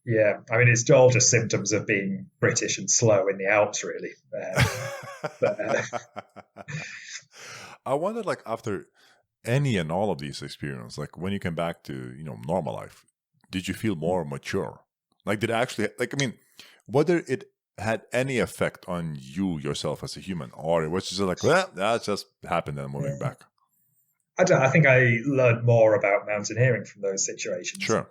yeah, I mean, it's all just symptoms of being British and slow in the Alps, really. I wonder, like, after any and all of these experiences, like when you came back to, normal life, did you feel more mature? Like, did it actually, whether it had any effect on you yourself as a human, or it was just like, well, that just happened and I'm moving back? I think I learned more about mountaineering from those situations. Sure.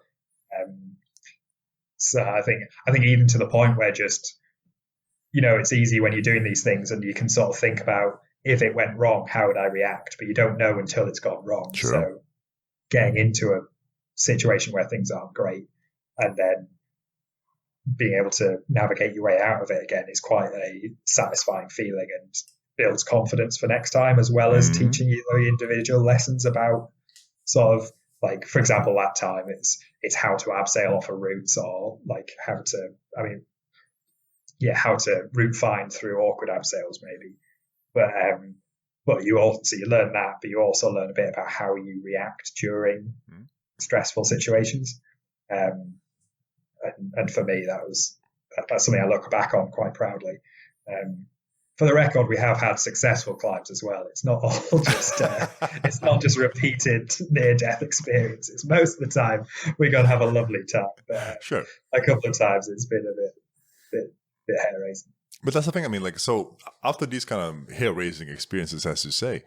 So I think even to the point where just, it's easy when you're doing these things and you can sort of think about, if it went wrong, how would I react? But you don't know until it's gone wrong. Sure. So getting into a situation where things aren't great and then being able to navigate your way out of it again is quite a satisfying feeling and builds confidence for next time, as well as teaching you the individual lessons about sort of like, for example, that time it's how to abseil off a route, or like how to route find through awkward abseils maybe. But you learn that, but you also learn a bit about how you react during stressful situations. And for me, that's something I look back on quite proudly. For the record, we have had successful climbs as well. It's not all just it's not just repeated near-death experiences. Most of the time, we're going to have a lovely time. But Sure. A couple of times, it's been a bit hair-raising. But that's the thing. I mean, like, so after these kind of hair-raising experiences, as you say,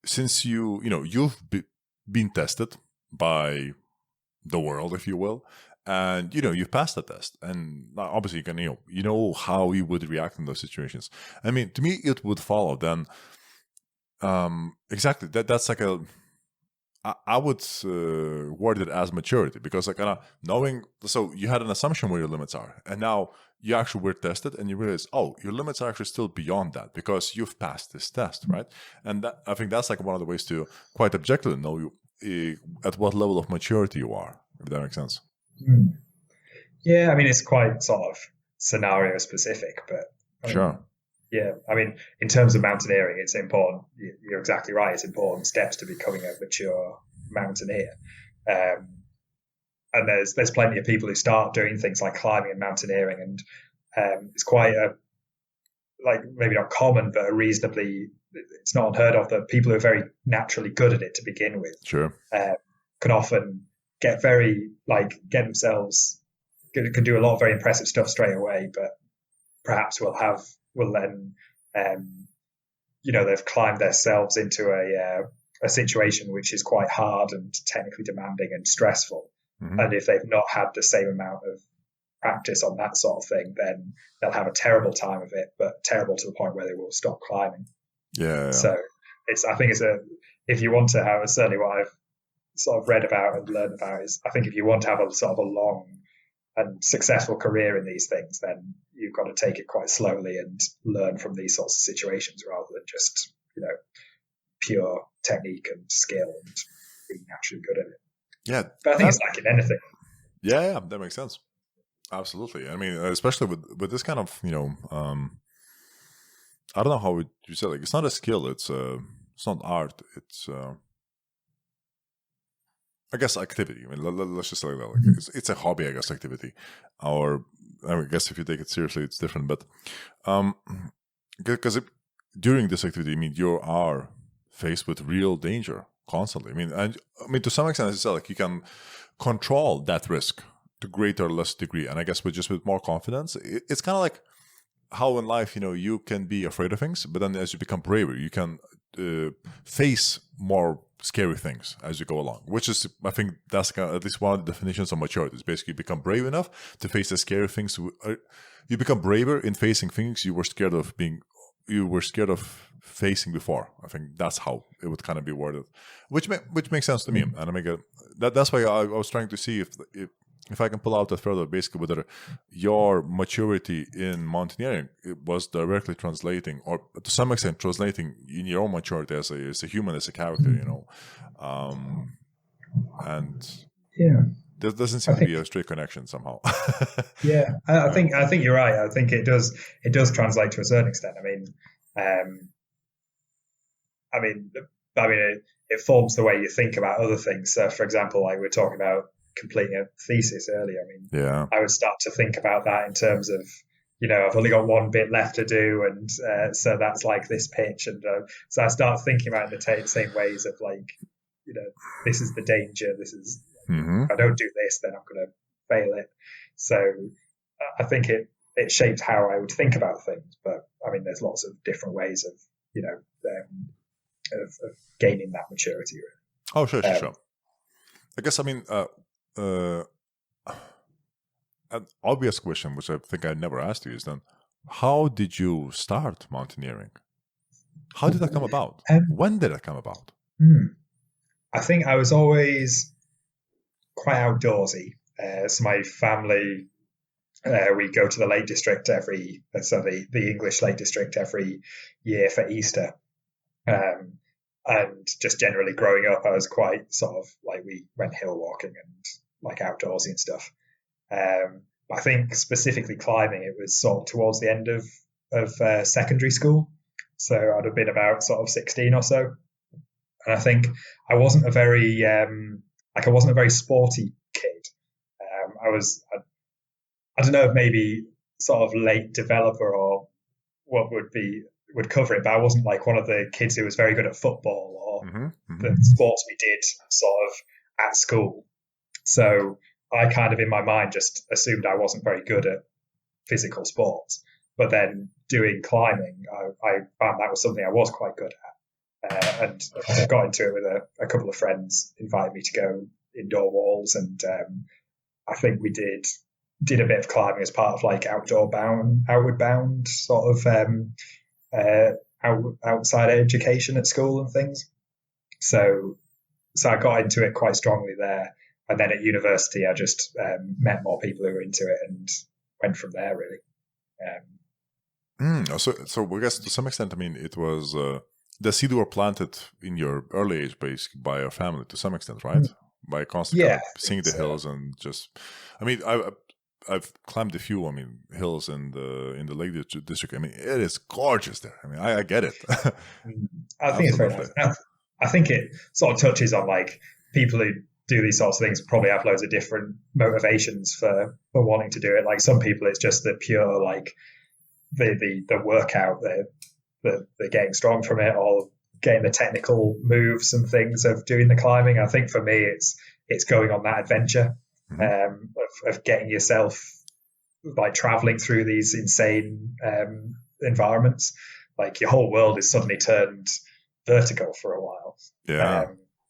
since you've been tested by the world, if you will, and you've passed the test, and obviously you can you know how you would react in those situations. I mean, to me, it would follow then exactly that's like I would word it as maturity, because like kind of knowing, so you had an assumption where your limits are, and now you actually were tested and you realize, oh, your limits are actually still beyond that because you've passed this test, right? And that, I think that's like one of the ways to quite objectively know at what level of maturity you are, if that makes sense. Yeah, I mean, it's quite sort of scenario specific, but sure. Yeah, I mean, in terms of mountaineering, it's important. You're exactly right. It's important steps to becoming a mature mountaineer. And there's plenty of people who start doing things like climbing and mountaineering, and it's quite maybe not common, but it's not unheard of that people who are very naturally good at it to begin with, sure, can often get themselves can do a lot of very impressive stuff straight away, but perhaps will then they've climbed themselves into a situation which is quite hard and technically demanding and stressful. Mm-hmm. And if they've not had the same amount of practice on that sort of thing, then they'll have a terrible time of it, but terrible to the point where they will stop climbing. Yeah. So if you want to have, certainly what I've sort of read about and learned about is, I think if you want to have a sort of a long and successful career in these things, then you've got to take it quite slowly and learn from these sorts of situations rather than just, pure technique and skill and being naturally good at it. Yeah. But I think it's like in anything. Yeah, that makes sense. Absolutely. I mean, especially with this kind of, I don't know how you say, like, it's not a skill. It's not art. It's, I guess, activity. I mean, let's just say that. Like, it's a hobby, I guess, activity. Or I guess if you take it seriously, it's different. But because during this activity, I mean, you are faced with real danger constantly. I mean, to some extent, as you said, like, you can control that risk to greater or less degree. And I guess with more confidence, it's kind of like how in life, you can be afraid of things, but then as you become braver, you can face more scary things as you go along, which is, I think that's kind of, at least one of the definitions of maturity, is basically you become brave enough to face the scary things. You become braver in facing things you were scared of facing before. I think that's how it would kind of be worded, which makes sense to me. And that's why I was trying to see if I can pull out that further, basically whether your maturity in mountaineering was directly translating, or to some extent translating in your own maturity as a human, as a character, and yeah, there doesn't seem to be a straight connection somehow. Yeah, I think you're right. I think it does translate to a certain extent. I mean, it forms the way you think about other things. So, for example, like we were talking about completing a thesis earlier. Yeah, I would start to think about that in terms of, I've only got one bit left to do, and so that's like this pitch, and so I start thinking about it in the same ways of like, this is the danger. This is if I don't do this, then I'm going to fail it. So I think it shaped how I would think about things. But there's lots of different ways of of gaining that maturity. Oh, sure. I guess an obvious question, which I think I never asked you, is then, how did you start mountaineering? How did that come about? When did it come about? I think I was always quite outdoorsy. So my family, we go to the Lake District the English Lake District every year for Easter. And just generally growing up, I was quite sort of like, we went hill walking and like outdoorsy and stuff. But I think specifically climbing, it was sort of towards the end of secondary school. So I'd have been about sort of 16 or so. And I think I wasn't a very sporty kid. I don't know if maybe sort of late developer or what would cover it, but I wasn't like one of the kids who was very good at football or the sports we did sort of at school. So I kind of in my mind just assumed I wasn't very good at physical sports. But then doing climbing, I found that was something I was quite good at. And I got into it with a couple of friends, invited me to go indoor walls, and I think we did a bit of climbing as part of like outward bound sort of outside education at school and things. So I got into it quite strongly there, and then at university I just met more people who were into it and went from there really. So I guess to some extent, I mean, it was the seed were planted in your early age, basically, by your family to some extent, right? By constantly seeing the hills and just, I mean, I've climbed a few, I mean, hills in the Lake District. I mean, it is gorgeous there. I mean, I get it. I think it's very nice. I think it sort of touches on like people who do these sorts of things probably have loads of different motivations for wanting to do it. Like some people, it's just the pure like the workout, the getting strong from it, or getting the technical moves and things of doing the climbing. I think for me, it's going on that adventure of getting yourself like traveling through these insane environments. Like your whole world is suddenly turned vertical for a while. Yeah.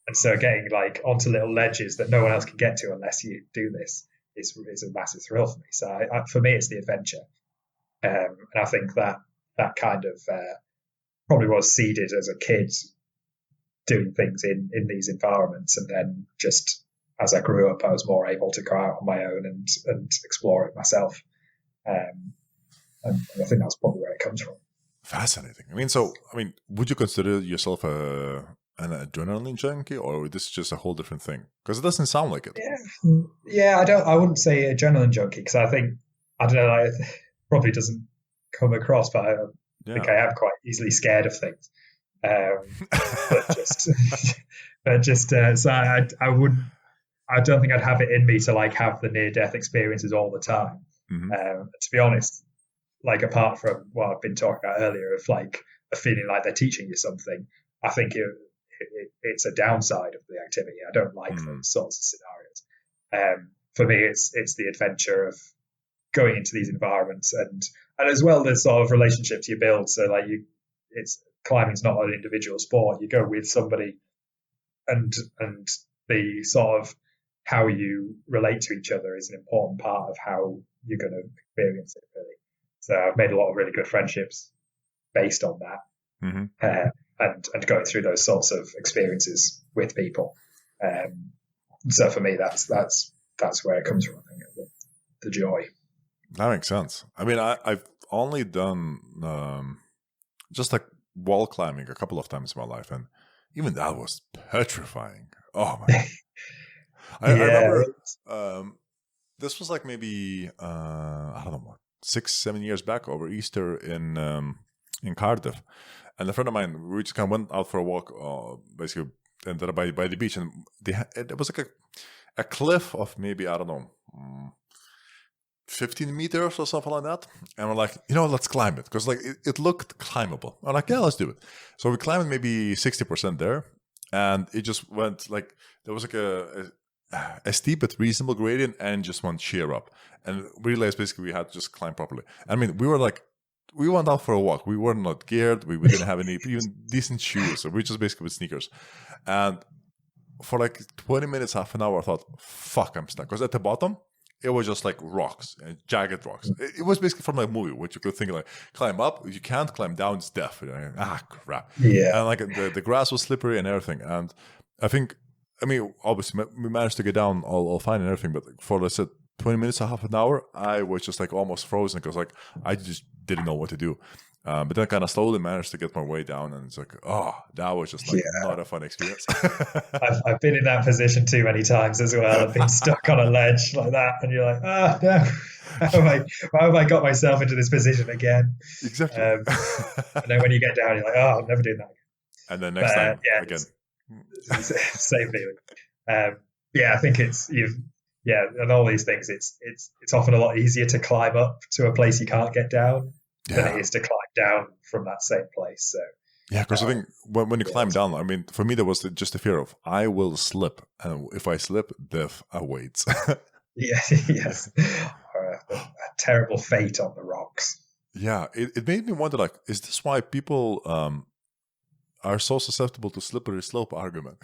And so getting like onto little ledges that no one else can get to unless you do this is a massive thrill for me. So for me, it's the adventure. And I think that kind of probably was seeded as a kid doing things in these environments. And then just as I grew up, I was more able to go out on my own and explore it myself. And I think that's probably where it comes from. Fascinating. Would you consider yourself an adrenaline junkie, or this is just a whole different thing? Because it doesn't sound like it. Yeah. I wouldn't say adrenaline junkie, because I think, I don't know, like, it probably doesn't come across, but I think I am quite easily scared of things. So I don't think I'd have it in me to like have the near-death experiences all the time. To be honest, like apart from what I've been talking about earlier of like a feeling like they're teaching you something, I think it's a downside of the activity. I don't like those sorts of scenarios. For me, it's the adventure of going into these environments and as well the sort of relationships you build. So like climbing's not an individual sport. You go with somebody, and the sort of how you relate to each other is an important part of how you're going to experience it, really. So I've made a lot of really good friendships based on that, and going through those sorts of experiences with people. So for me, that's where it comes from. I think the joy. That makes sense. I mean, I've only done just like wall climbing a couple of times in my life, and even that was petrifying. Oh my! I remember this was like maybe I don't know what, 6-7 years back over Easter in Cardiff, and a friend of mine, we just kind of went out for a walk, basically ended up by the beach, and it was like a cliff of maybe, I don't know, 15 meters or something like that. And we're like, let's climb it. Because like it looked climbable. I'm like, yeah, let's do it. So we climbed maybe 60% there. And it just went like, there was like a steep but reasonable gradient and just one sheer up. And we realized basically we had to just climb properly. I mean, we went out for a walk. We were not geared. We didn't have any even decent shoes. So we just basically with sneakers. And for like 20 minutes, half an hour, I thought, fuck, I'm stuck. Because at the bottom, it was just like rocks, jagged rocks. It was basically from a movie, which you could think like, climb up, you can't climb down, it's death. Crap. Yeah. And like the grass was slippery and everything. And obviously we managed to get down all fine and everything, but for, let's say, 20 minutes or half an hour, I was just like almost frozen because like I just didn't know what to do. But then I kind of slowly managed to get my way down, and it's like, oh, that was just like not a fun experience. I've been in that position too many times as well. I've been stuck on a ledge like that, and you're like, oh no, how have I got myself into this position again? Exactly. And then when you get down, you're like, oh, I'm never doing that again. And then next time again. Same feeling. I think and all these things, it's often a lot easier to climb up to a place you can't get down than it is to climb down from that same place. So yeah, because I think when you climb down, I mean, for me there was just the fear of I will slip, and if I slip, death awaits. Yes, or a terrible fate on the rocks. Yeah, it made me wonder, like, is this why people are so susceptible to slippery slope argument?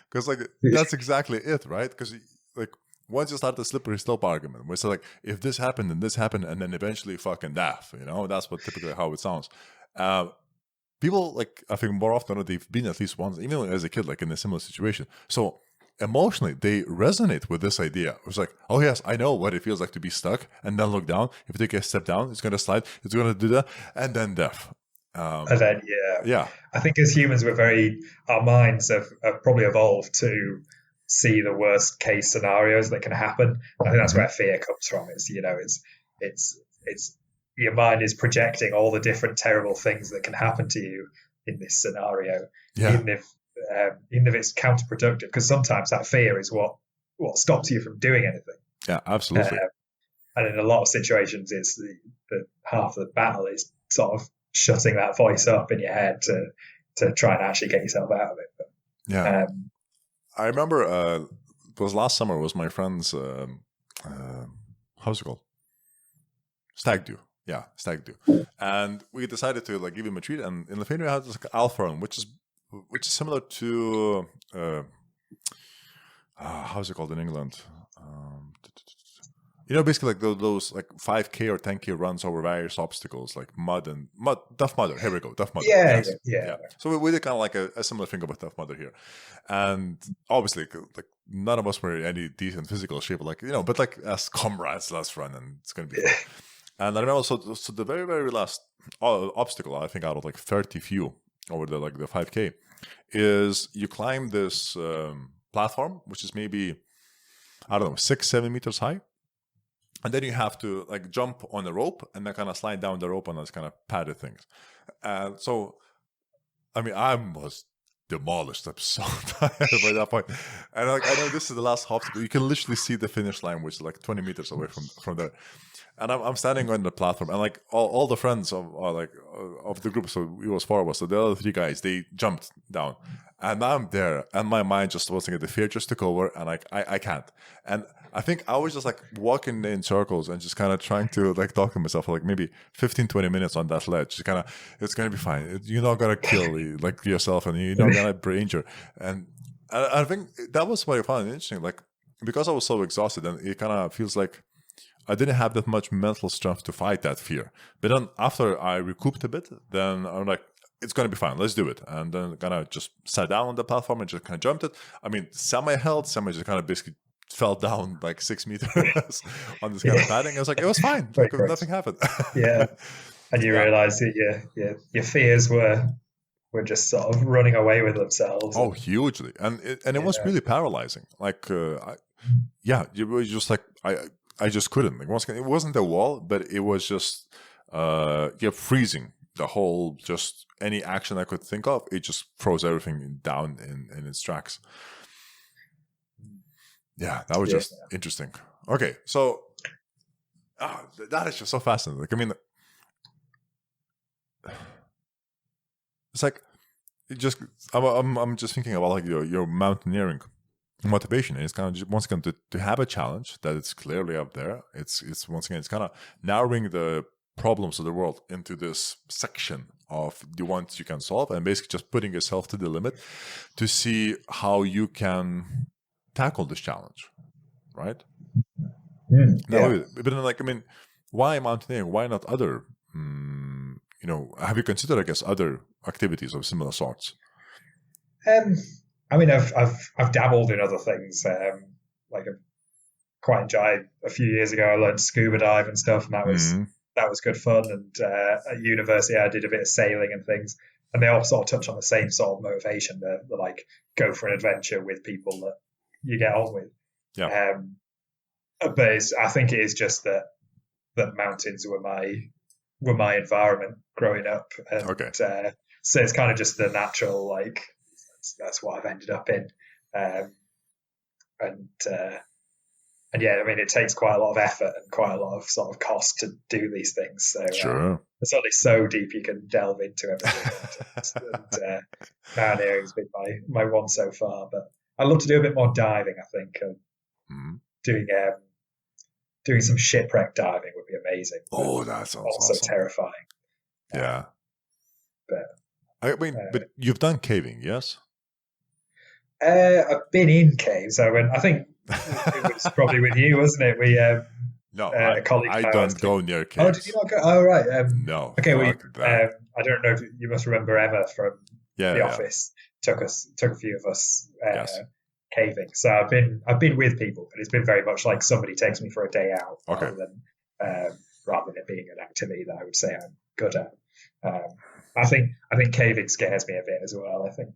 Because like that's exactly it, right? Because like once you start the slippery slope argument, where it's like if this happened and this happened and then eventually fucking death, that's what typically how it sounds. People, like, I think more often they've been at least once, even as a kid, like in a similar situation. So emotionally, they resonate with this idea. It's like, oh yes, I know what it feels like to be stuck and then look down. If you take a step down, it's going to slide, it's going to do that, and then death. And then, I think as humans, our minds have probably evolved to see the worst case scenarios that can happen. I think that's where fear comes from. It's your mind is projecting all the different terrible things that can happen to you in this scenario, even if it's counterproductive, because sometimes that fear is what stops you from doing anything. Yeah, absolutely. And in a lot of situations, it's the half of the battle is sort of shutting that voice up in your head to try and actually get yourself out of it. But, I remember it was last summer. It was my friend's how's it called? Stag do. Yeah, stag do. And we decided to like give him a treat. And in Lithuania, we had this like alpha run, which is similar to how's it called in England? Basically like those like 5K or 10K runs over various obstacles, like Tough Mudder. Here we go, Tough Mudder. Yeah. So we did kind of like a similar thing about Tough Mudder here, and obviously like none of us were in any decent physical shape, like but like as comrades, let's run, and it's gonna be fun. And I remember so the very very last obstacle, I think out of like 30 few over the 5K, is you climb this platform, which is maybe 6-7 meters high. And then you have to like jump on a rope and then kind of slide down the rope on those kind of padded things. So, I mean, I was demolished. I'm so tired by that point. And like, I know this is the last obstacle. You can literally see the finish line, which is like 20 meters away from there. And I'm standing on the platform, and like all the friends of the group, so it was 4 of us. So the other 3 guys, they jumped down, and I'm there, and my mind just was thinking, the fear just took over, and like I can't. And I think I was just like walking in circles and just kind of trying to like talk to myself for like maybe 15-20 minutes on that ledge. Just kind of, it's gonna be fine. You're not gonna kill like yourself, and you're not gonna be injured. And I think that was what I found interesting. Like because I was so exhausted, and it kind of feels like I didn't have that much mental strength to fight that fear. But then after I recouped a bit, then I'm like, it's going to be fine. Let's do it. And then kind of just sat down on the platform and just kind of jumped it. I mean, semi-held, semi just kind of basically fell down like 6 meters on this kind of padding. I was like, it was fine. Like, nothing happened. And you realize that your fears were just sort of running away with themselves. Oh, hugely. And it was really paralyzing. Like, it was just like, I just couldn't. Like once again, it wasn't a wall, but it was just freezing. The whole, just any action I could think of, it just froze everything down in its tracks. Yeah, that was just interesting. Okay, so that is just so fascinating. Like, I mean, it's like I'm just thinking about like your mountaineering motivation, and it's kind of just, once again to have a challenge that it's clearly up there. It's once again, it's kind of narrowing the problems of the world into this section of the ones you can solve, and basically just putting yourself to the limit to see how you can tackle this challenge, right? Now, but then, like, I mean, why mountaineering? Why not other? Have you considered, I guess, other activities of similar sorts? I mean, I've dabbled in other things. Like I quite enjoyed a few years ago. I learned scuba dive and stuff, and that was that was good fun. And at university, I did a bit of sailing and things. And they all sort of touch on the same sort of motivation, the like go for an adventure with people that you get on with. Yeah. But I think it is just that mountains were my environment growing up. And, Okay. so it's kind of just the natural, like, that's what I've ended up in. And yeah, I mean, it takes quite a lot of effort and quite a lot of sort of cost to do these things. So Sure. it's only so deep you can delve into everything. And mountaineering has been my one so far. But I'd love to do a bit more diving, I think. Doing some shipwreck diving would be amazing. Oh, that sounds also awesome. terrifying. Yeah. But but you've done caving, yes? I've been in caves. I think it was probably with you, wasn't it? We No, a colleague I of don't ours go near caves. Oh, did you not go? Oh, right. No. Okay, that. I don't know if you must remember Emma from the Yeah. office. Took a few of us Yes. caving. So I've been with people, but it's been very much like somebody takes me for a day out, Okay. rather than it being an activity that I would say I'm good at. I think caving scares me a bit as well. I think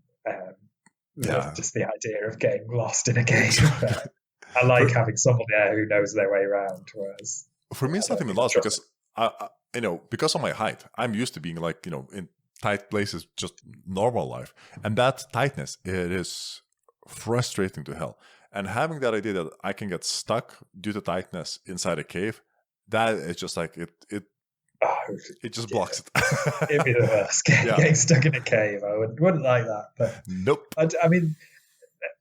just the idea of getting lost in a cave. I like having someone there who knows their way around. Whereas for me, it's not even lost because because of my height, I'm used to being like in tight places, just normal life, and that tightness, it is frustrating to hell. And having that idea that I can get stuck due to tightness inside a cave, that is just like it just blocks it. It'd be the worst. Getting stuck in a cave, I wouldn't like that. But nope. I mean,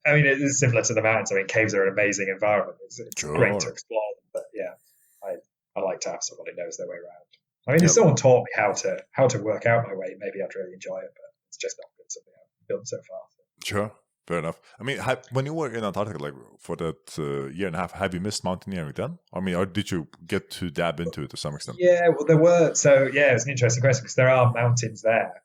it is similar to the mountains. I mean, caves are an amazing environment. It's Sure. great to explore them. But yeah, I like to have someone who knows their way around. I mean, if someone taught me how to work out my way, maybe I'd really enjoy it. But it's just not been something I've done so far. Sure. Fair enough. I mean, when you were in Antarctica, like for that year and a half, have you missed mountaineering then? I mean, or did you get to dab into it to some extent? Yeah, well, there were. So, yeah, it's an interesting question because there are mountains there.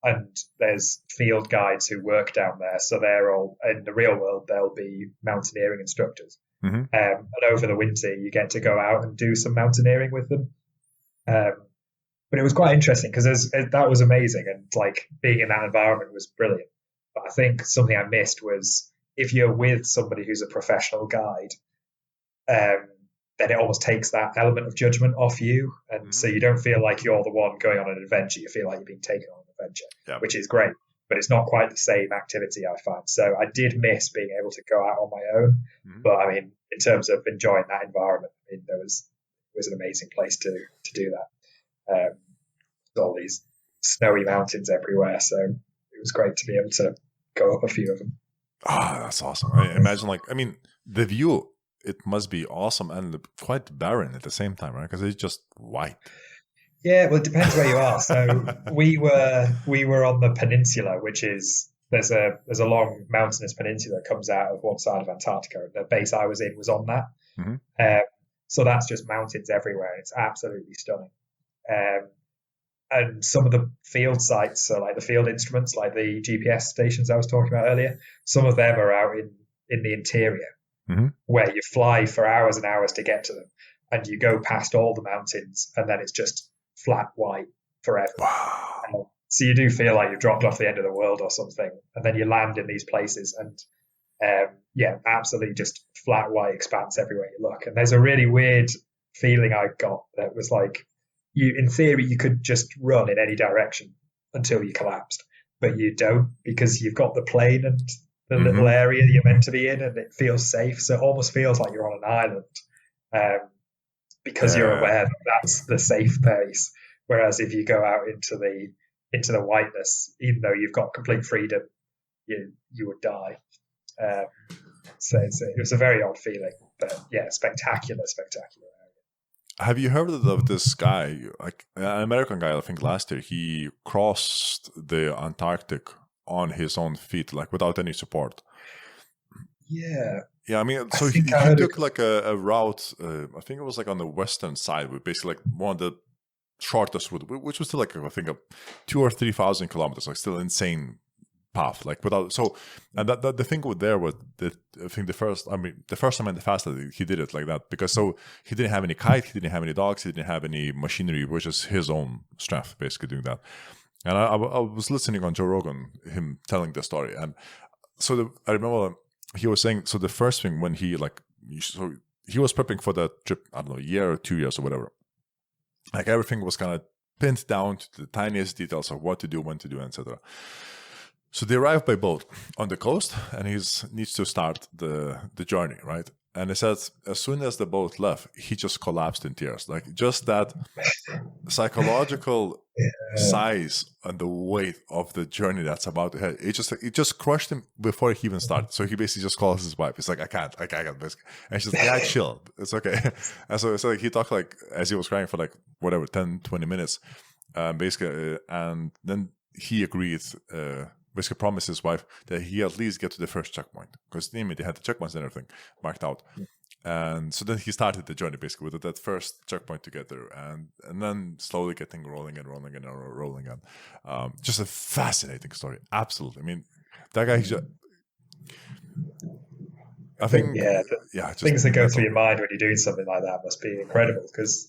And there's field guides who work down there. So they're all, in the real world, they'll be mountaineering instructors. Mm-hmm. And over the winter, you get to go out and do some mountaineering with them. But it was quite interesting because that was amazing. And like being in that environment was brilliant. But I think something I missed was if you're with somebody who's a professional guide, then it almost takes that element of judgment off you. And so you don't feel like you're the one going on an adventure. You feel like you're being taken on an adventure, which is great. But it's not quite the same activity, I find. So I did miss being able to go out on my own. But I mean, in terms of enjoying that environment, I mean, it was an amazing place to do that. All these snowy mountains everywhere. So it was great to be able to go up a few of them. That's awesome. I imagine the view, it must be awesome and quite barren at the same time, right? Because it's just white. Yeah, well, it depends where you are. So we were on the peninsula, which is there's a long mountainous peninsula that comes out of one side of Antarctica. The base I was in was on that. Mm-hmm. So that's just mountains everywhere. It's absolutely stunning. And some of the field sites, so like the field instruments, like the GPS stations I was talking about earlier, some of them are out in the interior, where you fly for hours and hours to get to them, and you go past all the mountains, and then it's just flat white forever. Wow. So you do feel like you've dropped off the end of the world or something, and then you land in these places, and absolutely just flat white expanse everywhere you look. And there's a really weird feeling I got that was like, in theory, you could just run in any direction until you collapsed, but you don't because you've got the plane and the little area that you're meant to be in, and it feels safe. So it almost feels like you're on an island because you're aware that that's the safe place. Whereas if you go out into the whiteness, even though you've got complete freedom, you would die. So it was a very odd feeling, but yeah, spectacular. Have you heard of this guy, like an American guy, I think last year, he crossed the Antarctic on his own feet, like without any support? Yeah. Yeah, I mean, so he took like a route, I think it was like on the western side, with basically like one of the shortest route, which was still like, I think, 2,000 or 3,000 kilometers, like still insane path, like without. So, and that the thing with there was that I think the first time in the fast he did it like that, because so he didn't have any kite, he didn't have any dogs, he didn't have any machinery, which is his own strength basically doing that. And I was listening on Joe Rogan, him telling the story, and so I remember he was saying, so the first thing when he was prepping for that trip, I don't know, a year or 2 years or whatever, like everything was kind of pinned down to the tiniest details of what to do, when to do, etc. So they arrived by boat on the coast, and he needs to start the journey, right? And he says as soon as the boat left, he just collapsed in tears. Like just that psychological size and the weight of the journey that's about to head. It just crushed him before he even started. So he basically just calls his wife. He's like, I can't basically. And she's like, yeah, chill. It's okay. And so like he talked like as he was crying for like whatever, 10, 20 minutes, basically. And then he agreed, basically promised his wife that he at least get to the first checkpoint, because they had the checkpoints and everything marked out. And so then he started the journey basically with that first checkpoint together, and then slowly getting rolling. Just a fascinating story. Absolutely. I mean, that guy, I think, things that go through your mind when you're doing something like that must be incredible, because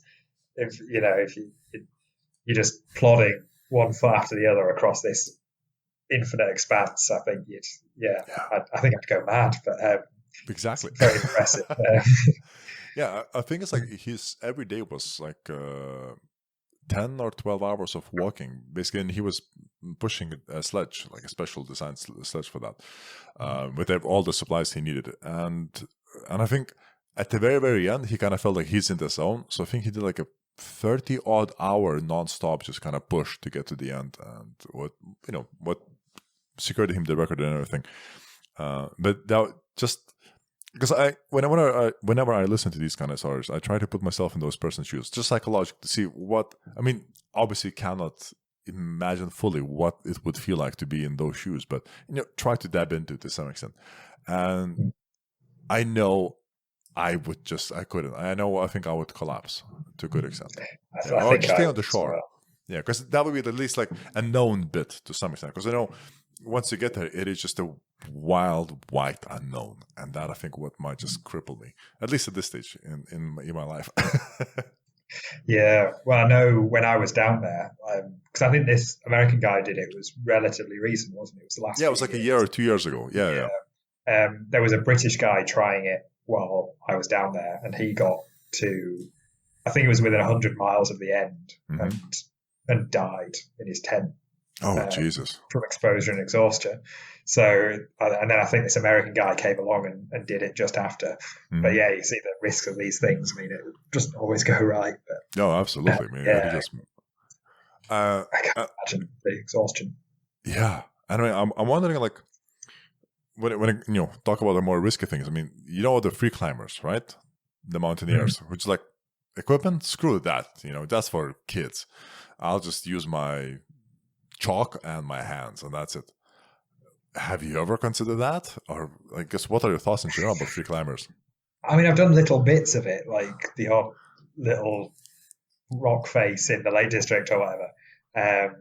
if you're just plodding one foot after the other across this infinite expanse, I think I think I'd go mad, but exactly, very impressive. Yeah, I think it's like his every day was like 10 or 12 hours of walking basically, and he was pushing a sledge, like a special designed sledge for that, with all the supplies he needed. And I think at the very, very end, he kind of felt like he's in the zone. So I think he did like a 30 odd hour nonstop, just kind of push to get to the end, and what secured him the record and everything. But that just because whenever I listen to these kind of stories, I try to put myself in those person's shoes, just psychologically, to see what I mean. Obviously, cannot imagine fully what it would feel like to be in those shoes, but try to dab into it to some extent. And I know I couldn't. I think I would collapse to a good extent. Or just stay on the shore. Well. Yeah, because that would be at least like a known bit to some extent. Because I know once you get there, it is just a wild, white unknown. And that I think what might just cripple me, at least at this stage in my life. Yeah, well, I know when I was down there, because I think this American guy did it was relatively recent, wasn't it? It was the last. Yeah, it was like a year or 2 years ago. Yeah. There was a British guy trying it while I was down there, and he got to, I think it was within 100 miles of the end, and died in his tent. Oh, Jesus! From exposure and exhaustion. So, and then I think this American guy came along and did it just after. But yeah, you see the risks of these things. I mean, it doesn't always go right. But no, absolutely. I can't imagine the exhaustion. Yeah, and I mean, I'm wondering, like, when talk about the more risky things. I mean, the free climbers, right? The mountaineers, which is like equipment. Screw that. That's for kids. I'll just use my chalk and my hands, and that's it. Have you ever considered that? Or I guess, what are your thoughts in general about free climbers? I mean, I've done little bits of it, like the odd little rock face in the Lake District or whatever. But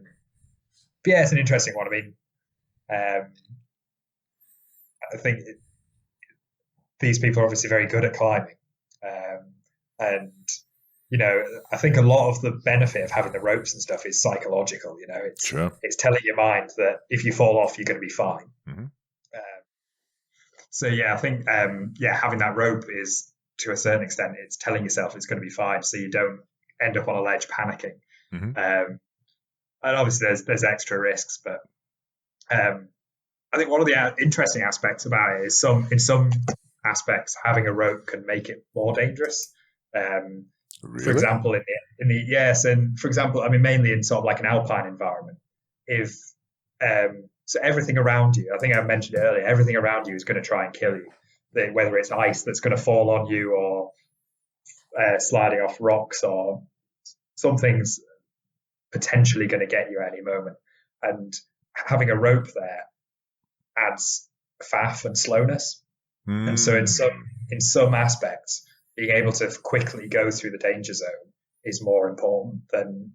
yeah, it's an interesting one. I mean, I think these people are obviously very good at climbing. And I think a lot of the benefit of having the ropes and stuff is psychological. It's telling your mind that if you fall off, you're going to be fine. So yeah, I think having that rope is, to a certain extent, it's telling yourself it's going to be fine, so you don't end up on a ledge panicking. And obviously there's extra risks, but I think one of the interesting aspects about it is in some aspects having a rope can make it more dangerous. Really? For example, for example, I mean, mainly in sort of like an alpine environment, if so everything around you, I think I mentioned it earlier, everything around you is going to try and kill you, whether it's ice that's going to fall on you or sliding off rocks, or something's potentially going to get you at any moment. And having a rope there adds faff and slowness. And so in some aspects, being able to quickly go through the danger zone is more important than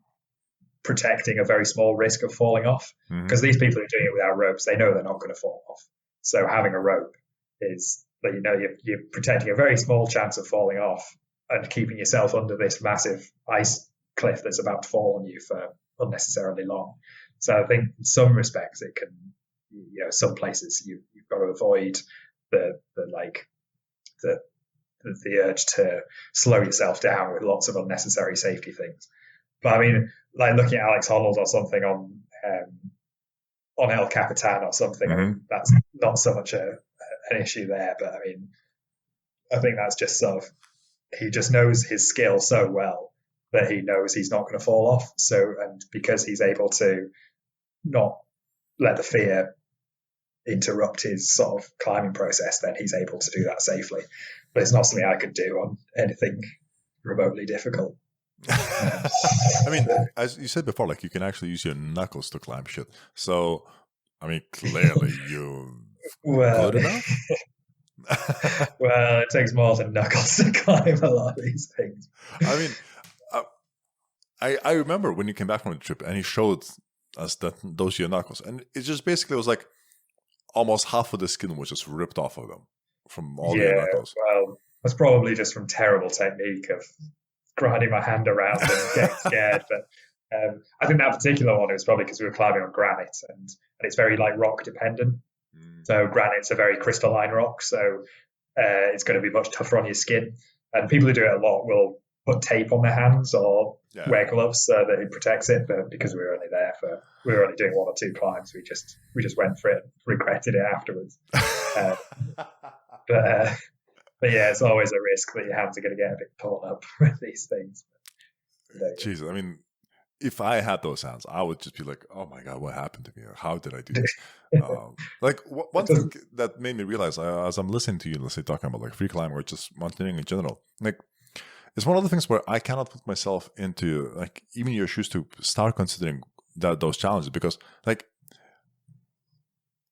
protecting a very small risk of falling off. Because these people who are doing it without ropes, they know they're not going to fall off. So having a rope is, you're protecting a very small chance of falling off and keeping yourself under this massive ice cliff that's about to fall on you for unnecessarily long. So I think in some respects it can, some places you've got to avoid the urge to slow yourself down with lots of unnecessary safety things. But I mean, like looking at Alex Honnold or something on El Capitan or something, I mean, that's not so much an issue there. But I mean, I think that's just sort of, he just knows his skill so well that he knows he's not going to fall off. So, and because he's able to not let the fear interrupt his sort of climbing process, then he's able to do that safely. But it's not something I could do on anything remotely difficult. I mean, as you said before, like you can actually use your knuckles to climb shit. So, I mean, clearly you good enough. Well, it takes more than knuckles to climb a lot of these things. I mean, I remember when you came back from the trip and he showed us that those are your knuckles, and it just basically was like almost half of the skin was just ripped off of them from all the knuckles. Well, that's probably just from terrible technique of grinding my hand around and getting scared. But I think that particular one, it was probably because we were climbing on granite, and it's very like rock dependent. So granite's a very crystalline rock, so it's going to be much tougher on your skin. And people who do it a lot will put tape on their hands or wear gloves so that it protects it. But because we were only doing 1 or 2 climbs, we just went for it, regretted it afterwards. But yeah, it's always a risk that your hands are going to get a bit torn up with these things. Jesus, I mean, if I had those hands, I would just be like, oh my God, what happened to me? How did I do this? Like one thing that made me realize as I'm listening to you, let's say talking about like free climbing or just mountaineering in general, like it's one of the things where I cannot put myself into like even your shoes to start considering those challenges, because like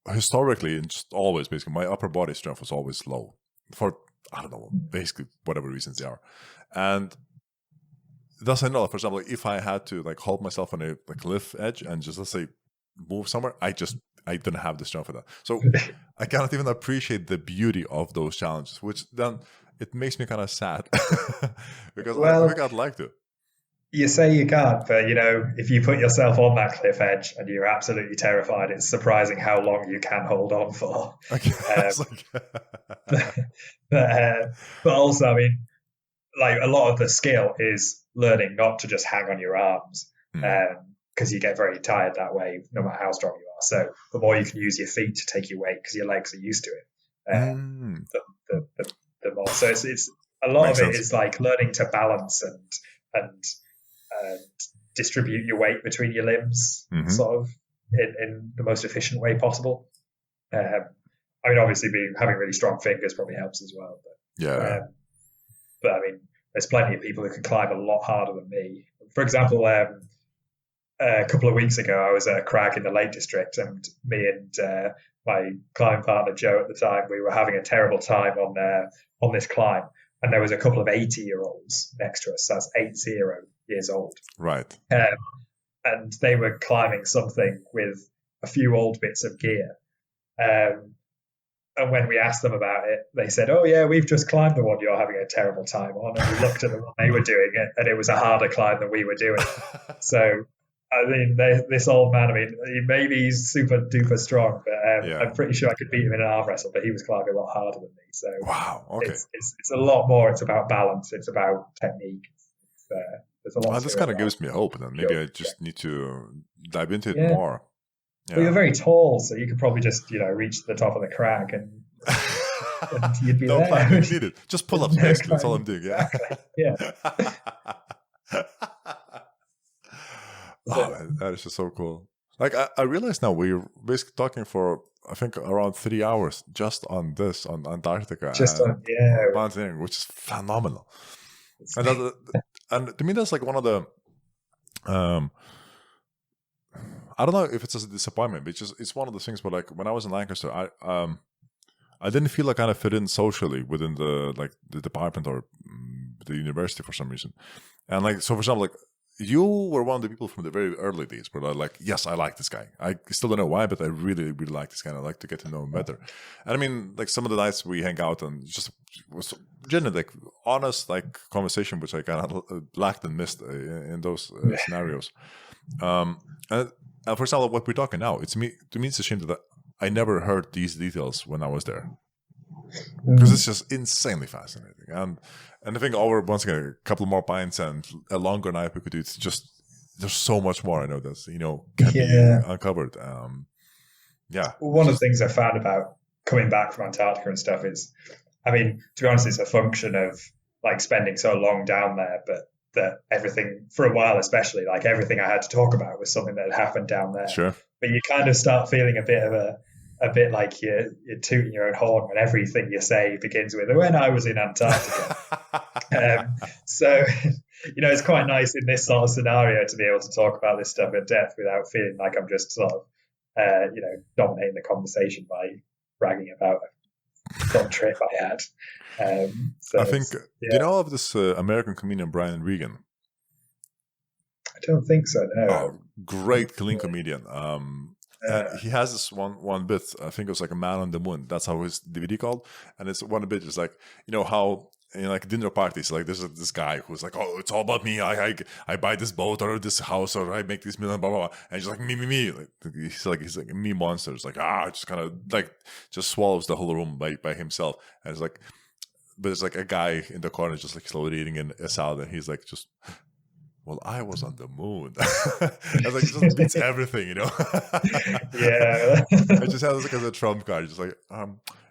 historically and just always basically my upper body strength was always low for, I don't know, basically whatever reasons they are. And thus I know, for example, if I had to like hold myself on a cliff edge and just, let's say, move somewhere, I didn't have the strength for that. So I cannot even appreciate the beauty of those challenges, which then it makes me kind of sad because I think I'd like to. You say you can't, but if you put yourself on that cliff edge and you're absolutely terrified, it's surprising how long you can hold on for. But also, I mean, like a lot of the skill is learning not to just hang on your arms, because you get very tired that way, no matter how strong you are. So the more you can use your feet to take your weight, because your legs are used to it, the more. So it's a lot of it is like learning to balance and distribute your weight between your limbs, sort of in the most efficient way possible. I mean, obviously, having really strong fingers probably helps as well. But but I mean, there's plenty of people who can climb a lot harder than me. For example, a couple of weeks ago, I was at a crag in the Lake District, and me and my climbing partner Joe at the time, we were having a terrible time on this climb, and there was a couple of 80-year-olds next to us. So that's 80 years old, right? And they were climbing something with a few old bits of gear. And when we asked them about it, they said, "Oh yeah, we've just climbed the one you're having a terrible time on." And we looked at them when they were doing it, and it was a harder climb than we were doing. So, I mean, this old man, I mean, maybe he's super duper strong, but I'm pretty sure I could beat him in an arm wrestle, but he was climbing a lot harder than me. So, wow, okay. It's a lot more. It's about balance. It's about technique. There's a lot. Well, this kind of gives me hope, and then maybe I just need to dive into it more. Yeah. Well, you're very tall, so you could probably just, reach the top of the crag and you'd be there. Planning needed. Just pull ups, basically. That's all I'm doing. Yeah. Yeah. Oh, man, that is just so cool. Like, I realize now we're basically talking for, I think, around 3 hours just on this, on Antarctica. Just on, mountaineering, which is phenomenal. And to me, that's like one of the, I don't know if it's a disappointment, but it's one of the things where, like, when I was in Lancaster, I didn't feel like I kind of fit in socially within the department or the university for some reason. And like, so for example, like, you were one of the people from the very early days where I'm like, yes, I like this guy. I still don't know why, but I really, really like this guy. And I like to get to know him better. And I mean, like some of the nights we hang out and just was genuine, like honest, like conversation, which I kind of lacked and missed in those scenarios. And for example, what we're talking now, to me, it's a shame that I never heard these details when I was there. Because it's just insanely fascinating. And I think over, once again, a couple more pints and a longer night we could do, it's just, there's so much more I know that's, can be uncovered. Well, one of the things I found about coming back from Antarctica and stuff is, I mean, to be honest, it's a function of like spending so long down there, but that everything, for a while especially, like everything I had to talk about was something that had happened down there. Sure. But you kind of start feeling a bit like you're tooting your own horn when everything you say begins with "when I was in Antarctica." So, it's quite nice in this sort of scenario to be able to talk about this stuff in depth without feeling like I'm just sort of, dominating the conversation by bragging about a fun trip I had. So I think, do you know of this American comedian Brian Regan? I don't think so, no. Great, clean comedian. He has this one bit, I think it was like a man on the moon. That's how his DVD called. And it's one bit is like, how like dinner parties, like there's this guy who's like, oh, it's all about me. I buy this boat or this house or I make this million, blah, blah, blah. And he's like, me. Like, he's like me monster. It's like, just kind of like just swallows the whole room by himself. And it's like, but it's like a guy in the corner just like slowly eating a salad. And he's like, just, well, I was on the moon. I was like, it just beats everything, Yeah. I just had this like as a trump card, just like,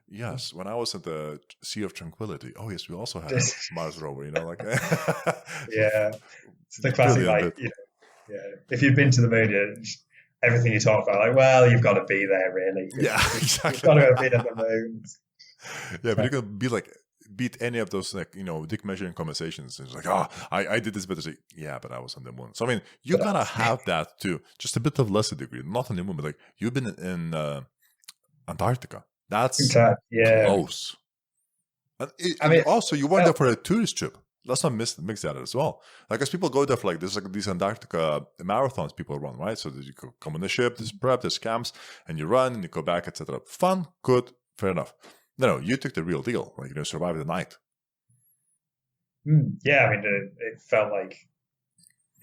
yes, when I was at the Sea of Tranquility. Oh yes, we also had a Mars rover, like. Yeah, it's the classic, like, if you've been to the moon, everything you talk about, like, well, you've got to be there, really. Yeah, exactly. You've got to have been at the moon. Yeah, but you can be like, beat any of those, like, dick measuring conversations. It's like, I did this, but it's like, yeah, but I was on the moon. So I mean, you kind of have that too, just a bit of lesser degree, not on the moon, but like you've been in Antarctica. That's close. And also you went there for a tourist trip. Let's not mix that as well. Like, as people go there for like, there's like these Antarctica marathons people run, right? So that you come on the ship, there's prep, there's camps, and you run and you go back, etc. Fun, good, fair enough. No, you took the real deal. Like, survived the night. Yeah, I mean, it felt like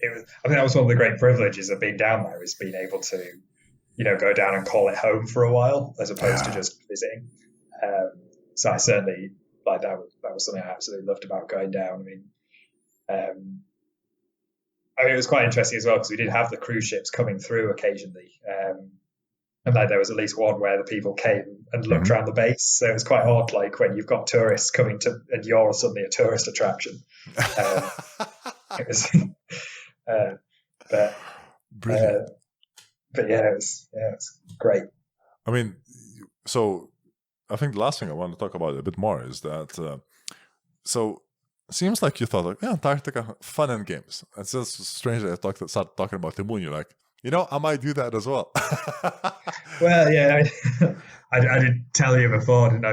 it was. I think that was one of the great privileges of being down there, is being able to, go down and call it home for a while, as opposed to just visiting. So I certainly, like, that was something I absolutely loved about going down. I mean, it was quite interesting as well, because we did have the cruise ships coming through occasionally. And like, there was at least one where the people came and looked around the base. So it was quite odd, like when you've got tourists coming to, and you're suddenly a tourist attraction. It was, brilliant. But yeah, it was great. I mean, so I think the last thing I want to talk about a bit more is that, so it seems like you thought, like, Antarctica, fun and games. It's just strange that I started talking about the moon. You're like, I might do that as well. Well, yeah, I did tell you before, didn't I?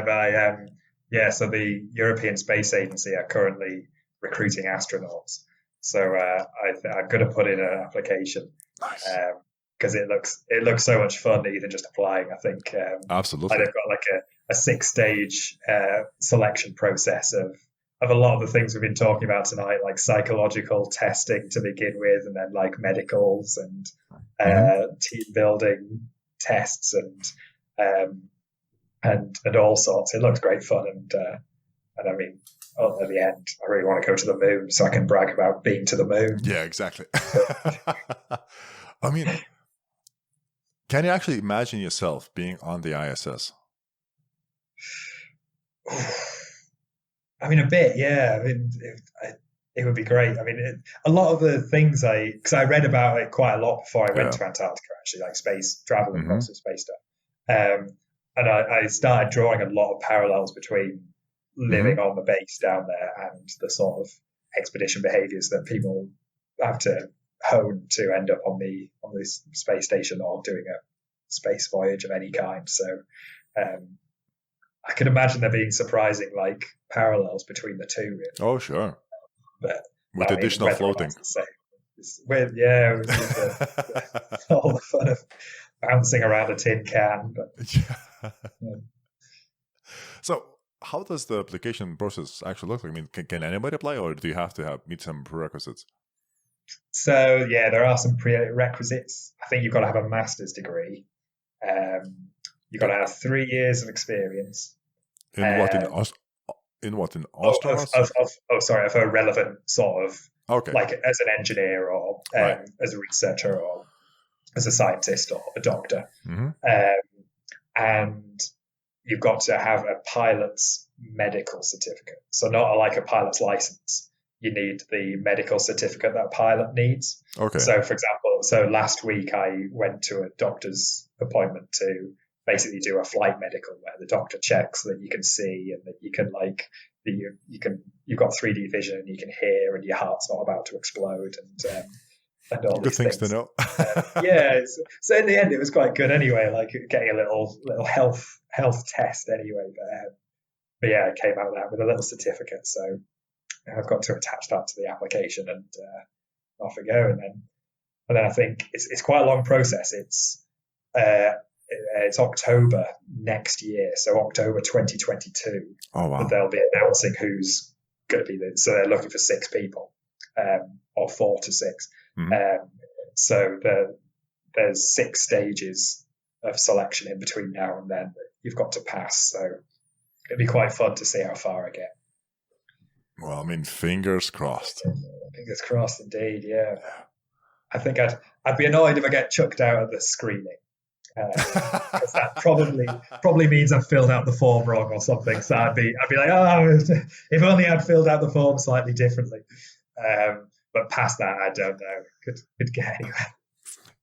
But so the European Space Agency are currently recruiting astronauts. So I'm going to put in an application. Nice. Because it looks so much fun, even just applying. I think absolutely. They've got like a 6-stage selection process of a lot of the things we've been talking about tonight, like psychological testing to begin with, and then like medicals and team building tests and all sorts. It looks great fun, and I mean, at the end, I really want to go to the moon so I can brag about being to the moon. Yeah, exactly. I mean, can you actually imagine yourself being on the ISS? I mean, a bit, yeah. I mean, it would be great. I mean, a lot of the things because I read about it quite a lot before I went to Antarctica, actually, like space travel and lots of space stuff. And I started drawing a lot of parallels between living on the base down there and the sort of expedition behaviors that people have to hone to end up on this space station or doing a space voyage of any kind. So I can imagine there being surprising like parallels between the two. Really. Oh, sure. But with additional floating. It was just all the fun of bouncing around a tin can. But, yeah. So, how does the application process actually look like? I mean, can anybody apply, or do you have to meet some prerequisites? So, yeah, there are some prerequisites. I think you've got to have a master's degree. You've got to have 3 years of experience. In what? In astronauts? Of a relevant sort of, okay, like as an engineer or as a researcher or as a scientist or a doctor. And you've got to have a pilot's medical certificate. So not like a pilot's license. You need the medical certificate that a pilot needs. Okay. So, for example, last week I went to a doctor's appointment to basically do a flight medical where the doctor checks that you can see and that you can you've got 3D vision and you can hear and your heart's not about to explode and all good these things things to know. So in the end it was quite good anyway, like getting a little health test anyway. But yeah, I came out of that with a little certificate. So I've got to attach that to the application and off we go. And then I think it's quite a long process. It's October next year, so October 2022. Oh wow! That they'll be announcing who's going to be there. So they're looking for 6 people, or 4 to 6. So there's 6 stages of selection in between now and then that you've got to pass. So it'd be quite fun to see how far I get. Well, I mean, fingers crossed. Fingers crossed, indeed. Yeah. I think I'd be annoyed if I get chucked out of the screening. Because that probably means I've filled out the form wrong or something. So I'd be like, oh, if only I'd filled out the form slightly differently. But past that, I don't know. Could get anywhere.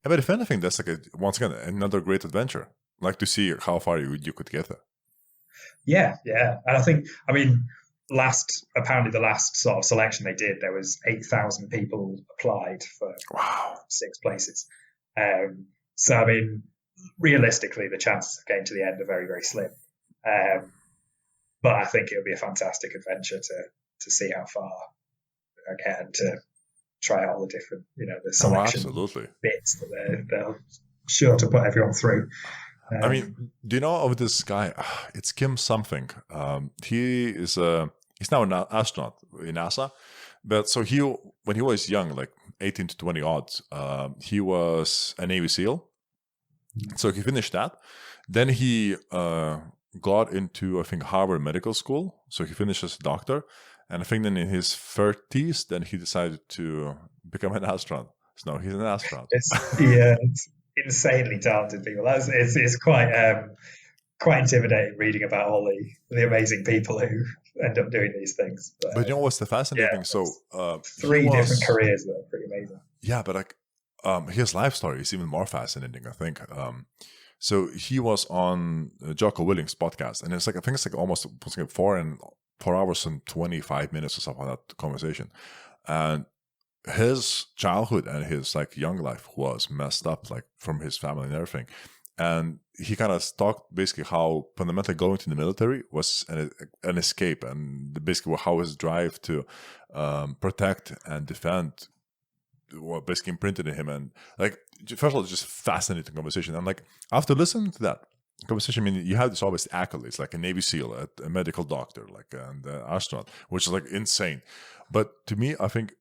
Yeah, but if anything, that's like once again another great adventure. Like to see how far you could get there. Yeah, and I mean, apparently the last sort of selection they did, there was 8,000 people applied for 6 places. So I mean, realistically, the chances of getting to the end are very, very slim. But I think it would be a fantastic adventure to see how far I get and to try all the different, the selection bits that they're sure to put everyone through. I mean, do you know of this guy? It's Kim something. He's now an astronaut in NASA. But so when he was young, like 18 to 20 odds, he was a Navy SEAL. So he finished that. Then he got into, I think, Harvard Medical School. So he finished as a doctor. And I think then in his 30s, then he decided to become an astronaut. So now he's an astronaut. It's insanely talented people. It's quite intimidating reading about all the amazing people who end up doing these things. But you know what's the fascinating? So 3 different careers that are pretty amazing. Yeah, but his life story is even more fascinating, I think. So he was on Jocko Willink's podcast, and I think it's almost 4 hours and 25 minutes or something like that conversation. And his childhood and his young life was messed up, like from his family and everything. And he kind of talked basically how fundamentally going to the military was an escape, and basically how his drive to protect and defend what basically imprinted in him. And first of all, it's just fascinating conversation. And after listening to that conversation, I mean, you have this always accolades, like a Navy SEAL, a medical doctor, and an astronaut, which is insane. But to me, I think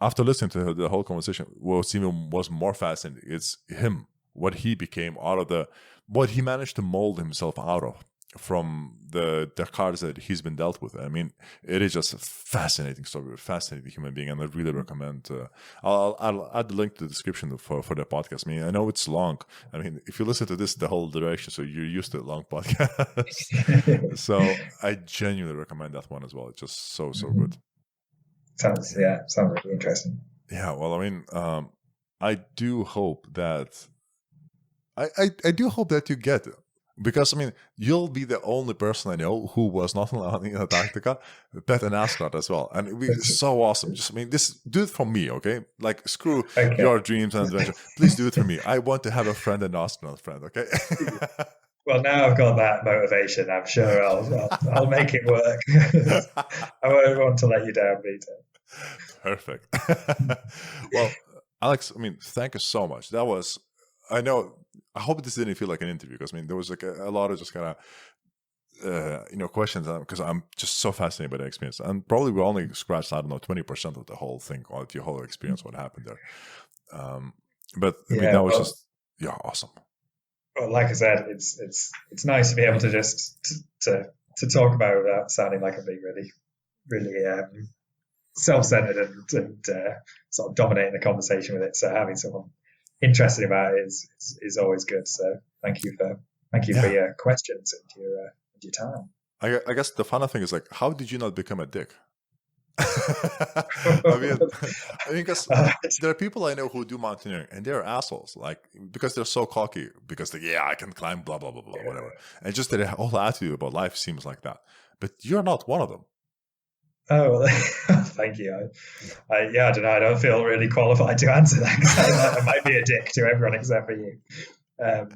after listening to the whole conversation, what even was more fascinating is him, what he became what he managed to mold himself out of from the cards that he's been dealt with. I mean, it is just a fascinating story, a fascinating human being, and I really recommend. I'll add the link to the description for the podcast. I mean, I know it's long. I mean, if you listen to this the whole duration, so you're used to long podcasts. So I genuinely recommend that one as well. It's just so good. Sounds really interesting. Yeah, well, I mean, I do hope that I do hope that you get it. Because, I mean, you'll be the only person I know who was not only in Antarctica, but an astronaut as well. And it'd be so awesome. Do it for me, okay? Screw your dreams and adventure. Please do it for me. I want to have a friend, an astronaut friend, okay? Well, now I've got that motivation. I'm sure I'll make it work. I won't want to let you down, Peter. Perfect. Well, Alex, I mean, thank you so much. That was, I hope this didn't feel like an interview, because I mean, there was like a lot of just kind of, questions, because I'm just so fascinated by the experience. And probably we only scratched, 20% of the whole thing, or the whole experience, what happened there. But I mean, that was just, awesome. Well, like I said, it's nice to be able to just to talk about it without sounding like I'm being really self-centered and sort of dominating the conversation with it. So having someone interested about it is always good. So thank you for your questions and your time. I guess the funny thing is, like, how did you not become a dick? I mean, because there are people I know who do mountaineering and they're assholes, like, because they're so cocky, because I can climb, blah blah blah blah, whatever, and just their whole attitude about life seems like that. But you're not one of them. Oh, well, thank you. I don't know. I don't feel really qualified to answer that, because I might be a dick to everyone except for you. And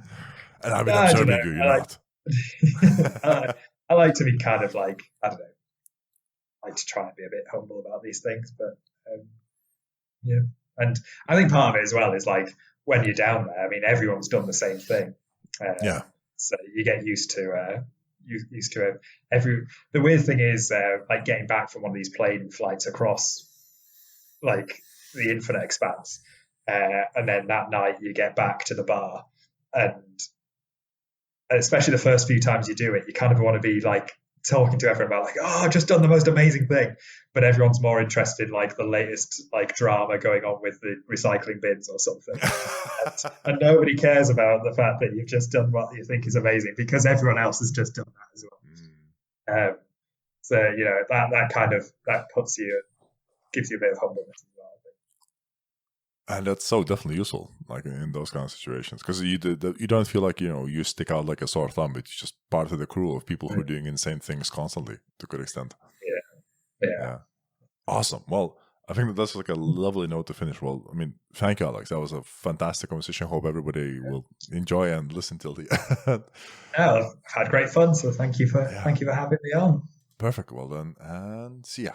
I mean, I'm serving you. You're not. I like to be kind of like, I don't know. I like to try and be a bit humble about these things, but and I think part of it as well is, like, when you're down there, I mean, everyone's done the same thing, so you get used to it. The weird thing is, like, getting back from one of these plane flights across, like, the infinite expanse, and then that night you get back to the bar, and especially the first few times you do it, you kind of want to be like talking to everyone about, like, oh, I've just done the most amazing thing, but everyone's more interested in, like, the latest, like, drama going on with the recycling bins or something, and nobody cares about the fact that you've just done what you think is amazing, because everyone else has just done that as well. So that kind of gives you a bit of humbleness as well, I think. And that's so definitely useful, like, in those kind of situations, because you don't feel like you stick out like a sore thumb, but you're just part of the crew of people who are doing insane things constantly to a good extent. Yeah. Awesome. Well, I think that's like a lovely note to finish. Well, I mean, thank you, Alex. That was a fantastic conversation. Hope everybody will enjoy and listen till the end. I've had great fun, so thank you for having me on. Perfect. Well then, and see ya.